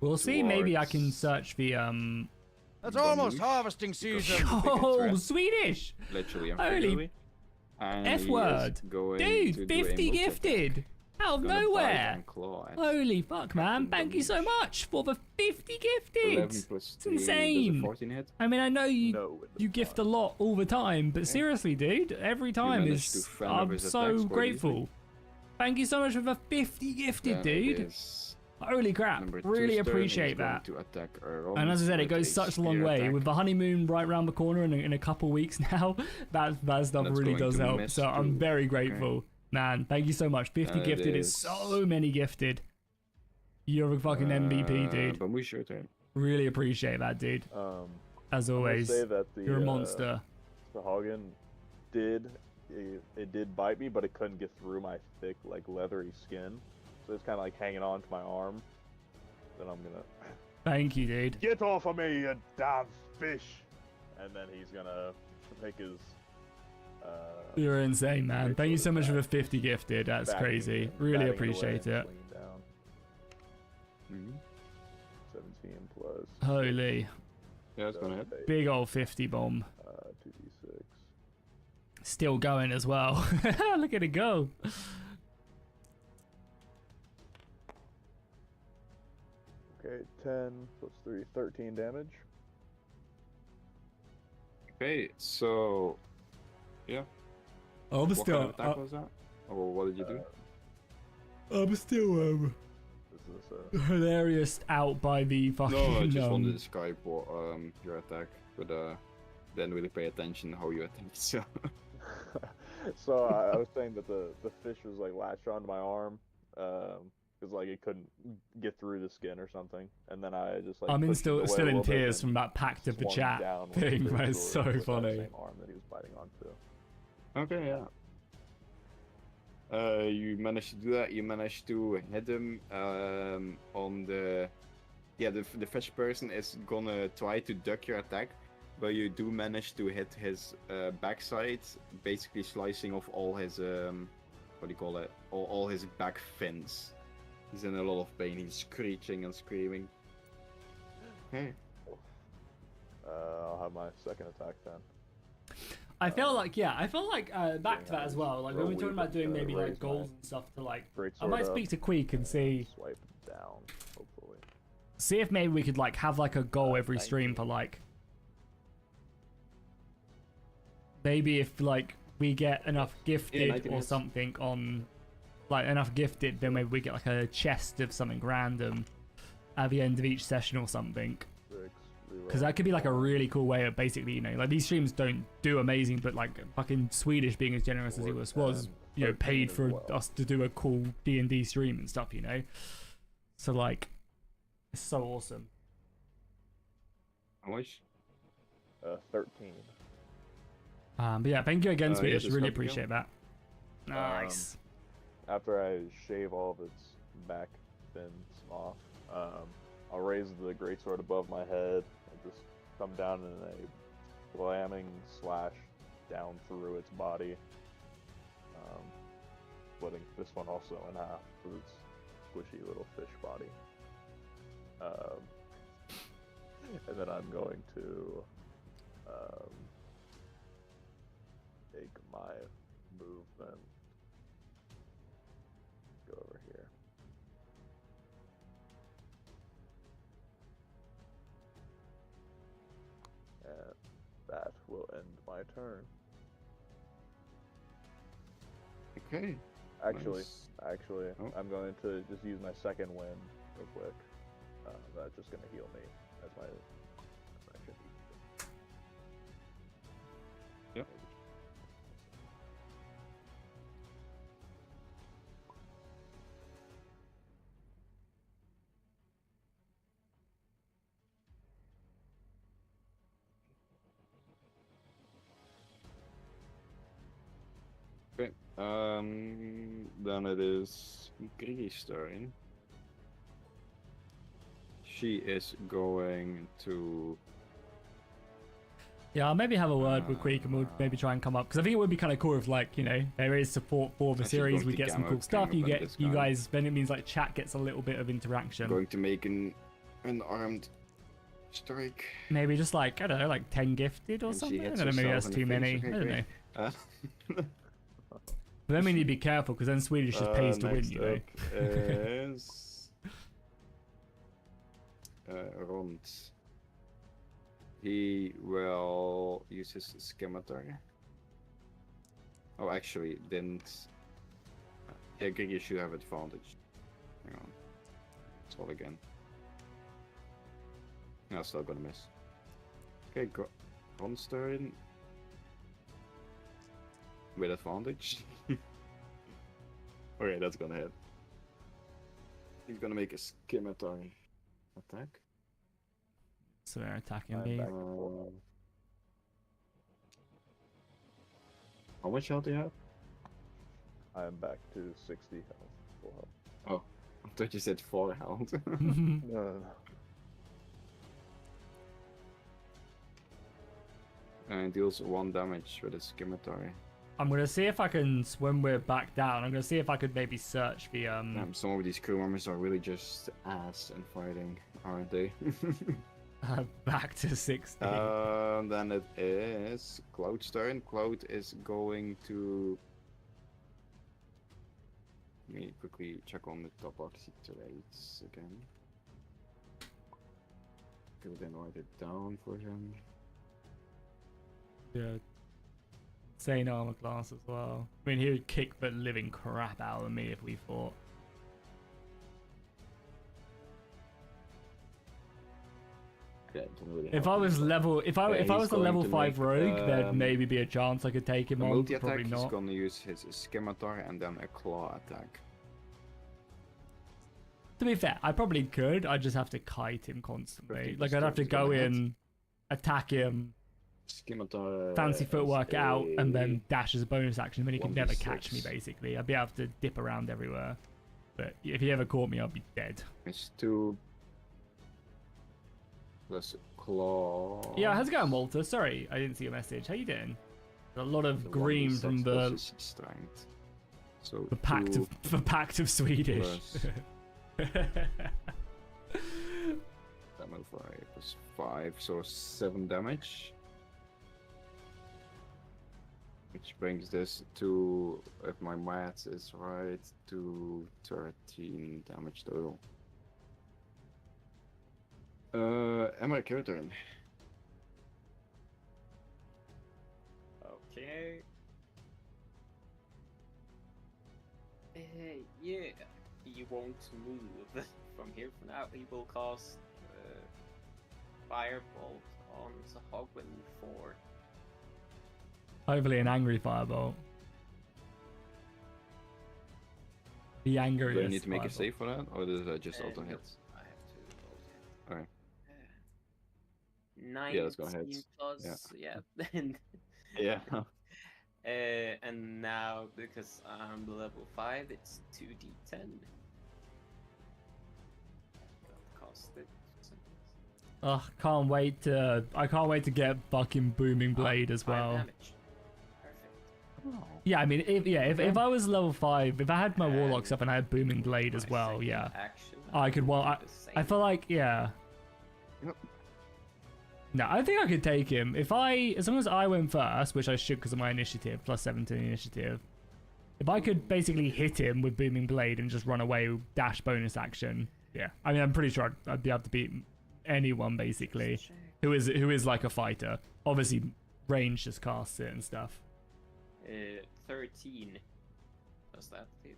We'll see. Maybe I can towards- search the It's Don't almost lose. harvesting season. Oh, threat. Swedish! Literally and Holy figuratively. And F he is word. going to Dude, do a 50 multi-attack. gifted! Out of Gonna bite nowhere! and claw at Holy fuck, man. Thank you so much for the 50 gifted! 11 plus 3, does a insane. 14 hit. I mean, I know you No, it you does gift not. a lot all the time, but seriously, dude, every time managed to is. fend off I'm his so attacks quite grateful. easily. Thank you so much for the 50 gifted, Then it dude. is Holy crap. number Really 2's turn, appreciate he's going that. to attack And as I said, it with goes such a long spear way. attack. With the honeymoon right around the corner in a couple weeks now, that stuff That's really going does to help. miss So I'm too. very Okay. grateful. Man, thank you so much. 50 And it gifted is is- so many gifted. You're a fucking MVP, dude. Bamush, your turn. Really appreciate that, dude. As I'm gonna always, say that the, you're a monster. The Hagen it did bite me, but it couldn't get through my thick, like leathery skin. So it's kind of like hanging on to my arm. Then I'm gonna Thank you, dude. get off of me, you damn fish! And then he's gonna make his. You're insane, man. Thank you so much for the back- 50 gifted. That's batting- crazy. Really batting appreciate away it. and swinging down. Mm-hmm. 17 plus. Holy. Yeah, it's gonna hit. Big old 50 bomb. 2d6. Still going as well. Look at it go. Okay, 10 plus 3, 13 damage. Okay, so yeah. I'm What still, kind of attack was that? Or what did you do? I'm still This is hilarious out by the fucking. No, I just wanted to describe what your attack, but didn't really pay attention how you attacked. So So I was saying that the fish was like latched onto my arm, because like it couldn't get through the skin or something, and then I just like. I'm in pushed it away still a in little bit tears and from that pact of the swung chat down with thing. the Man, it's so sword with that funny. same arm that he was biting onto. okay, yeah. You managed to do that. You managed to hit him on the. Yeah, the fish person is gonna try to duck your attack, but you do manage to hit his backside, basically slicing off all his what do you call it? All his back fins. He's in a lot of pain. He's screeching and screaming. Okay. I'll have my second attack then. I feel like back to that as well. Like when we're talking about doing maybe like raise goals my and stuff to like, I Greatsword might up, speak to Queek and see Swipe down, hopefully. see if maybe we could like have like a goal every stream for like, maybe if like we get enough gifted 19 or hits. something on, like enough gifted, then maybe we get like a chest of something random at the end of each session or something. 6, Because that could be like a really cool way of basically, you know, like these streams don't do amazing, but like fucking Swedish being as generous as he was, you know, 13 paid as for well. us to do a cool D&D stream and stuff, you know. So like, it's so awesome. How much? 13. But yeah, thank you again, Yeah, Swedish. just Really copy go. appreciate that. Nice. After I shave all of its back fins off, I'll raise the greatsword above my head and just come down in a slamming slash down through its body, splitting this one also in half with its squishy little fish body. And then I'm going to take my movement, go over here. And that will end my turn. Okay. Actually, Nice. Oh. I'm going to just use my second win real quick. That's just going to heal me as my action. Yep. Okay. Then it is Griggy's turn. She is going to. Yeah, I'll maybe have a word with Queek and we'll maybe try and come up, because I think it would be kind of cool if, like, you know, there is support for the Actually series. going We to get some gamma- cool stuff. You gamma get this you guy. guys. Then it means like chat gets a little bit of interaction. Going to make an armed strike. Maybe just like, I don't know, like 10 gifted or And she something. I hits don't know. Maybe herself that's in the too face. many. Okay, I don't great. know. But then we need to be careful, because then Swedish just pays to win. Next You know. up is Rond. He will use his scimitar. Oh, actually, didn't. Yeah, Griggy should have advantage. Hang on. It's all again. No, still gonna miss. Okay, Rond's turn. With advantage. Okay, that's gonna hit. He's gonna make a scimitar attack. So they're attacking I'm me. back. How much health do you have? I'm back to 60 health. Full health. Oh, I thought you said 4 health. No. And deals 1 damage with a scimitar. I'm gonna see if I can, when we're back down, I'm gonna see if I could maybe search the Damn, some of these crew members are really just ass in fighting, aren't they? back to 60. Then it is Cloud's turn. Cloud is going to. Let me quickly check on the top oxy traits again. Okay, then write it down for him. Yeah. Insane armor class as well. I mean, he would kick the living crap out of me if we fought. Yeah, don't really If have I was any, but- level, if I Yeah, was he's a level going to 5 make, rogue, there'd maybe be a chance I could take him The on. multi But probably attack, he's not. gonna use his scimitar and then a claw attack. To be fair, I probably could. I'd just have to kite him constantly. 15 Like I'd have to is gonna go hit. in, attack him, Scimitar. fancy is footwork out, and a- then dash as a bonus action. Then he can never 1d6. catch me. Basically, I'd be able to dip around everywhere. But if he ever caught me, I'd be dead. It's 2 plus claw. Yeah, how's it going, Walter? Sorry, I didn't see your message. How you doing? A lot of The green 1d6 from plus the his strength. So the pact two of the pact of Swedish. plus damage 5 plus 5, so 7 damage. Which brings this to, if my math is right, to 13 damage total. Emmerich, your turn. Okay. Yeah, he won't move from here for now. He will cast Firebolt on Sahagwin for. Hopefully an angry firebolt. The angriest. Do I need to make a firebolt. save for that, or does that just auto No, hit? I have to Alright. 19 Yeah, let's go ahead. plus, yeah. Yeah. And now, because I'm level 5, it's 2d10. That cost it. Ugh, can't wait to. I can't wait to get fucking booming blade as 5 well. damage. Perfect. Yeah, I mean, if I was level 5, if I had my warlock And stuff and I had booming blade as my well, second yeah, action, I could. Well, do I the I same. feel like yeah. Yep. No, I think I could take him if as long as I went first, which I should because of my initiative plus 17 initiative. If I could basically hit him with booming blade and just run away with dash bonus action, yeah. I mean, I'm pretty sure I'd be able to beat anyone basically Check. who is like a fighter. Obviously, range just casts it and stuff. 13. Does that hit?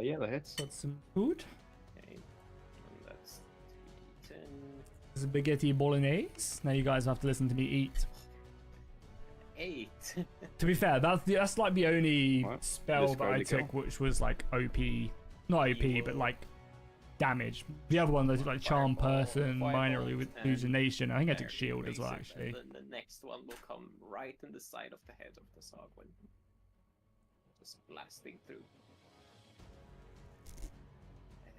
Yeah, that hits. Got some food. Okay. And that's 2d10. Spaghetti bolognese. Now you guys have to listen to me eat. 8. To be fair, that's like the only What? spell that I Describe the took which was like OP, not OP, but Evil. like damage. The other one was like charm Fireball, person, minor firebolt, hallucination. I think I took there, shield as well makes it, actually. And then the next one will come right in the side of the head of the Sagwin. Just blasting through.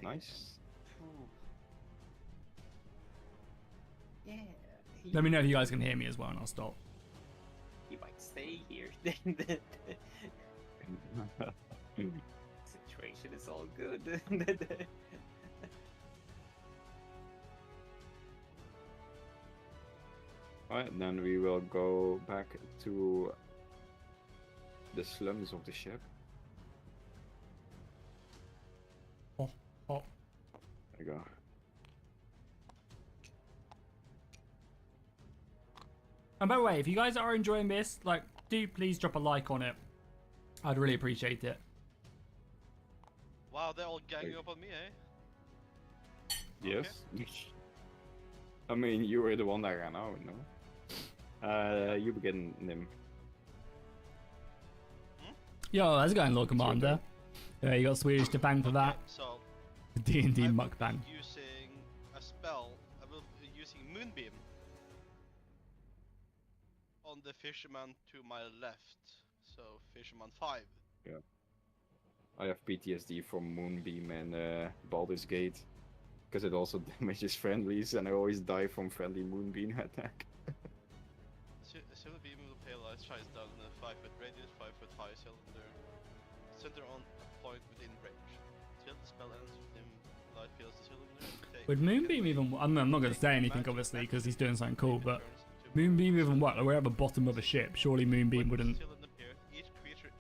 Nice. Yeah. Let me know if you guys can hear me as well, and I'll stop. He might stay here. Situation is all good. Alright, then we will go back to the slums of the ship. Oh. There you go. And by the way, if you guys are enjoying this, like, do please drop a like on it. I'd really appreciate it. Wow, they're all ganging up on me, eh? Yes. I mean, you were the one that ran out, no? You begin, Nim. Yo, how's it going, Lord Commander? You got Swedish to bang for that. Okay, so D&D I will mukbang. be using a spell. I will be using Moonbeam on the fisherman to my left. So fisherman 5. I have PTSD from Moonbeam and Baldur's Gate. Because it also damages friendlies and I always die from friendly Moonbeam attack. Silver beam will paralyze shines down in a 5-foot radius, 5-foot high cylinder. Center on a point within range. Till the spell ends within light fills the cylinder. Would Moonbeam even... I'm not going to say anything, obviously, because he's doing something cool, but... Moonbeam even what? Like, we're at the bottom of a ship. Surely Moonbeam wouldn't... Each creature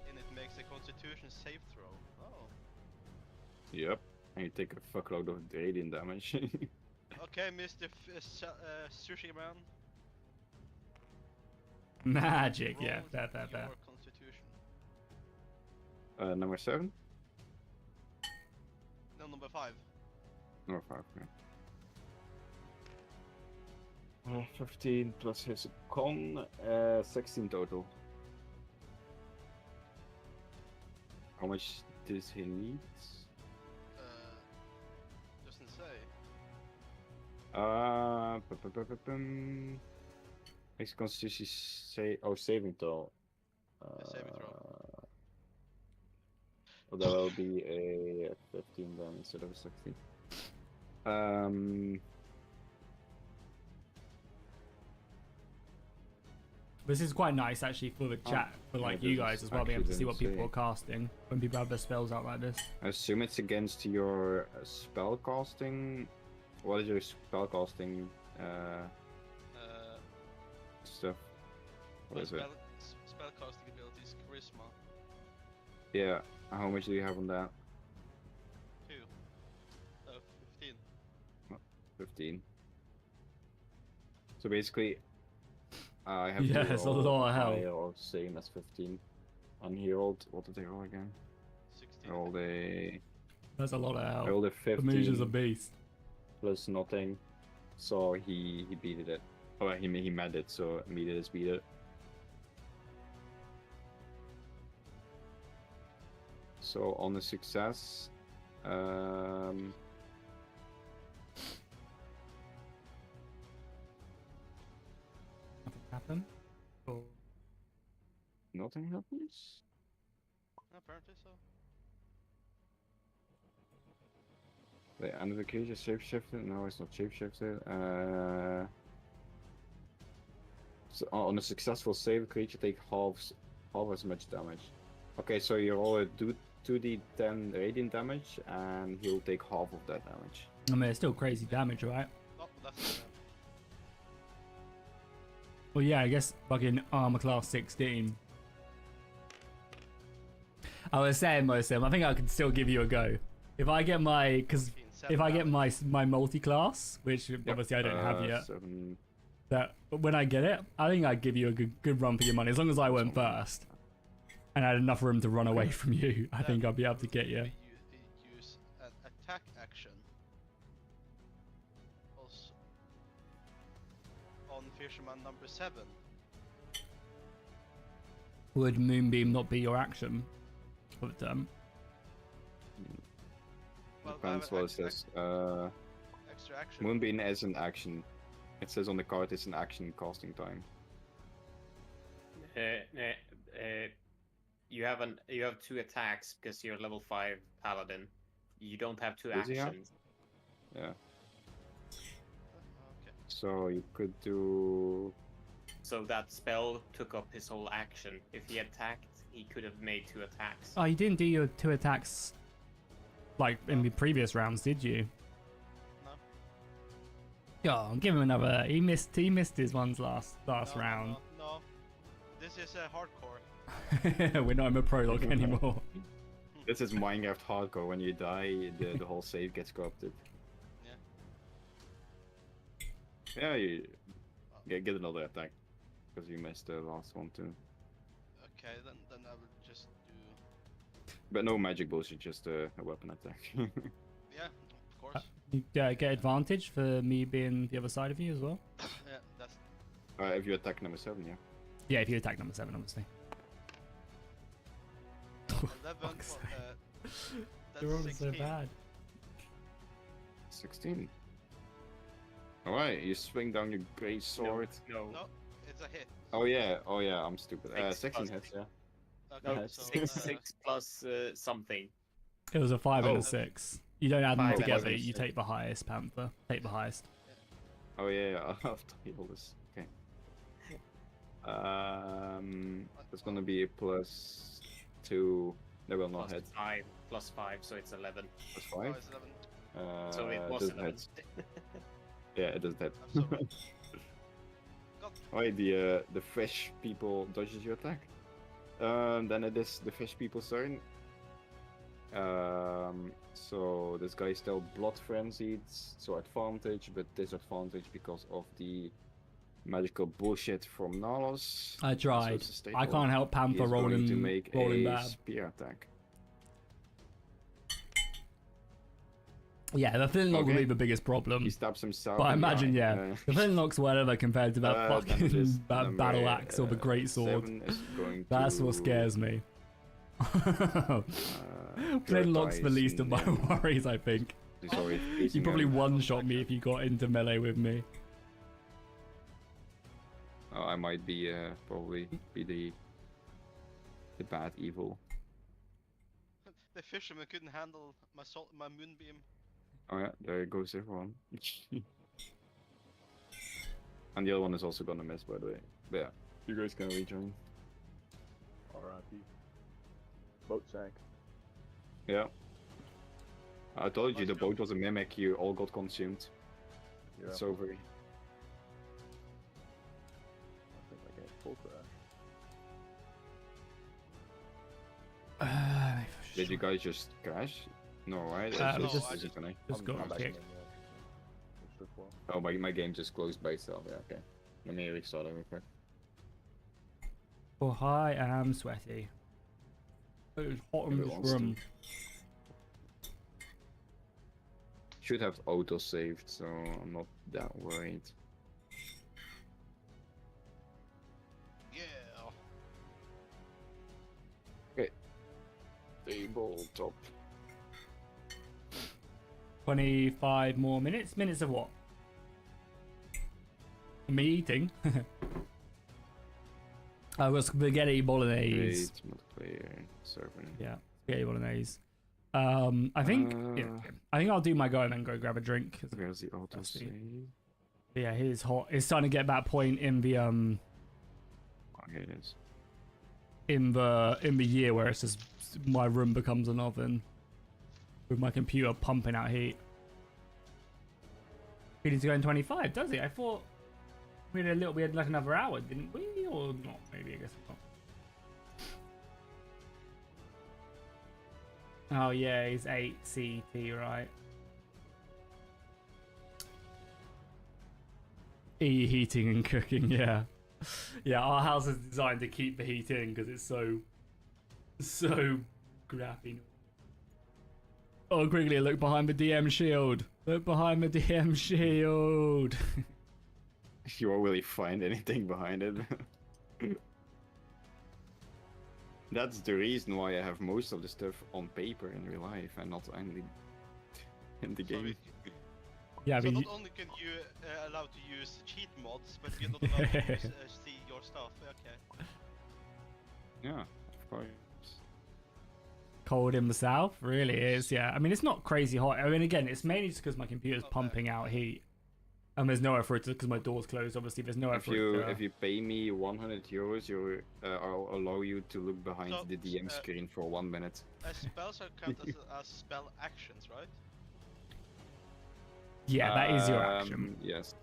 in it makes a constitution save throw. Oh. Yep. And you take a fuckload of radiant damage. Okay, Mr. Sushi Man. Magic, yeah. Roll Fair. your constitution. Number 7? No, number 5. Number 5, yeah. 15 plus his con, 16 total. How much does he need? Doesn't say. His constitution saving throw. Saving throw. Well, that will be a 15 then instead of a 16. This is quite nice actually for the chat, for like yeah, you this guys is as well, being able to see what actually people are insane. casting when people have their spells out like this. I assume it's against your spell casting. What is your spell casting stuff? My What is it? spellcasting ability is charisma. Yeah. How much do you have on that? 2. 15. 15. So basically, I have Yeah, to it's a roll lot of hell. higher or same as 15. Unhealed. What did I roll again? 16. I rolled a. That's a lot of I hell. rolled a Amuja's a 15 beast. plus nothing, so he beat it. Oh, he met it, so immediately beat it. So on a success, Nothing happened. Or... nothing happens. Apparently so. The end of the cage is shapeshifted. No, it's not shapeshifted. So on a successful save, the creature take half as much damage. Okay, so you roll a 2d10 radiant damage, and he'll take half of that damage. I mean, it's still crazy damage, right? Oh, that's Well, yeah, I guess fucking armor class 16. I was saying, Mosim, I think I could still give you a go. If I get my, because if I get my multi-class, which obviously I don't have yet, 7. that when I get it, I think I'd give you a good run for your money, as long as I went first. And I had enough room to run away from you. I think I'd be able to get you. Use an attack action. Also on Fisherman number 7. Would Moonbeam not be your action for the turn? Well, Depends what it says. Extra action. Moonbeam is an action. It says on the card it's an action casting time. You have 2 attacks because you're level 5 paladin. You don't have 2 Does he have? actions. Yeah. Okay. So you could do. So that spell took up his whole action. If he attacked, he could have made 2 attacks. Oh, you didn't do your 2 attacks like in the previous rounds, did you? No. Oh, give him another. He missed his ones last No, round. No. This is a hardcore. We're not in a prologue anymore. This is Minecraft hardcore. When you die, the whole save gets corrupted. Yeah. Yeah, you get another attack because you missed the last one too. Okay, then I will just do. But no magic bullshit, just a weapon attack. Yeah, of course. You get advantage for me being the other side of you as well. Yeah, that's. If you attack number 7, yeah. Yeah, if you attack number 7, obviously. 11. Fuck's sake. That's They're all 16. so bad. 16. Alright, you swing down your great sword. No. No, it's a hit. Oh yeah, I'm stupid. 16 plus hits, yeah. Okay, No, so 6 plus something. It was a 5 and Oh. a 6. You don't add them 5 and together. 6. You take the highest, Panther. Take the highest. Oh yeah, I'll have to heal this. Okay. It's gonna be a +2. They will not Plus hit. 5. Plus 5, so it's 11. +5. oh, it's 11. So it was doesn't 11. hit. Yeah, it doesn't hit. I'm sorry. God. Alright, the fish people dodges your attack. Then it is the fish people's turn. So this guy is still blood frenzied, so advantage, but disadvantage because of the magical bullshit from Nalos. I So tried. it's a staple. I can't help He Panther is going rolling to make rolling a bad. spear attack. Yeah, the flintlock will Okay. be the biggest problem. He stabs himself. But I in the imagine, eye. yeah, the flintlock's whatever compared to that then it fucking is that number, battle axe or the great sword. 7 is going That's to, what scares me. Flintlock's the prioritize least of my him. worries, I think. He's already You facing probably him. one-shot me if you got into melee with me. Oh, I might be probably be the bad evil. The fisherman couldn't handle my moonbeam. Oh yeah, there goes everyone. And the other one is also gonna miss, by the way. But yeah, You guys can rejoin. R.I.P. Boat sank. Yeah. I told you the boat was a mimic. You all got consumed. Yeah. It's over. I think my game's full crash. Did you guys just crash? No, right? It's No, just I disconnect. Just got I'm back kicked. in, yeah. It's just Oh, my game just closed by itself. Yeah, okay. Let me restart it real quick. Oh, I am sweaty. It is hot in Maybe this it wants to. room. Should have auto saved, so I'm not that worried. Yeah. Tabletop. 25 more minutes. Minutes of what? Me eating. I was spaghetti bolognese. Great multiplayer server. Yeah, spaghetti bolognese. I think I think I'll do my go and then go grab a drink. 'Cause Where's the auto That's the- save? yeah, it is hot. It's starting to get that point in the Oh, here it is. in the year where it's just my room becomes an oven with my computer pumping out heat. We need to go in 25, does it? I thought we had like another hour, didn't we? Or not? Maybe, I guess not. Oh yeah, it's 8 CT, right? Heating and cooking, yeah. Yeah, our house is designed to keep the heat in because it's so crappy. Oh, quickly look behind the DM shield. Look behind the DM shield. You won't really find anything behind it. That's the reason why I have most of the stuff on paper in real life and not only in the So, game. Yeah, so but not only can you allowed to use cheat mods, but you're not allowed to use, see your stuff. Okay. Yeah, of course. cold in the south, really is. Yeah, I mean it's not crazy hot. I mean again, it's mainly just because my computer's pumping out heat, and there's nowhere for it to because my door's closed. Obviously, there's nowhere for it to. If you pay me 100 euros, I'll allow you to look behind So, the DM screen for 1 minute. Spells are counted as spell actions, right? Yeah, that is your action. Yes.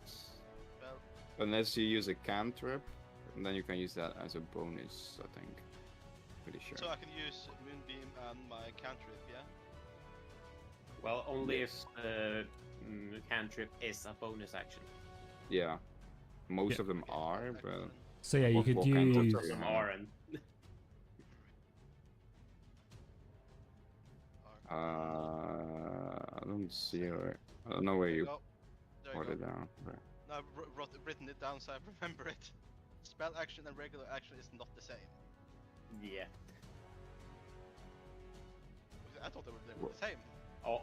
Well, Unless you use a cantrip, and then you can use that as a bonus, I think. Pretty sure. so I can use Moonbeam and my cantrip, yeah? Well, only if cantrip is a bonus action. Yeah. Most Yeah. of them are, but Excellent. So yeah, you what- could what kind of use. turn? Some Yeah. aren't. I don't see where. I don't know where you Oh, there you put go. it down. But Now I've written it down so I remember it. Spell action and regular action is not the same. Yeah. I thought they were the same.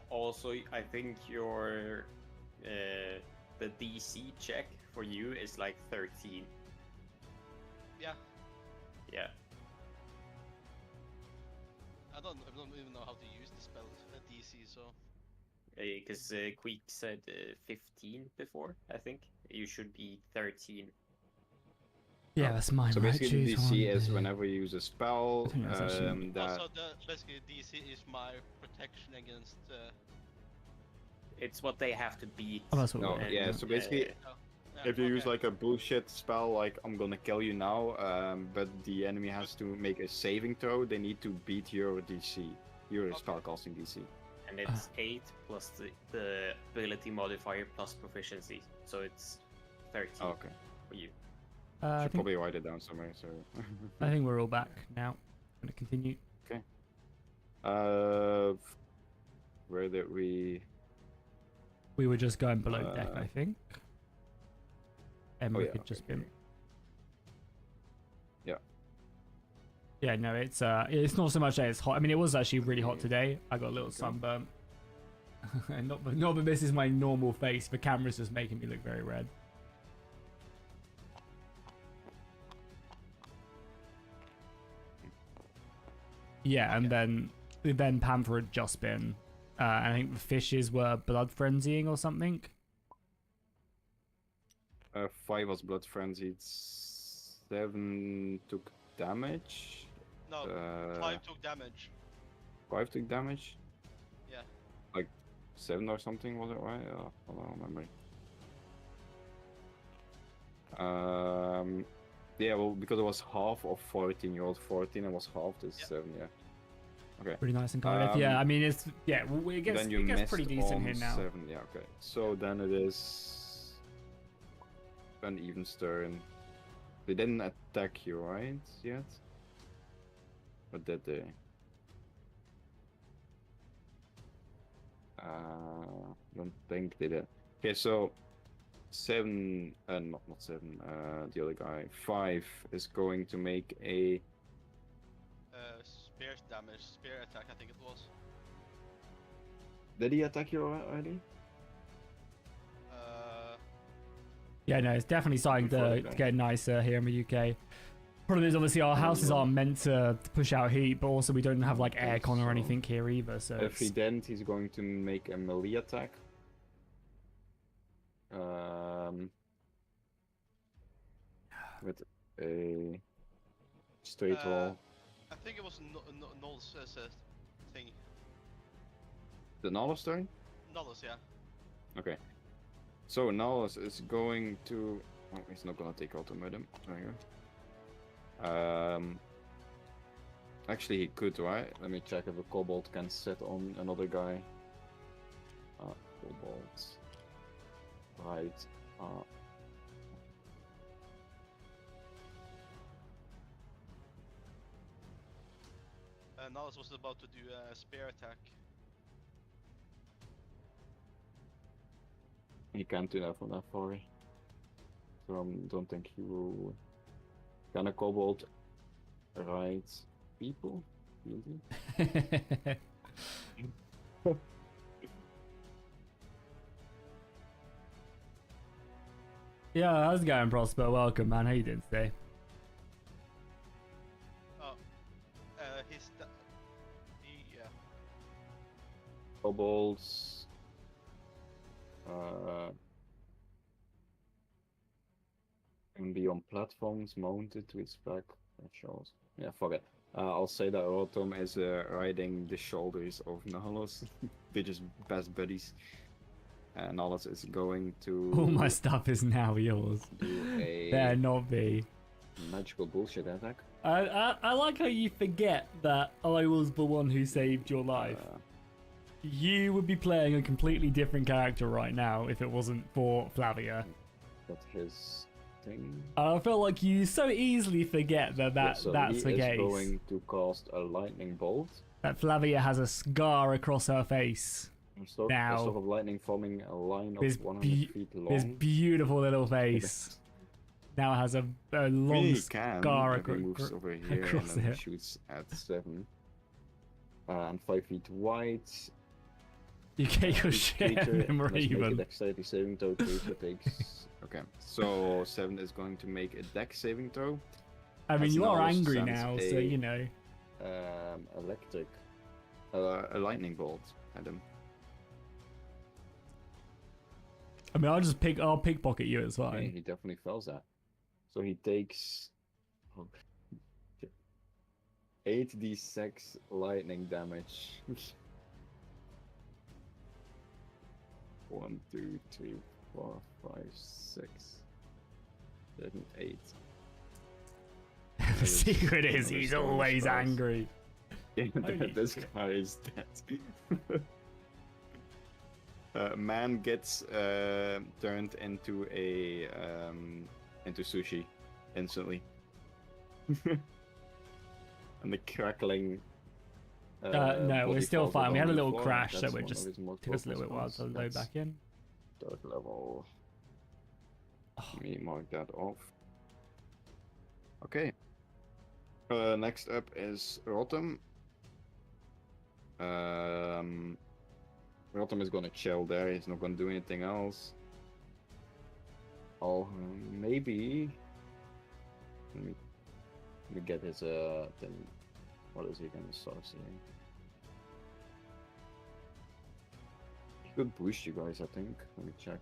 Also, I think your the DC check for you is like 13. Yeah, Yeah. I don't even know how to use the spell DC, so Because Queek said 15 before, I think. You should be 13. Yeah, that's mine. so right? basically, Choose DC one. is whenever you use a spell I think that's actually- that. also basically DC is my protection against. It's what they have to beat. Oh, that's what No, we're doing, yeah. So basically, if you use okay. like a bullshit spell, like I'm gonna kill you now, but the enemy has to make a saving throw, they need to beat your DC, your Okay. spellcasting DC. And it's 8 plus the ability modifier plus proficiency. So it's 13 Oh, okay. for you. I Should think, probably write it down somewhere. So. I think we're all back now. I'm gonna continue. Where did we? We were just going below deck, I think. And Oh, we yeah, could okay, just here been. Yeah. Yeah, no, it's not so much that it's hot. I mean, it was actually really hot today. I got a little Okay. sunburn. And not that this is my normal face. The camera's just making me look very red. Yeah, and then Panther had just been. I think the fishes were blood frenzying or something. 5 was blood frenzied. 7 took damage. No, Uh, 5 took damage. 5 took damage. Yeah. Like 7 or something, was it right? I don't remember. Yeah, well, because it was half of 14, you rolled 14 and was half to 7, yeah. Okay. Pretty nice and kind of. Yeah, I mean, it's it gets, Then you it gets missed pretty decent on here now. 7, yeah, okay. So then it is an even turn. They didn't attack you, right? Yet? Or did they? Don't think they did. Okay, so 7, not 7, the other guy, 5 is going to make a Spear damage, spear attack, I think it was. Did he attack you already? Yeah, no, it's definitely starting to get nicer here in the UK. Problem is, obviously, our houses aren't meant to push out heat, but also we don't have like aircon or anything here either. So if he didn't, he's going to make a melee attack. With a straight roll. I think it was Null's thing. The Nalus turn? Null's, yeah. Okay. So Nalus is going to. Oh, he's not gonna take auto with him. There you go. Actually, he could, right? Let me check if a kobold can sit on another guy. Kobold. Right. Null's was about to do a spear attack. He can't do that from that far. So I don't think he will. Can a kobold ride people? Really? yeah, how's it going, Prosper? Welcome, man. How you doing today? Oh, yeah. Kobolds. Can be on platforms mounted to its back thresholds. Yeah, fuck it. I'll say that Rotom is riding the shoulders of Nahlos. They're just best buddies. And Nahlos is going to. All my stuff is now yours. Do a Better not be. magical bullshit attack. I like how you forget that I was the one who saved your life. You would be playing a completely different character right now if it wasn't for Flavia. That's his thing. I feel like you so easily forget that's the case. He is going to cast a lightning bolt. That Flavia has a scar across her face. Now, a sort of lightning forming a line this of 100 feet long. This beautiful little face now has a long scar he moves over here and then it. shoots at 7. And 5 feet wide. You get your shit in the Raven. Dexterity saving throw. Creature takes. Okay, so 7 is going to make a dex saving throw. I mean, you are Nahlos angry sends now, so you know. Electric. A lightning bolt at him. I mean, I'll pickpocket you, it's Okay, fine. he definitely fails that. So he takes 8d6 lightning damage. 1, 2, 3, 4, 5, 6, 7, 8. The secret is he's always Christ. angry. Yeah, Holy this shit. guy is dead. Man gets turned into a into sushi instantly, and the crackling. No, we're body still falls fine. We along had a the little floor. crash, so That's it one just of his more took us a little bit while focused to load ones. back in. Third level. Oh. Let me mark that off. Okay. Next up is Rotom. Rotom is gonna chill there. He's not gonna do anything else. Oh, maybe. Let me get his thing. What is he gonna start saying? He could boost you guys, I think. Let me check.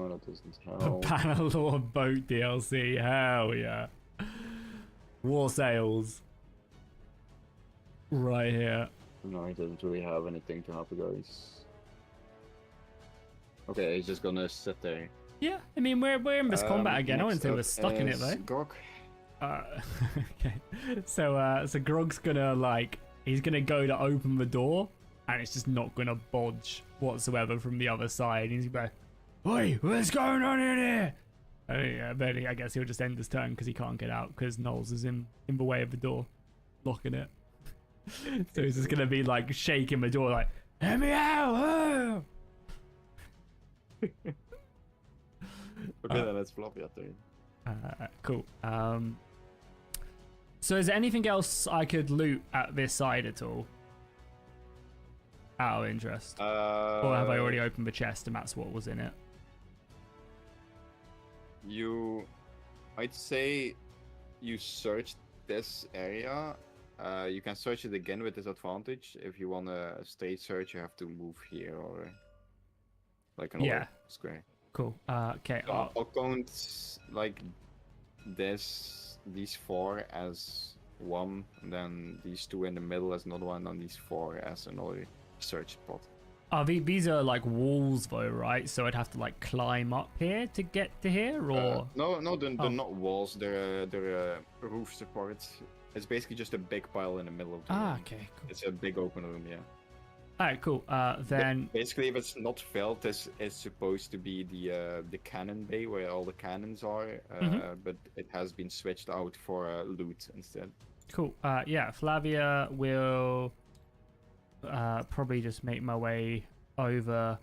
No, that doesn't help. Bannerlord boat DLC. Hell yeah. War sails. Right here. No, he doesn't really have anything to help you guys. Okay, he's just gonna sit there. Yeah, I mean we're in this combat again. I wouldn't say we're next stuck in it is though. Grog. Okay. So Grog's gonna he's gonna go to open the door, and it's just not gonna budge whatsoever from the other side. He's gonna go, "Oi, what's going on in here?" Yeah, but I guess he'll just end his turn because he can't get out because Knowles is in the way of the door, locking it. So he's just gonna be like shaking the door, like, "Let me out!" Oh! Okay, then let's flop your turn. Cool. So is there anything else I could loot at this side at all? Out of interest. Or have I already opened the chest and that's what was in it? I'd say you searched this area. You can search it again with disadvantage. If you want a straight search, you have to move here or like another square. Cool. Okay. I'll count like these 4 as one, and then these 2 in the middle as another one, and these 4 as another search spot. These are like walls though, right? So I'd have to like climb up here to get to here, or No, they're not walls. They're roof supports. It's basically just a big pile in the middle of the room. okay, cool. It's a big open room, yeah. Alright, cool. Then Basically, if it's not filled, this is supposed to be the cannon bay where all the cannons are, but it has been switched out for loot instead. cool. Yeah, Flavia will probably just make my way over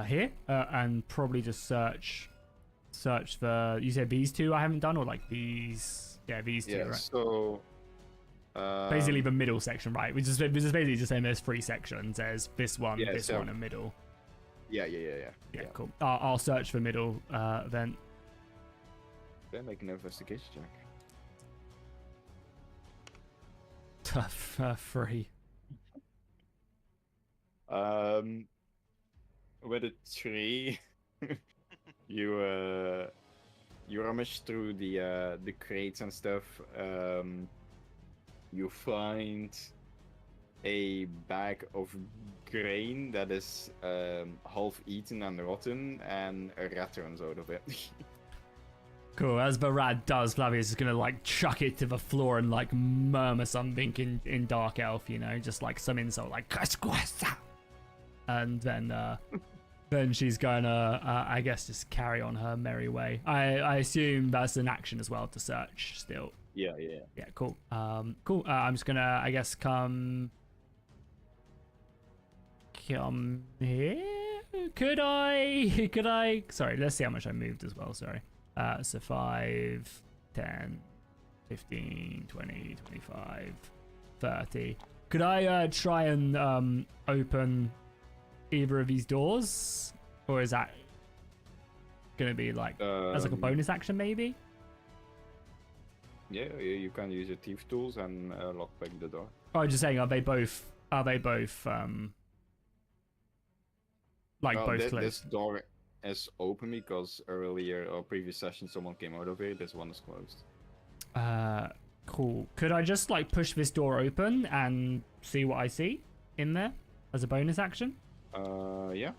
here and probably just search for. You said these 2 I haven't done, or like these? Yeah, these 2, right? So basically the middle section, right? Which is basically just saying there's 3 sections. There's this one, this one, and middle. Yeah. Yeah, cool. I'll search for middle then. Then make an investigation check. Tough 3. With a 3, you rummage through the crates and stuff. You find a bag of grain that is half eaten and rotten, and a rat runs out of it. Cool. As the rat does, Flavia's just gonna like chuck it to the floor and like murmur something in Dark Elf, you know, just like some insult, like "Kasquasa," and then she's gonna, I guess, just carry on her merry way. I assume that's an action as well to search still. Yeah. Yeah, cool. Cool. I'm just gonna, I guess, come here. Could I? Sorry, let's see how much I moved as well. Sorry. So 5, 10, 15, 20, 25, 30. Could I try and open either of these doors, or is that gonna be like as like a bonus action maybe? Yeah, you can use your thief tools and lock back the door. Oh, I'm just saying, are they both like both closed? This door is open because earlier or previous session someone came out of it. This one is closed. Cool. Could I just like push this door open and see what I see in there as a bonus action? Yeah.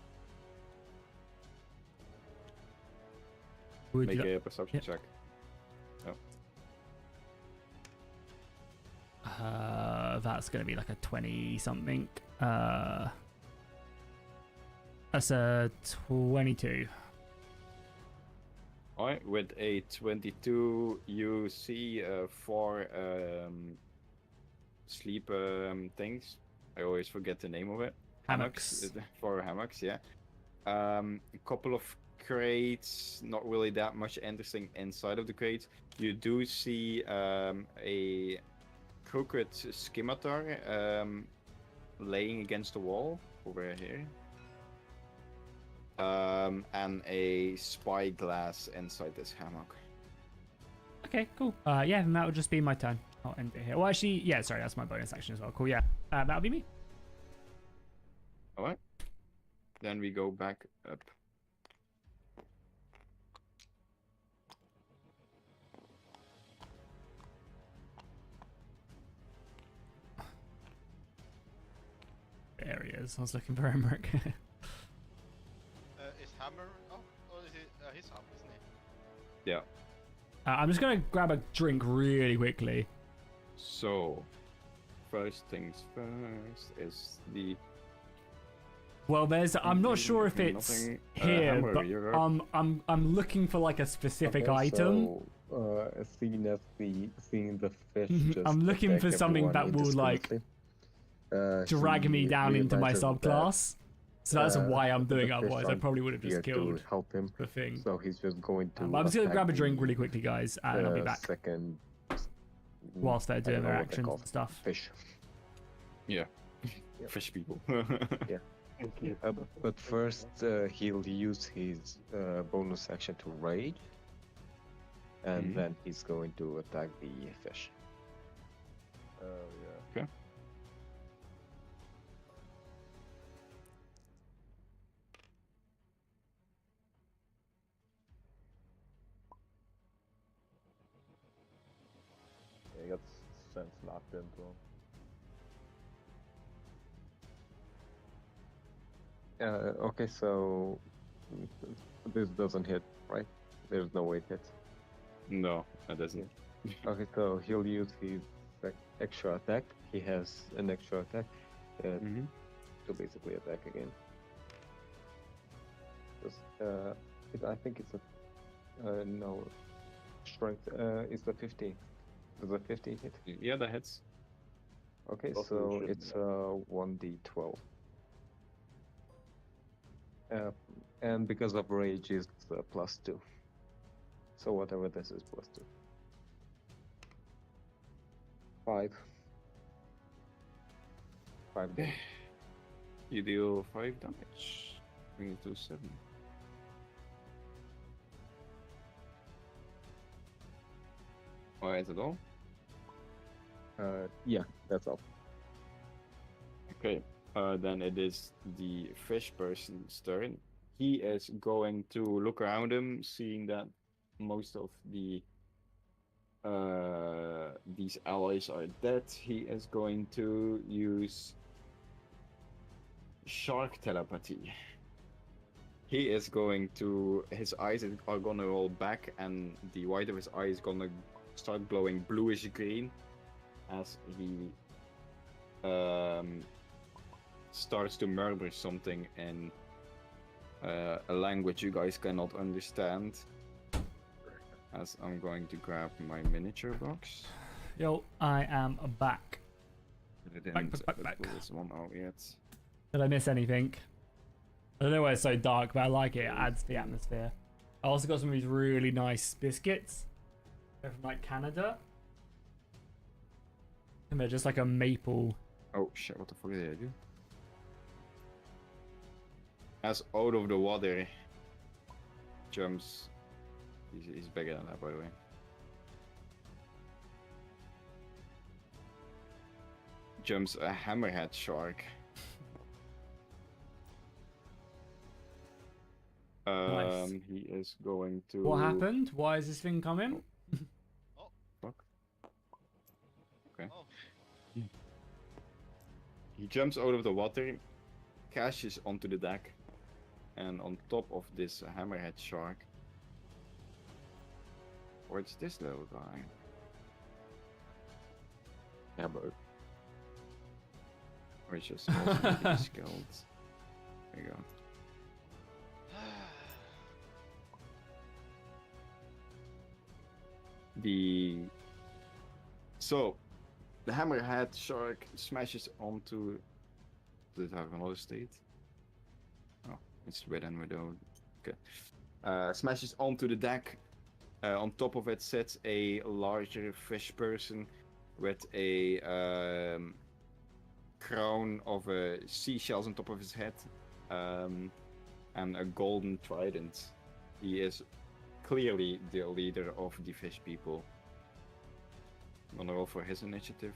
Would Make you- a perception check. That's gonna be like a 20 something. That's a 22. Alright, with a 22, you see 4 sleep things. I always forget the name of it. Hammocks. 4 hammocks, yeah. A couple of crates, not really that much interesting inside of the crates. You do see a crooked scimitar laying against the wall over here. And a spyglass inside this hammock. Okay, cool. Yeah, then that would just be my turn. I'll end it here. Well, actually, yeah, sorry, that's my bonus action as well. Cool, yeah. That'll be me. Alright. Then we go back up. There he is. I was looking for Emmerich. Is Hammer? Oh, is it? He's up, isn't he? Yeah. I'm just gonna grab a drink really quickly. So, first things first is the. Well, there's. I'm not sure if Nothing, it's nothing. here, Hammer, you're up. but I'm looking for like a specific Okay, item. So, seeing the fish, Mhm, just I'm looking attack for something everyone that will, like, indiscriminately, Drag me he down into my realizes that, subclass. So that's why I'm the doing it. fish Otherwise, I aren't probably would have just here killed to help him. the thing. So he's just going to. I'm just gonna attack grab a drink the, really quickly, guys, and I'll be back Second. whilst they're I don't doing know their what they're actions called. and stuff. Fish. Yeah. Yeah. Fish people. But first, he'll use his bonus action to rage, and Mhm. then he's going to attack the fish. Oh yeah. Okay. Yeah, he got sense knocked into him. Okay, so this doesn't hit, right? There's no way it hits. No, that doesn't. Okay, so he'll use his extra attack. He has an extra attack Mhm. to basically attack again. I think it's a no strength. It's a 15. Does a 15 hit? Yeah, that hits. Okay, Both of them so should, it's yeah. 1d12. And because of rage, it's +2. So whatever this is, +2. 5. 5 damage. You deal 5 damage. Bring it to 7. Alright, at all? Yeah, that's all. Okay, then it is the fish person's turn. He is going to look around him, seeing that most of the these allies are dead. He is going to use shark telepathy. He is going to, his eyes are gonna roll back, and the white of his eye is gonna start glowing bluish green as he starts to murmur something in a language you guys cannot understand. As I'm going to grab my miniature box. Yo, I am back. I didn't back. pull this one out yet. Did I miss anything? I don't know why it's so dark, but I like it. It adds to the atmosphere. I also got some of these really nice biscuits. They're from like Canada. And they're just like a maple. Oh shit, what the fuck did I do? As out of the water jumps. He's bigger than that, by the way. Jumps a hammerhead shark. Nice. He is going to. What happened? Why is this thing coming? Fuck. Okay. Oh, He jumps out of the water, cashes onto the deck, and on top of this hammerhead shark. Where's this little guy? Hammer. Or it's just also skilled. There you go. So the hammerhead shark smashes onto. Does it have another state? Oh, it's red and without. Okay. Smashes onto the deck. On top of it sits a larger fish person with a crown of seashells on top of his head, and a golden trident. He is clearly the leader of the fish people. I'm gonna roll for his initiative.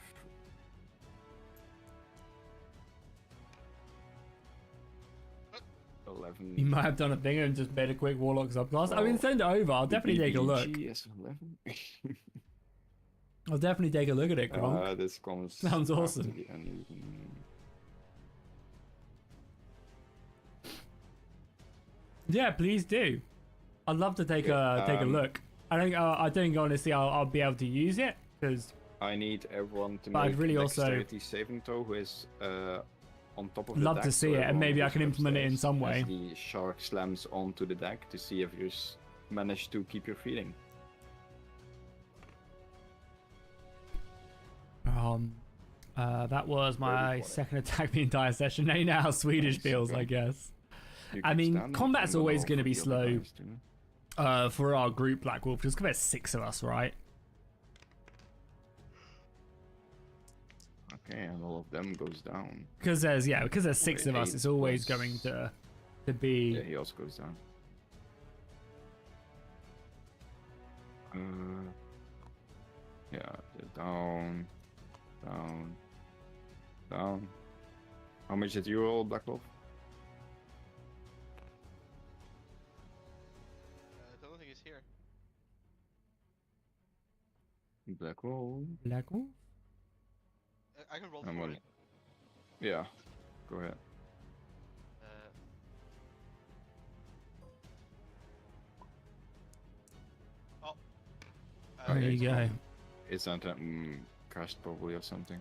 You 11. might have done a thing and just made a quick warlock subclass. I mean, send it over. I'll definitely take a look. BBG is 11. I'll definitely take a look at it, Gronk. This comes Sounds after awesome. the uneven. Yeah, please do. I'd love to take a look. I don't honestly I'll be able to use it because I need everyone to But I'd make really a also- dexterity saving throw who is on top of the love deck. to so see it, and everyone maybe I goes can implement it in upstairs some way. As the shark slams onto the deck to see if you manage to keep your feeding. That was my 30, 20. second attack the entire session. Now you know how Swedish Nice, feels, okay. I guess. You I keep mean, standing, combat's I'm always roll gonna for be the other slow. guys too. For our group Black Wolf, just there's 6 of us, right? Okay, and all of them goes down. Because there's 6 of us, 8 it's always plus- going to be. Yeah, he also goes down. Yeah, down, down, down. How much did you roll, Black Wolf? I don't think he's here. Black Wolf. Black Wolf? I can roll I'm for on- it. Yeah, go ahead. Oh. There Okay, you go. It's not crashed probably or something.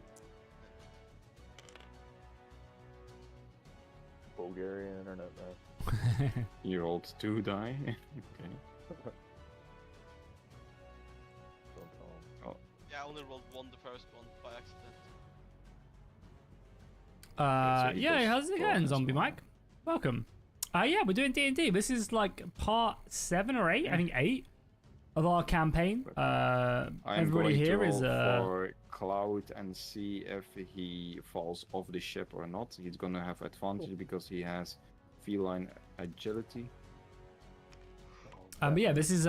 Bulgarian internet, man. You rolled 2 die. Okay. Don't tell 'em. Yeah, I only rolled 1 the first one by accident. so he Yeah, goes how's it forward going, as Zombie well. Mike? Welcome. Yeah, we're doing D&D. This is like part 7 or 8, I think 8 of our campaign. I'm Everybody going here to is roll for Cloud and see if he falls off the ship or not. He's gonna have advantage because he has feline agility. But yeah, this is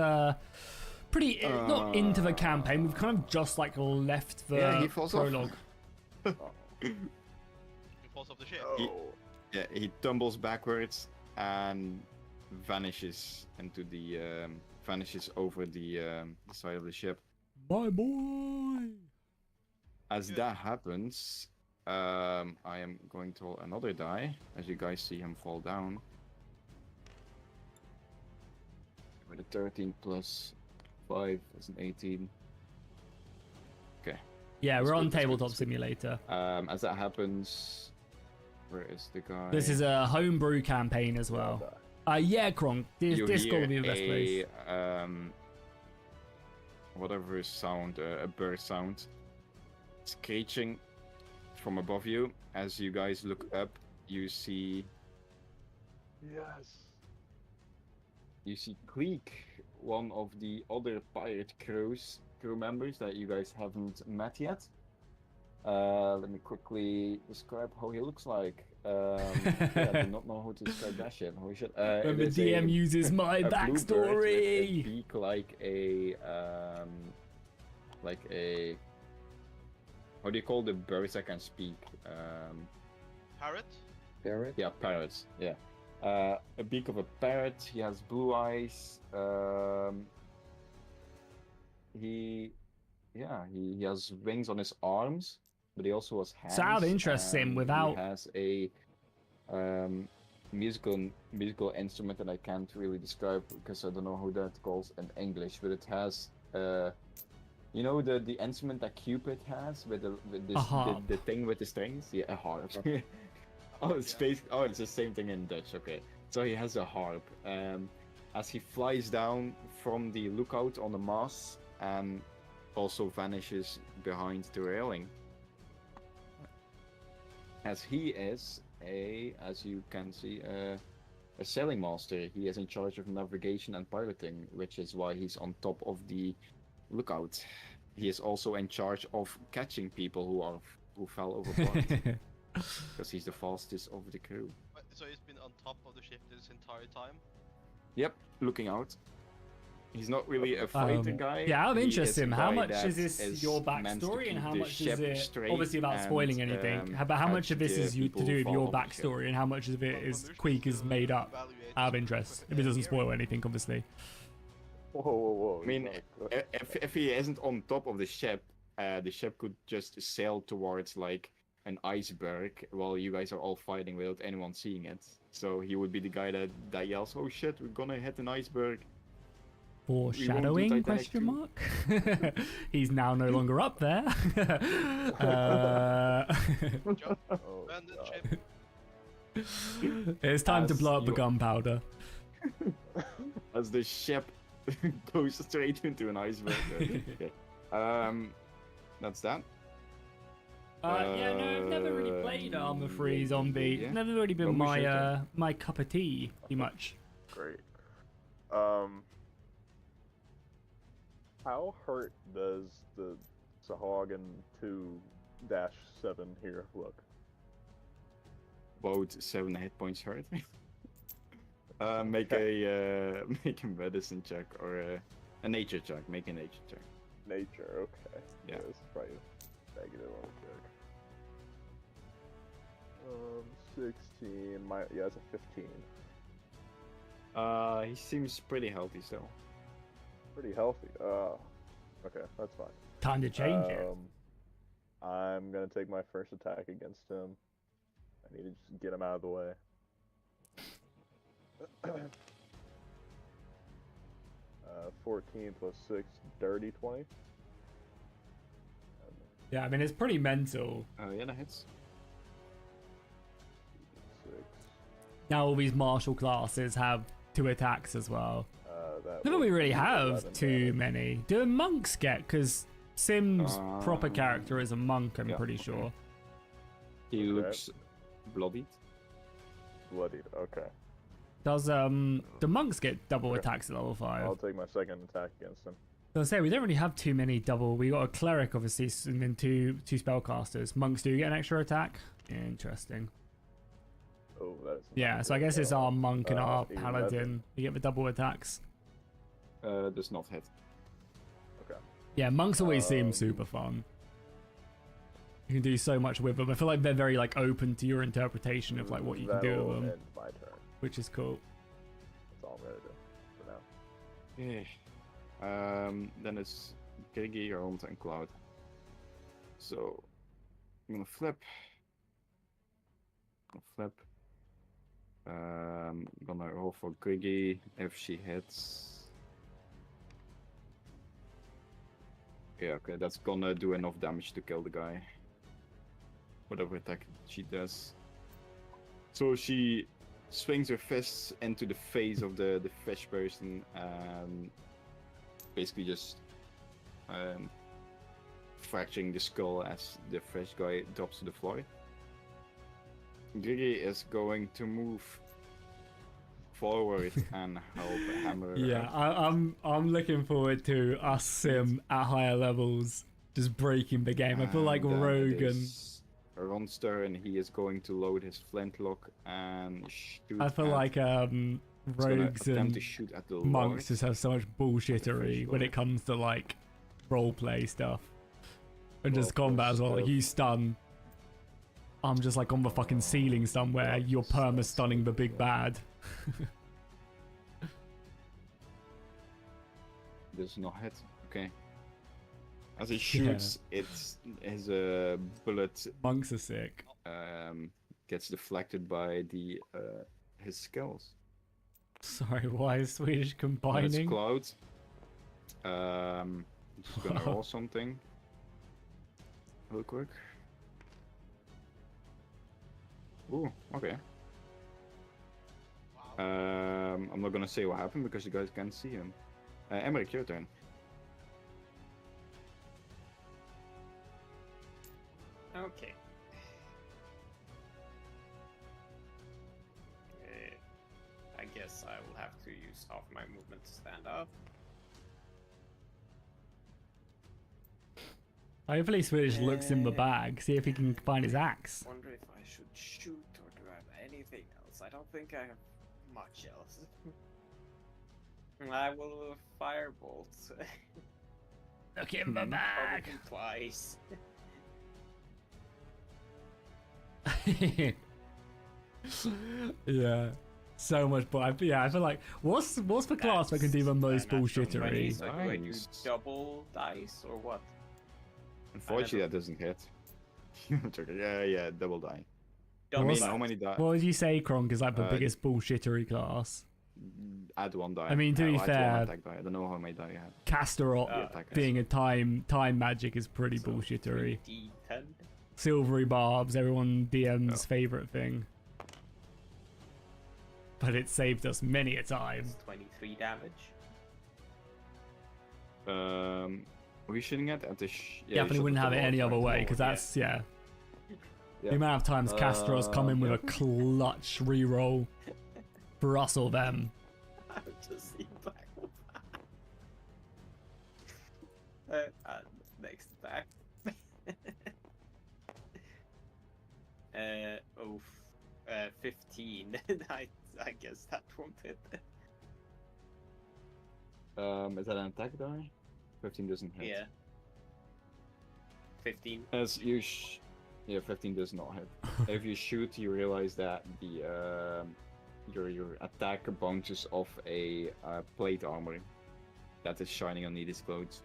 pretty not into the campaign. We've kind of just like left the Yeah, he falls off. prologue. He falls off the ship. Yeah, he tumbles backwards and vanishes into the vanishes over the side of the ship. My boy. As Good. that happens, I am going to roll another die as you guys see him fall down. With a 13 plus 5 is an 18. Yeah, That's we're good, on that's good, Tabletop that's good. Simulator. As that happens, where is the guy? This is a homebrew campaign as well. Yeah, Kronk. You Discord will be hear the best place. Whatever sound, a bird sound, screeching from above you. As you guys look up, you see Yes. Cleek, one of the other pirate crew members that you guys haven't met yet. Let me quickly describe how he looks like. Yeah, I do not know how to describe that shit. Holy shit. When the it is DM uses my a bluebird with a backstory. beak like a how do you call the birds that can speak? Parrot? Parrot? Yeah, parrots. Yeah. A beak of a parrot. He has blue eyes. He has wings on his arms, but he also has hands. So out of interest, Sim, and without- he has a musical instrument that I can't really describe because I don't know how that calls in English, but it has you know the instrument that Cupid has with A harp. the thing with the strings? Yeah, a harp. It's the same thing in Dutch. Okay, so he has a harp. As he flies down from the lookout on the mast and also vanishes behind the railing. As he is as you can see, a sailing master. He is in charge of navigation and piloting, which is why he's on top of the lookout. He is also in charge of catching people who fell overboard, because he's the fastest of the crew. So he's been on top of the ship this entire time? Yep, looking out. He's not really a fighter guy. Yeah, out of He interest, is a Sim, how guy much that is this your meant to backstory and keep how the much is ship it, straight obviously without spoiling and, anything, but how much of catch this the is you to people do who with fall your off the ship. backstory and how much of it is Well, Queek is made up evaluate out of interest, if it doesn't spoil anything, obviously. Whoa. I mean, if he isn't on top of the ship could just sail towards like an iceberg while you guys are all fighting without anyone seeing it. So he would be the guy that yells, "Oh shit, we're gonna hit an iceberg." Foreshadowing? Titanic Question 2. mark. He's now no longer up there. John, Oh, abandon God. ship. It's time to As blow up the you- gunpowder. As the ship goes straight into an iceberg. Okay. That's that. Yeah, no, I've never really played Armor Free Zombie. yeah. It's never really been What was your my turn? my cup of tea, too much. Great. How hurt does the Sahagin 2-7 here look? About 7 hit points hurt. Make a medicine check or a nature check. Make a nature check. Nature, okay. Yeah. It's probably a negative on the check. 16. Yeah, it's a 15. He seems pretty healthy still. Pretty healthy. Okay, that's fine. Time to change it. I'm gonna take my first attack against him. I need to just get him out of the way. 14 plus 6, dirty 20. Yeah, I mean, it's pretty mental. Yeah, that hits. 6. Now all these martial classes have 2 attacks as well. That Never we would really be have 11 too damage. many. Do monks get? Because Sim's proper Um, character is a monk, I'm yeah, pretty okay. sure. He Okay. looks bloodied. Bloodied. Okay. Does the monks get double Okay. attacks at level 5? I'll take my second attack against him. So I say we don't really have too many double. We got a cleric obviously, and then two spellcasters. Monks do get an extra attack. Interesting. Oh, that is. Yeah, not so I good guess at it's all. our monk and our 11. paladin. You get the double attacks. Does not hit. Okay. Yeah, monks always seem Um, super fun. You can do so much with them. I feel like they're very like open to your interpretation of like what you can do That'll with them, end my turn. which is cool. That's all I'm gonna do for now. Yeah. Then it's Gigi, Holmes, and Cloud. So I'm gonna flip. Gonna roll for Gigi. If she hits. Yeah, okay, that's gonna do enough damage to kill the guy. Whatever attack she does. So she swings her fists into the face of the fish person and basically just fracturing the skull as the fish guy drops to the floor. Gigi is going to move forward and help hammer. Yeah, I'm looking forward to us Sim at higher levels just breaking the game. I feel like And then it Rogan. is Ron's turn. He is going to load his flintlock and shoot. I feel at- like he's gonna rogues attempt and to shoot at the monks Lord. just have so much bullshittery when it comes to like roleplay stuff and just Well, combat as well. Like stuff. you stun, I'm just like on the fucking ceiling somewhere. You're perma stunning the big bad. Does not hit. Okay. As he shoots, it's his bullet Monks are sick. gets deflected by the his skills. Sorry, why is Swedish It's combining? Cloud. Just gonna roll something. Real quick. Ooh, okay. I'm not gonna say what happened because you guys can't see him. Emmerich, your turn. Okay. I guess I will have to use half my movement to stand up. Hopefully Swedish looks in the bag, see if he can find his axe. Wonder if I should shoot or do I have anything else? I don't think I have much else. I will firebolt. Look in the bag. Probably twice. Yeah, so much. But yeah, I feel like what's the class that can do the most Natural 20s, bullshittery? like, do I do Nice. double dice or what? Unfortunately, that doesn't hit. Yeah, double die. I mean, What's- how many die? What would you say, Kronk, is like the Uh, biggest bullshittery class? Add 1 die. I mean, to be add fair- 1 attack die. I don't know how many die you have. Casterot attack being a time magic is pretty So bullshittery. 3d10. Silvery barbs, everyone DM's favorite thing. But it saved us many a time. It's 23 damage. Are we shooting at the? Yeah, Definitely wouldn't have it any other way, because that's, yeah. Yeah. The amount of times Castorot's come in with yeah. a clutch reroll. Brussel them. I would just see back. Next attack. 15. I guess that won't hit. Is that an attack die? 15 doesn't hit. Yeah. 15. As you yeah, 15 does not hit. If you shoot, you realize that the your attack bounces off a plate armor that is shining on his clothes.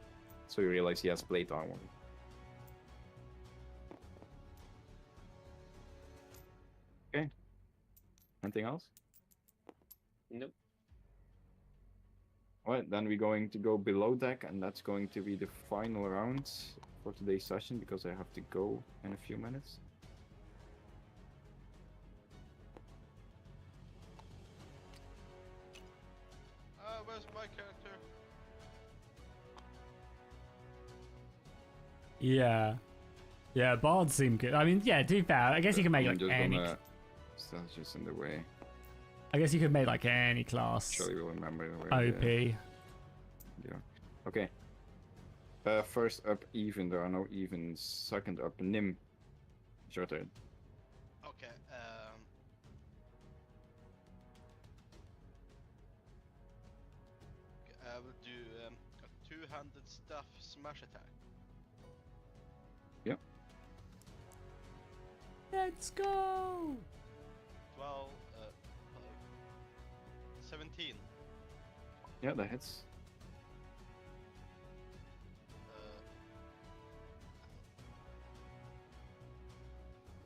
So you realize he has plate armor. Okay. Anything else? Nope. Alright, then we're going to go below deck, and that's going to be the final round for today's session because I have to go in a few minutes. Where's my character? Yeah. Yeah, bards seem good. I mean, yeah, to be fair, I guess you can make I'm like just any. gonna... That's just in the way. I guess you could make like any class. Sure, you will remember the way. OP. Yeah. Okay. First up, even. There are no evens. Second up, Nim. It's your turn. Okay. I will do a two-handed staff smash attack. Let's go. 12, 17. Yeah, that hits.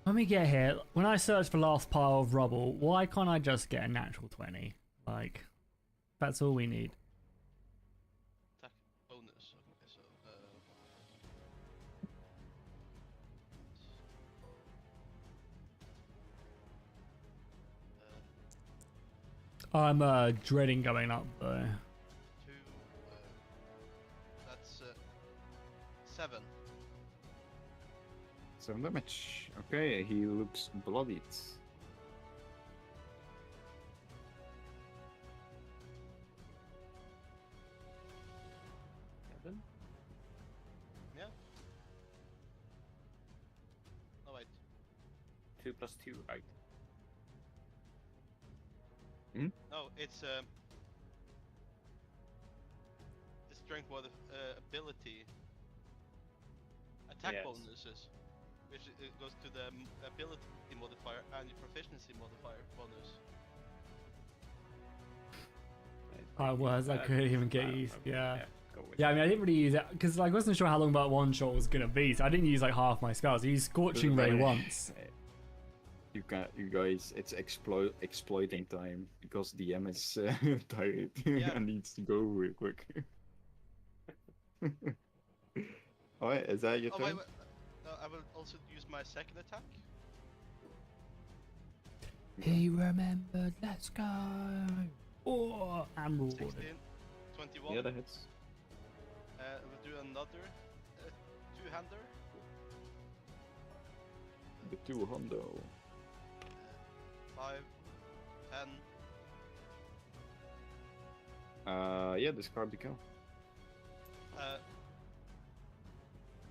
When we get here, when I search for last pile of rubble, why can't I just get a natural 20? Like, that's all we need. Attack bonus. Okay, so I'm dreading going up though. 2. That's 7. 7 damage. Okay, he looks bloodied. Seven. Yeah. No wait. 2 plus 2, right? No, it's the strength ability attack Yes. bonuses, which it goes to the ability modifier and your proficiency modifier bonus. I was, I couldn't even get I'll- used. I'll- Yeah. Go with Yeah, I mean, I didn't really use it because like, I wasn't sure how long that one shot was gonna be, so I didn't use like half my spells. I used Scorching Ray once. You guys, it's exploiting time because DM is tired Yeah. and needs to go real quick. Alright, is that your Oh turn? wait. No, I will also use my second attack. He remembered. Let's go. Oh, I'm rewarded. 16, 21. Yeah, that hits. We'll do another two-hander. The 2 hundo. 5, 10. Yeah, discard the kill.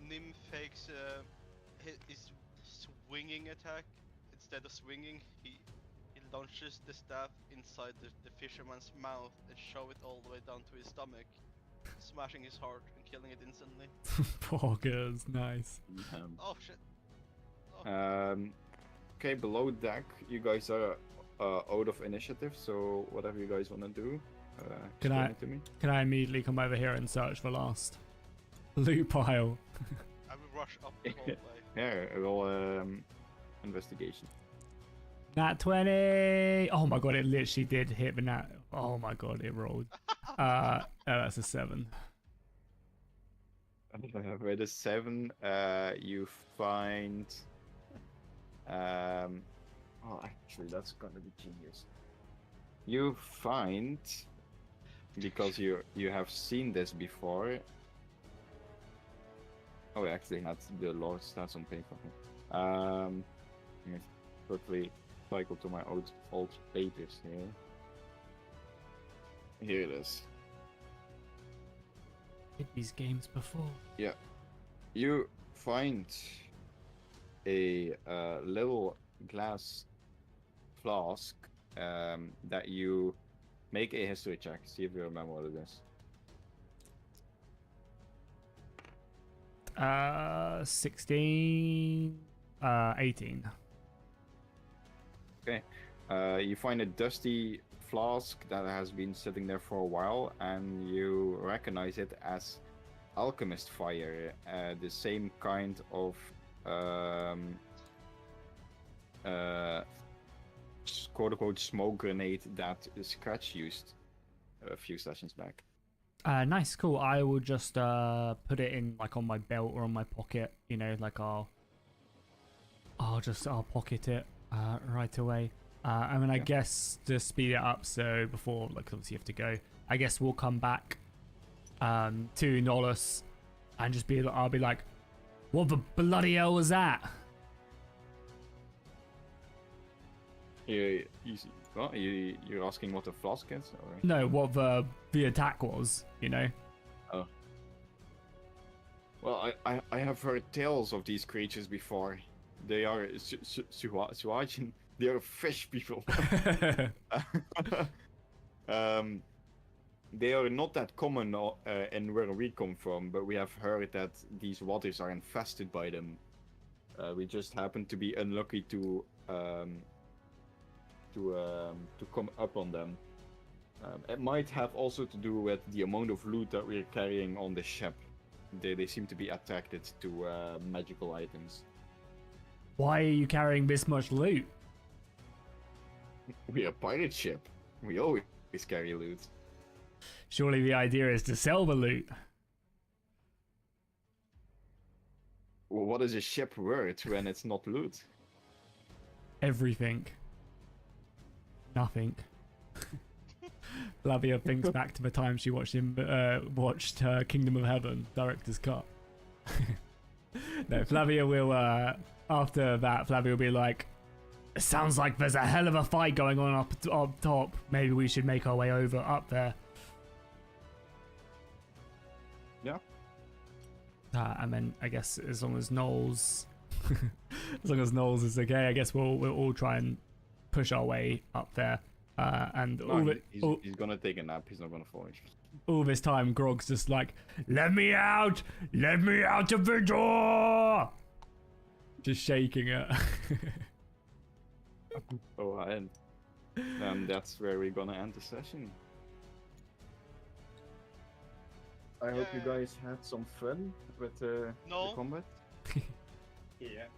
Nim fakes his swinging attack. Instead of swinging, he launches the staff inside the fisherman's mouth and shove it all the way down to his stomach, smashing his heart and killing it instantly. Poggers, nice. Oh shit. Okay, below deck, you guys are out of initiative, so whatever you guys want to do, Can explain I- it to me. Can I immediately come over here and search for last loot pile? I will rush up the whole way. Yeah, roll investigation. Nat 20. Oh my god, it literally did hit the nat. Oh my god, it rolled. Oh, that's a 7. With a 7, you find. Oh, actually, that's gonna be genius. You find, because you have seen this before. Oh, I actually had the Lord stats on paper. Let me quickly cycle to my old pages here. Here it is. Did these games before. Yeah, you find a little glass flask that you make a history check. See if you remember what it is. 16, 18. Okay. You find a dusty flask that has been sitting there for a while, and you recognize it as alchemist fire, the same kind of quote-unquote smoke grenade that Scratch used a few sessions back. Nice, cool. I will just put it in like on my belt or on my pocket. You know, like I'll pocket it right away. I mean, I guess to speed it up. So before, like, obviously you have to go. I guess we'll come back to Nolus and just I'll be like, what the bloody hell was that? You're asking what the flask is? Or? No, what the attack was, you know? Oh. Well, I have heard tales of these creatures before. They are Swashbuckler. They are fish people. They are not that common in where we come from, but we have heard that these waters are infested by them. We just happen to be unlucky to come up on them. It might have also to do with the amount of loot that we're carrying on the ship. They seem to be attracted to magical items. Why are you carrying this much loot? We're a pirate ship. We always carry loot. Surely the idea is to sell the loot. Well, what is a ship worth when it's not loot? Everything. Nothing. Flavia thinks back to the time she watched Kingdom of Heaven director's cut. No, Flavia will after that. Flavia will be like, "It sounds like there's a hell of a fight going on up top. Maybe we should make our way over up there." Yeah. And then I guess as long as Knowles is okay, I guess we'll all try and push our way up there. And No, he's gonna take a nap. He's not gonna fall. All this time, Grog's just like, "Let me out! Let me out of the door!" Just shaking it. Oh, and that's where we're gonna end the session. I hope you guys had some fun with the combat. Yeah.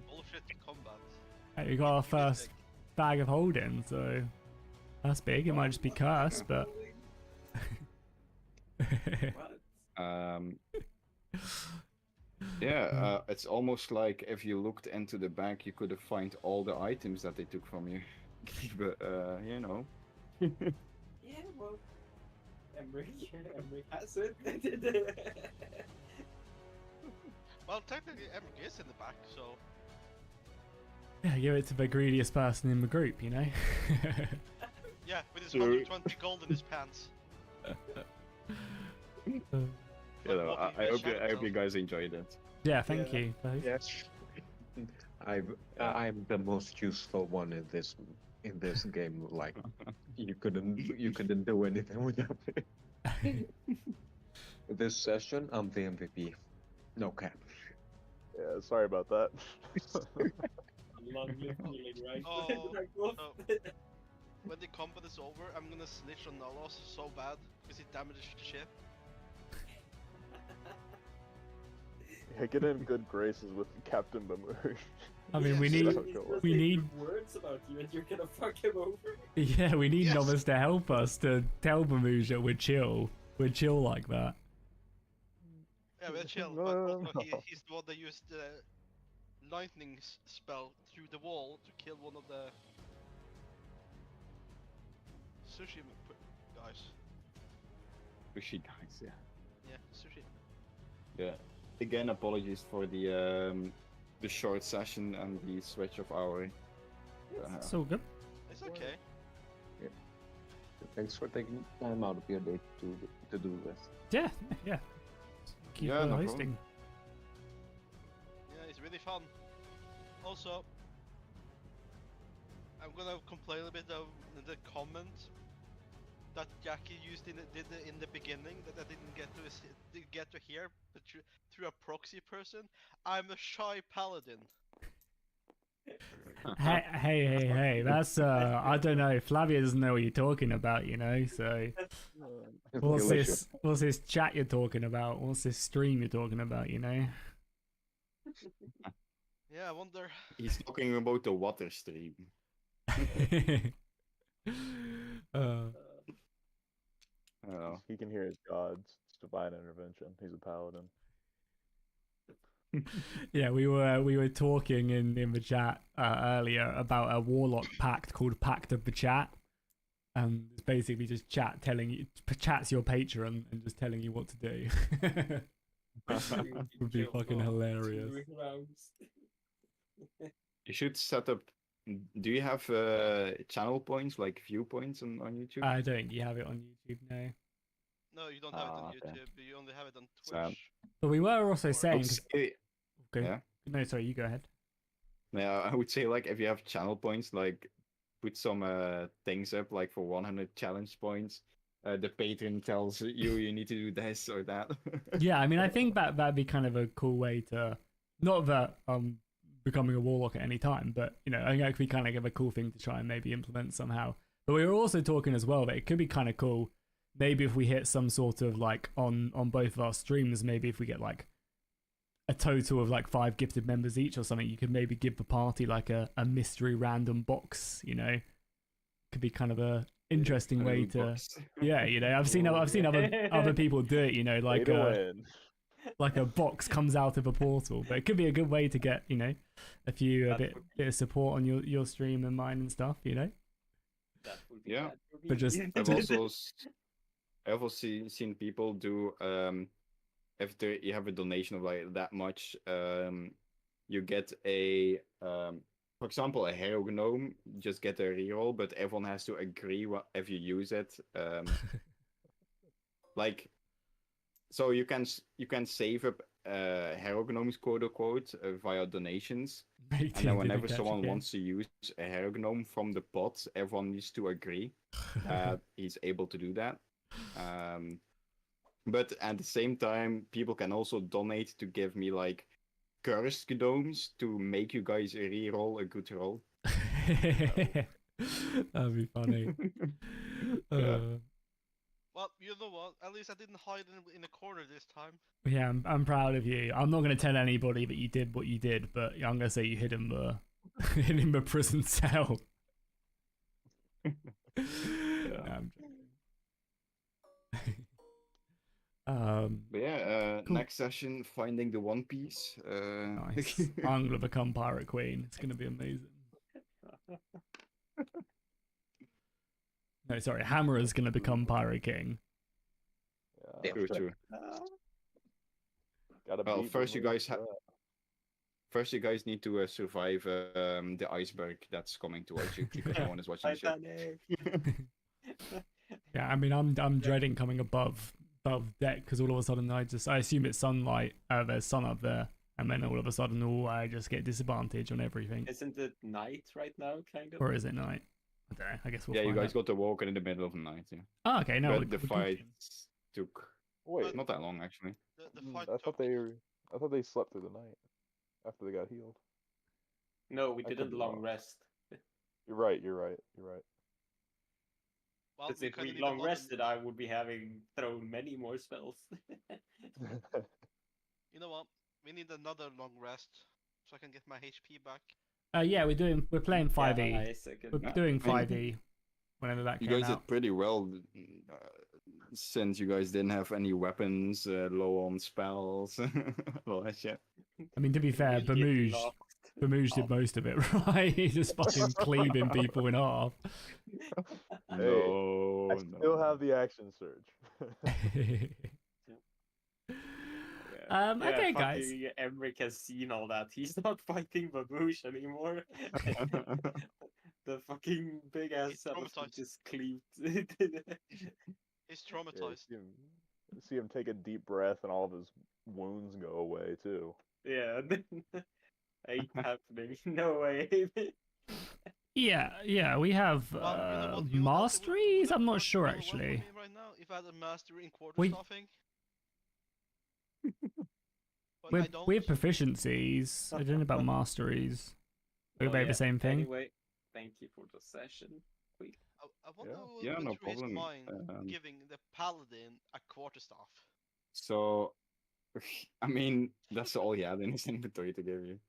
Bullshit combat. Hey, we got our first bag of holding, so that's big. It might just be cursed, but yeah, it's almost like if you looked into the bag, you could have find all the items that they took from you. But you know. Yeah, well, Emery has it. Well, technically, Emmerich is in the back, so. yeah, give it to the greediest person in the group, you know. Yeah, with his 120 gold in his pants. You know, I hope you guys enjoyed it. Yeah, thank you. Both. Yes. I'm the most useful one in this game. Like, you couldn't do anything without me. This session, I'm the MVP. No cap. Yeah, sorry about that. Lovely feeling, right? Oh, no. When the combat is over, I'm gonna snitch on Nalos so bad because he damaged the ship. Yeah, get in good graces with Captain Bamoosh. I mean, we He's need, supposed we to need, good words about you, and you're gonna fuck him over. yeah, we need Yes. Novice to help us to tell Bamuj that we're chill. We're chill like that. Yeah, we're chill, No, but no, also no. he's the one that used the lightning spell through the wall to kill one of the sushi guys. Sushi guys, yeah. Yeah, sushi. Yeah. Again, apologies for the short session and the switch of hour. It's all good. It's okay. Thanks for taking time out of your day to do this. Yeah, yeah. Keep Yeah, no hosting. Yeah, it's really fun. Also, I'm gonna complain a bit of the comment that Jackie used did in the beginning that I didn't get to hear, but through a proxy person. I'm a shy paladin. Hey, that's I don't know. Flavia doesn't know what you're talking about, you know. So what's Delicious. this chat you're talking about? What's this stream you're talking about? You know. Yeah, I wonder. He's talking about the water stream. uh, Oh. He can hear his gods. It's divine intervention. He's a paladin. yeah, we were talking in the chat earlier about a warlock pact called Pact of the Chat, and it's basically just chat's your patron and just telling you what to do. Would be fucking hilarious. You should set up. Do you have channel points, like viewpoints on YouTube? I don't. You have it on YouTube now. No, you don't have it on okay. YouTube. You only have it on Sad. Twitch. But we were also I saying. would say- Okay. Yeah. No, sorry. You go ahead. Yeah, I would say like if you have channel points, like put some things up, like for 100 challenge points. The patron tells you need to do this or that. Yeah, I mean, I think that'd be kind of a cool way to, not that becoming a warlock at any time, but you know, I think that could be kind of a cool thing to try and maybe implement somehow. But we were also talking as well that it could be kind of cool, maybe if we hit some sort of like on both of our streams, maybe if we get like a total of like 5 gifted members each or something, you could maybe give the party like a mystery random box. You know, could be kind of a interesting way to. Box. Yeah, you know, I've seen other people do it. You know, like Way to win. like a box comes out of a portal, but it could be a good way to get, you know, a bit of support on your stream and mine and stuff, you know. That would be Yeah. bad for me. But just I've also seen people do if you have a donation of like that much, you get a for example a hero gnome, just get a reroll, but everyone has to agree if you use it. Like, so you can save up hero gnomes, quote unquote, via donations. And then whenever someone wants to use a hero gnome from the pot, everyone needs to agree that he's able to do that. But at the same time, people can also donate to give me like cursed gnomes to make you guys reroll a good roll. That'd be funny. Yeah. Well, you know what? At least I didn't hide in a corner this time. Yeah, I'm proud of you. I'm not going to tell anybody that you did what you did, but I'm going to say you hid in the prison cell. No, I'm joking. But yeah, Cool. next session, finding the One Piece. Nice. I'm gonna become Pirate Queen. It's gonna be amazing. No, sorry, Hammer is gonna become Pirate King. Yeah. True. Gotta Well, beat first you Bamoosh guys for that. First, you guys need to survive the iceberg that's coming towards you because no one is watching the ship. Titanic. Yeah, I mean, I'm dreading coming above deck because all of a sudden I assume it's sunlight. There's sun up there, and then all of a sudden, I just get disadvantage on everything. Isn't it night right now, kind of? Or is it night? I don't know. I guess we'll Yeah, you find guys out. got to walk in the middle of the night. Yeah. Oh, okay, no. But the we're fight good. took Wait, not that long actually. The fight I took- thought they slept through the night after they got healed. No, we I could didn't be long wrong. rest. You're right. Well, Because if couldn't we even long hold rested, I would be having thrown many more spells. You know what? We need another long rest so I can get my HP back. Yeah, we're playing 5e. Yeah, I second We're that. doing 5e whenever that You came guys out. did pretty well since you guys didn't have any weapons, low on spells, all that shit. I mean, to be fair, We'll get Bamouge locked. did most of it, right? He just fucking cleaving people in half. No, I still have the action surge. Yeah, Okay, guys. fucking Emric has seen all that. He's not fighting Baboosh anymore. The fucking big ass He's elephant traumatized. just cleaved. He's Yeah, traumatized. see him take a deep breath and all of his wounds go away too. Yeah, ain't happening. No way. Yeah, we have Well, you know what? You know what? masteries. I'm not Would sure work well for actually. me right now if I had a mastery in quarter We- staffing. But I don't. We have proficiencies. I don't know about masteries. We're about the same thing. Anyway, thank you for the session. I wonder what Yeah, went no through his problem. mind giving the paladin a quarterstaff. So, I mean, that's all he had in his inventory to give you.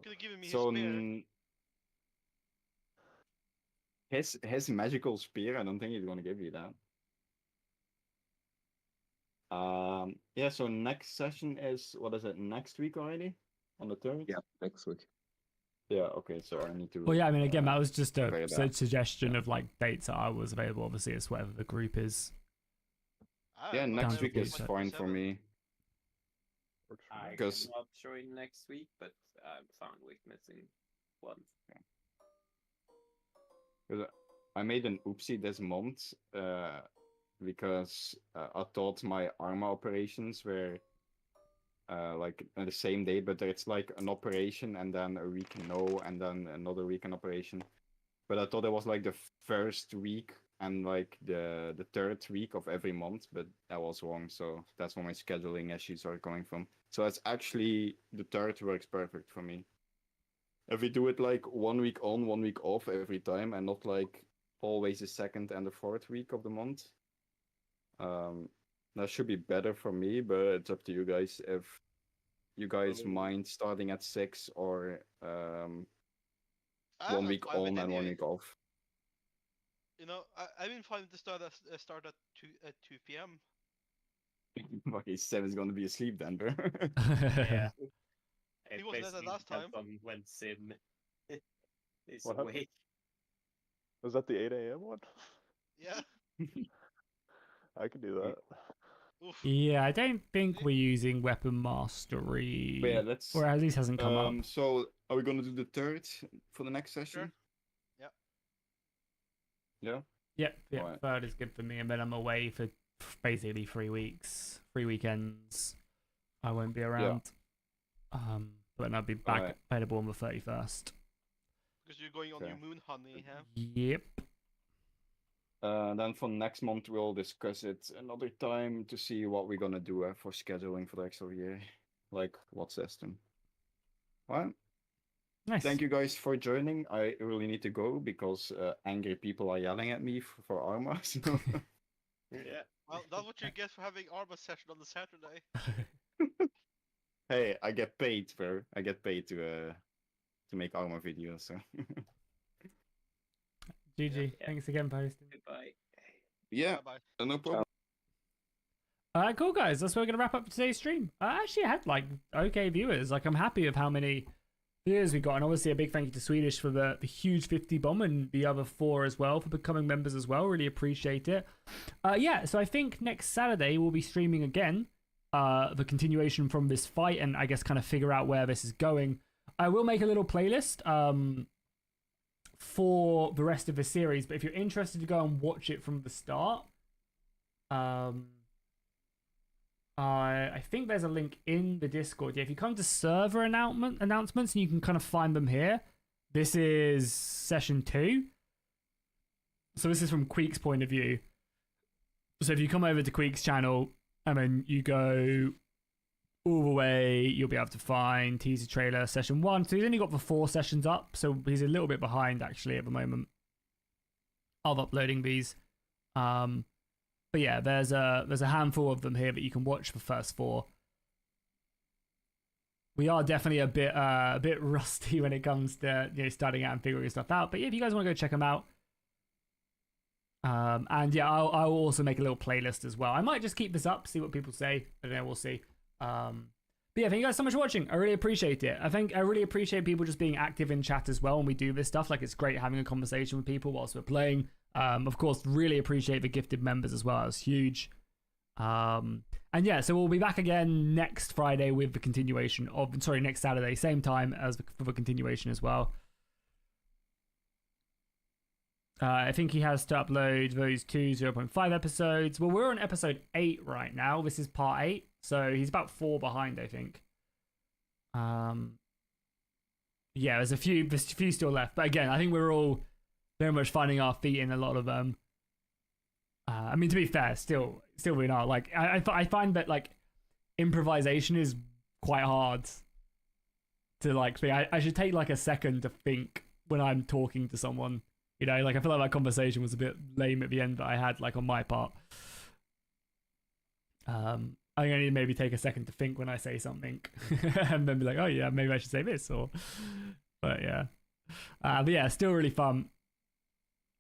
Could have given me So, his spear. his magical spear, I don't think he's gonna give you that. Yeah, so next session is, what is it, next week already? On the 3rd? Yeah, next week. Yeah, okay, so I need to... Well, yeah, I mean, again, that was just a figure that. suggestion of like dates that I was available. Obviously, it's whatever the group is. Yeah, I'm next Down week to is the fine for 27th. me. Works for I me. Because- cannot join next week, but I'm fine with missing one. Because I made an oopsie this month, because I thought my armor operations were like on the same day, but it's like an operation and then a week no, and then another week an operation. But I thought it was like the first week and like the 3rd week of every month, but that was wrong. So that's where my scheduling issues are coming from. So it's actually the 3rd works perfect for me. If we do it like 1 week on, 1 week off every time, and not like always the 2nd and the 4th week of the month, that should be better for me. But it's up to you guys if you guys mind starting at 6 or 1 I'm week fine with on and 1 any- week off. You know, I've been fine with the start at 2 p.m. Okay, Seven's gonna be asleep then, bro. Yeah. He It wasn't at that basically last depends time. on when Sim is What happened? awake. Was that the 8 a.m. one? Yeah. I can do that. Oof. Yeah, I don't think we're using weapon mastery. But yeah, let's. Or at least hasn't come up. So, are we gonna do the 3rd for the next session? Sure. Yeah. Yeah. Yep, Alright. 3rd is good for me, and then I'm away for basically 3 weeks, 3 weekends. I won't be around. But then I'll be back Alright. available on the 31st. Because you're going on Okay. your moon, honey, huh? Yep. Then for next month we'll discuss it another time to see what we're gonna do for scheduling for the rest of the year, like what system. Well, Nice. thank you guys for joining. I really need to go because angry people are yelling at me for armor. So. Yeah. Well, that's what you get for having armor session on the Saturday. Hey, I get paid, bro. I get paid to make armor videos. So. GG. Yeah. Thanks again for hosting. Goodbye. Yeah, Bye. no problem. Alright, cool guys. That's where we're gonna wrap up today's stream. I actually had like okay viewers. Like I'm happy with how many viewers we got, and obviously a big thank you to Swedish for the huge 50 bomb and the other 4 as well for becoming members as well. Really appreciate it. Yeah, so I think next Saturday we'll be streaming again. The continuation from this fight, and I guess kind of figure out where this is going. I will make a little playlist for the rest of the series, but if you're interested to go and watch it from the start, I think there's a link in the Discord. Yeah, if you come to server announcements, and you can kind of find them here. This is session 2. So this is from Queek's point of view. So if you come over to Queek's channel and then you go all the way, you'll be able to find teaser trailer session 1. So he's only got the 4 sessions up, so he's a little bit behind actually at the moment of uploading these. But yeah, there's a handful of them here that you can watch the first 4. we are definitely a bit rusty when it comes to starting out and figuring stuff out. But yeah, if you guys want to go check them out, and yeah, I'll also make a little playlist as well. I might just keep this up, see what people say. I don't know, we'll see. But yeah, thank you guys so much for watching. I really appreciate it. I really appreciate people just being active in chat as well when we do this stuff. Like, it's great having a conversation with people whilst we're playing. Of course, really appreciate the gifted members as well. It's huge. And yeah, so we'll be back again next Friday with the continuation of, sorry, next Saturday, same time as for the continuation as well. I think he has to upload those 0.5 episodes. Well, we're on episode 8 right now. This is part 8. So he's about 4 behind, I think. Yeah, there's a few still left. But again, I think we're all very much finding our feet in a lot of them. I mean, to be fair, still we're not. Like, I find that, like, improvisation is quite hard to, like, think. I should take, like, a second to think when I'm talking to someone. You know, like, I feel like that conversation was a bit lame at the end that I had, like, on my part. I need to maybe take a second to think when I say something and then be like, oh yeah, maybe I should say this, or, but yeah. But yeah, still really fun.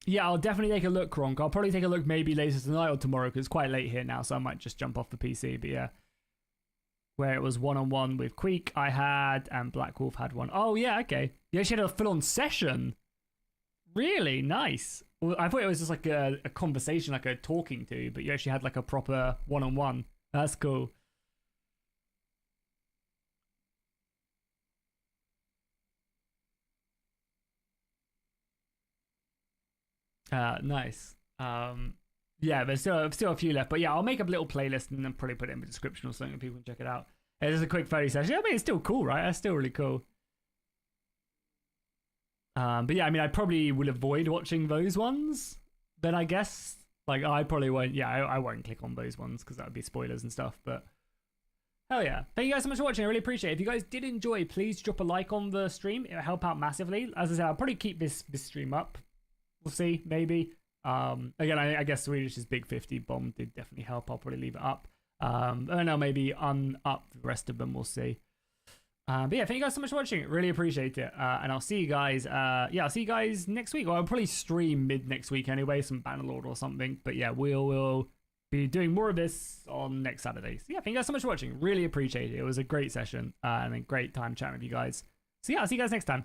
Yeah, I'll definitely take a look, Kronk. I'll probably take a look maybe later tonight or tomorrow because it's quite late here now, so I might just jump off the PC. But yeah, where it was one-on-one with Queek, I had, and Black Wolf had one. Oh yeah, okay. You actually had a full-on session. Really nice. Well, I thought it was just like a conversation, like a talking to, but you actually had like a proper one-on-one. That's cool. Nice. Yeah, there's still a few left, but yeah, I'll make a little playlist and then probably put it in the description or something so people can check it out. It's just a quick 30 session. I mean, it's still cool, right? That's still really cool. But yeah, I mean, I probably will avoid watching those ones. Then I guess, like, I probably won't. Yeah, I won't click on those ones because that would be spoilers and stuff. But hell yeah, thank you guys so much for watching. I really appreciate it. If you guys did enjoy, please drop a like on the stream. It'll help out massively. As I said, I'll probably keep this stream up. We'll see, maybe. Again, I guess Swedish's Big 50 bomb did definitely help. I'll probably leave it up. I don't know, maybe up the rest of them. We'll see. But yeah, thank you guys so much for watching. Really appreciate it. And I'll see you guys. I'll see you guys next week. Well, I'll probably stream mid next week anyway, some Bannerlord or something. But yeah, we'll be doing more of this on next Saturday. So yeah, thank you guys so much for watching. Really appreciate it. It was a great session and a great time chatting with you guys. So yeah, I'll see you guys next time.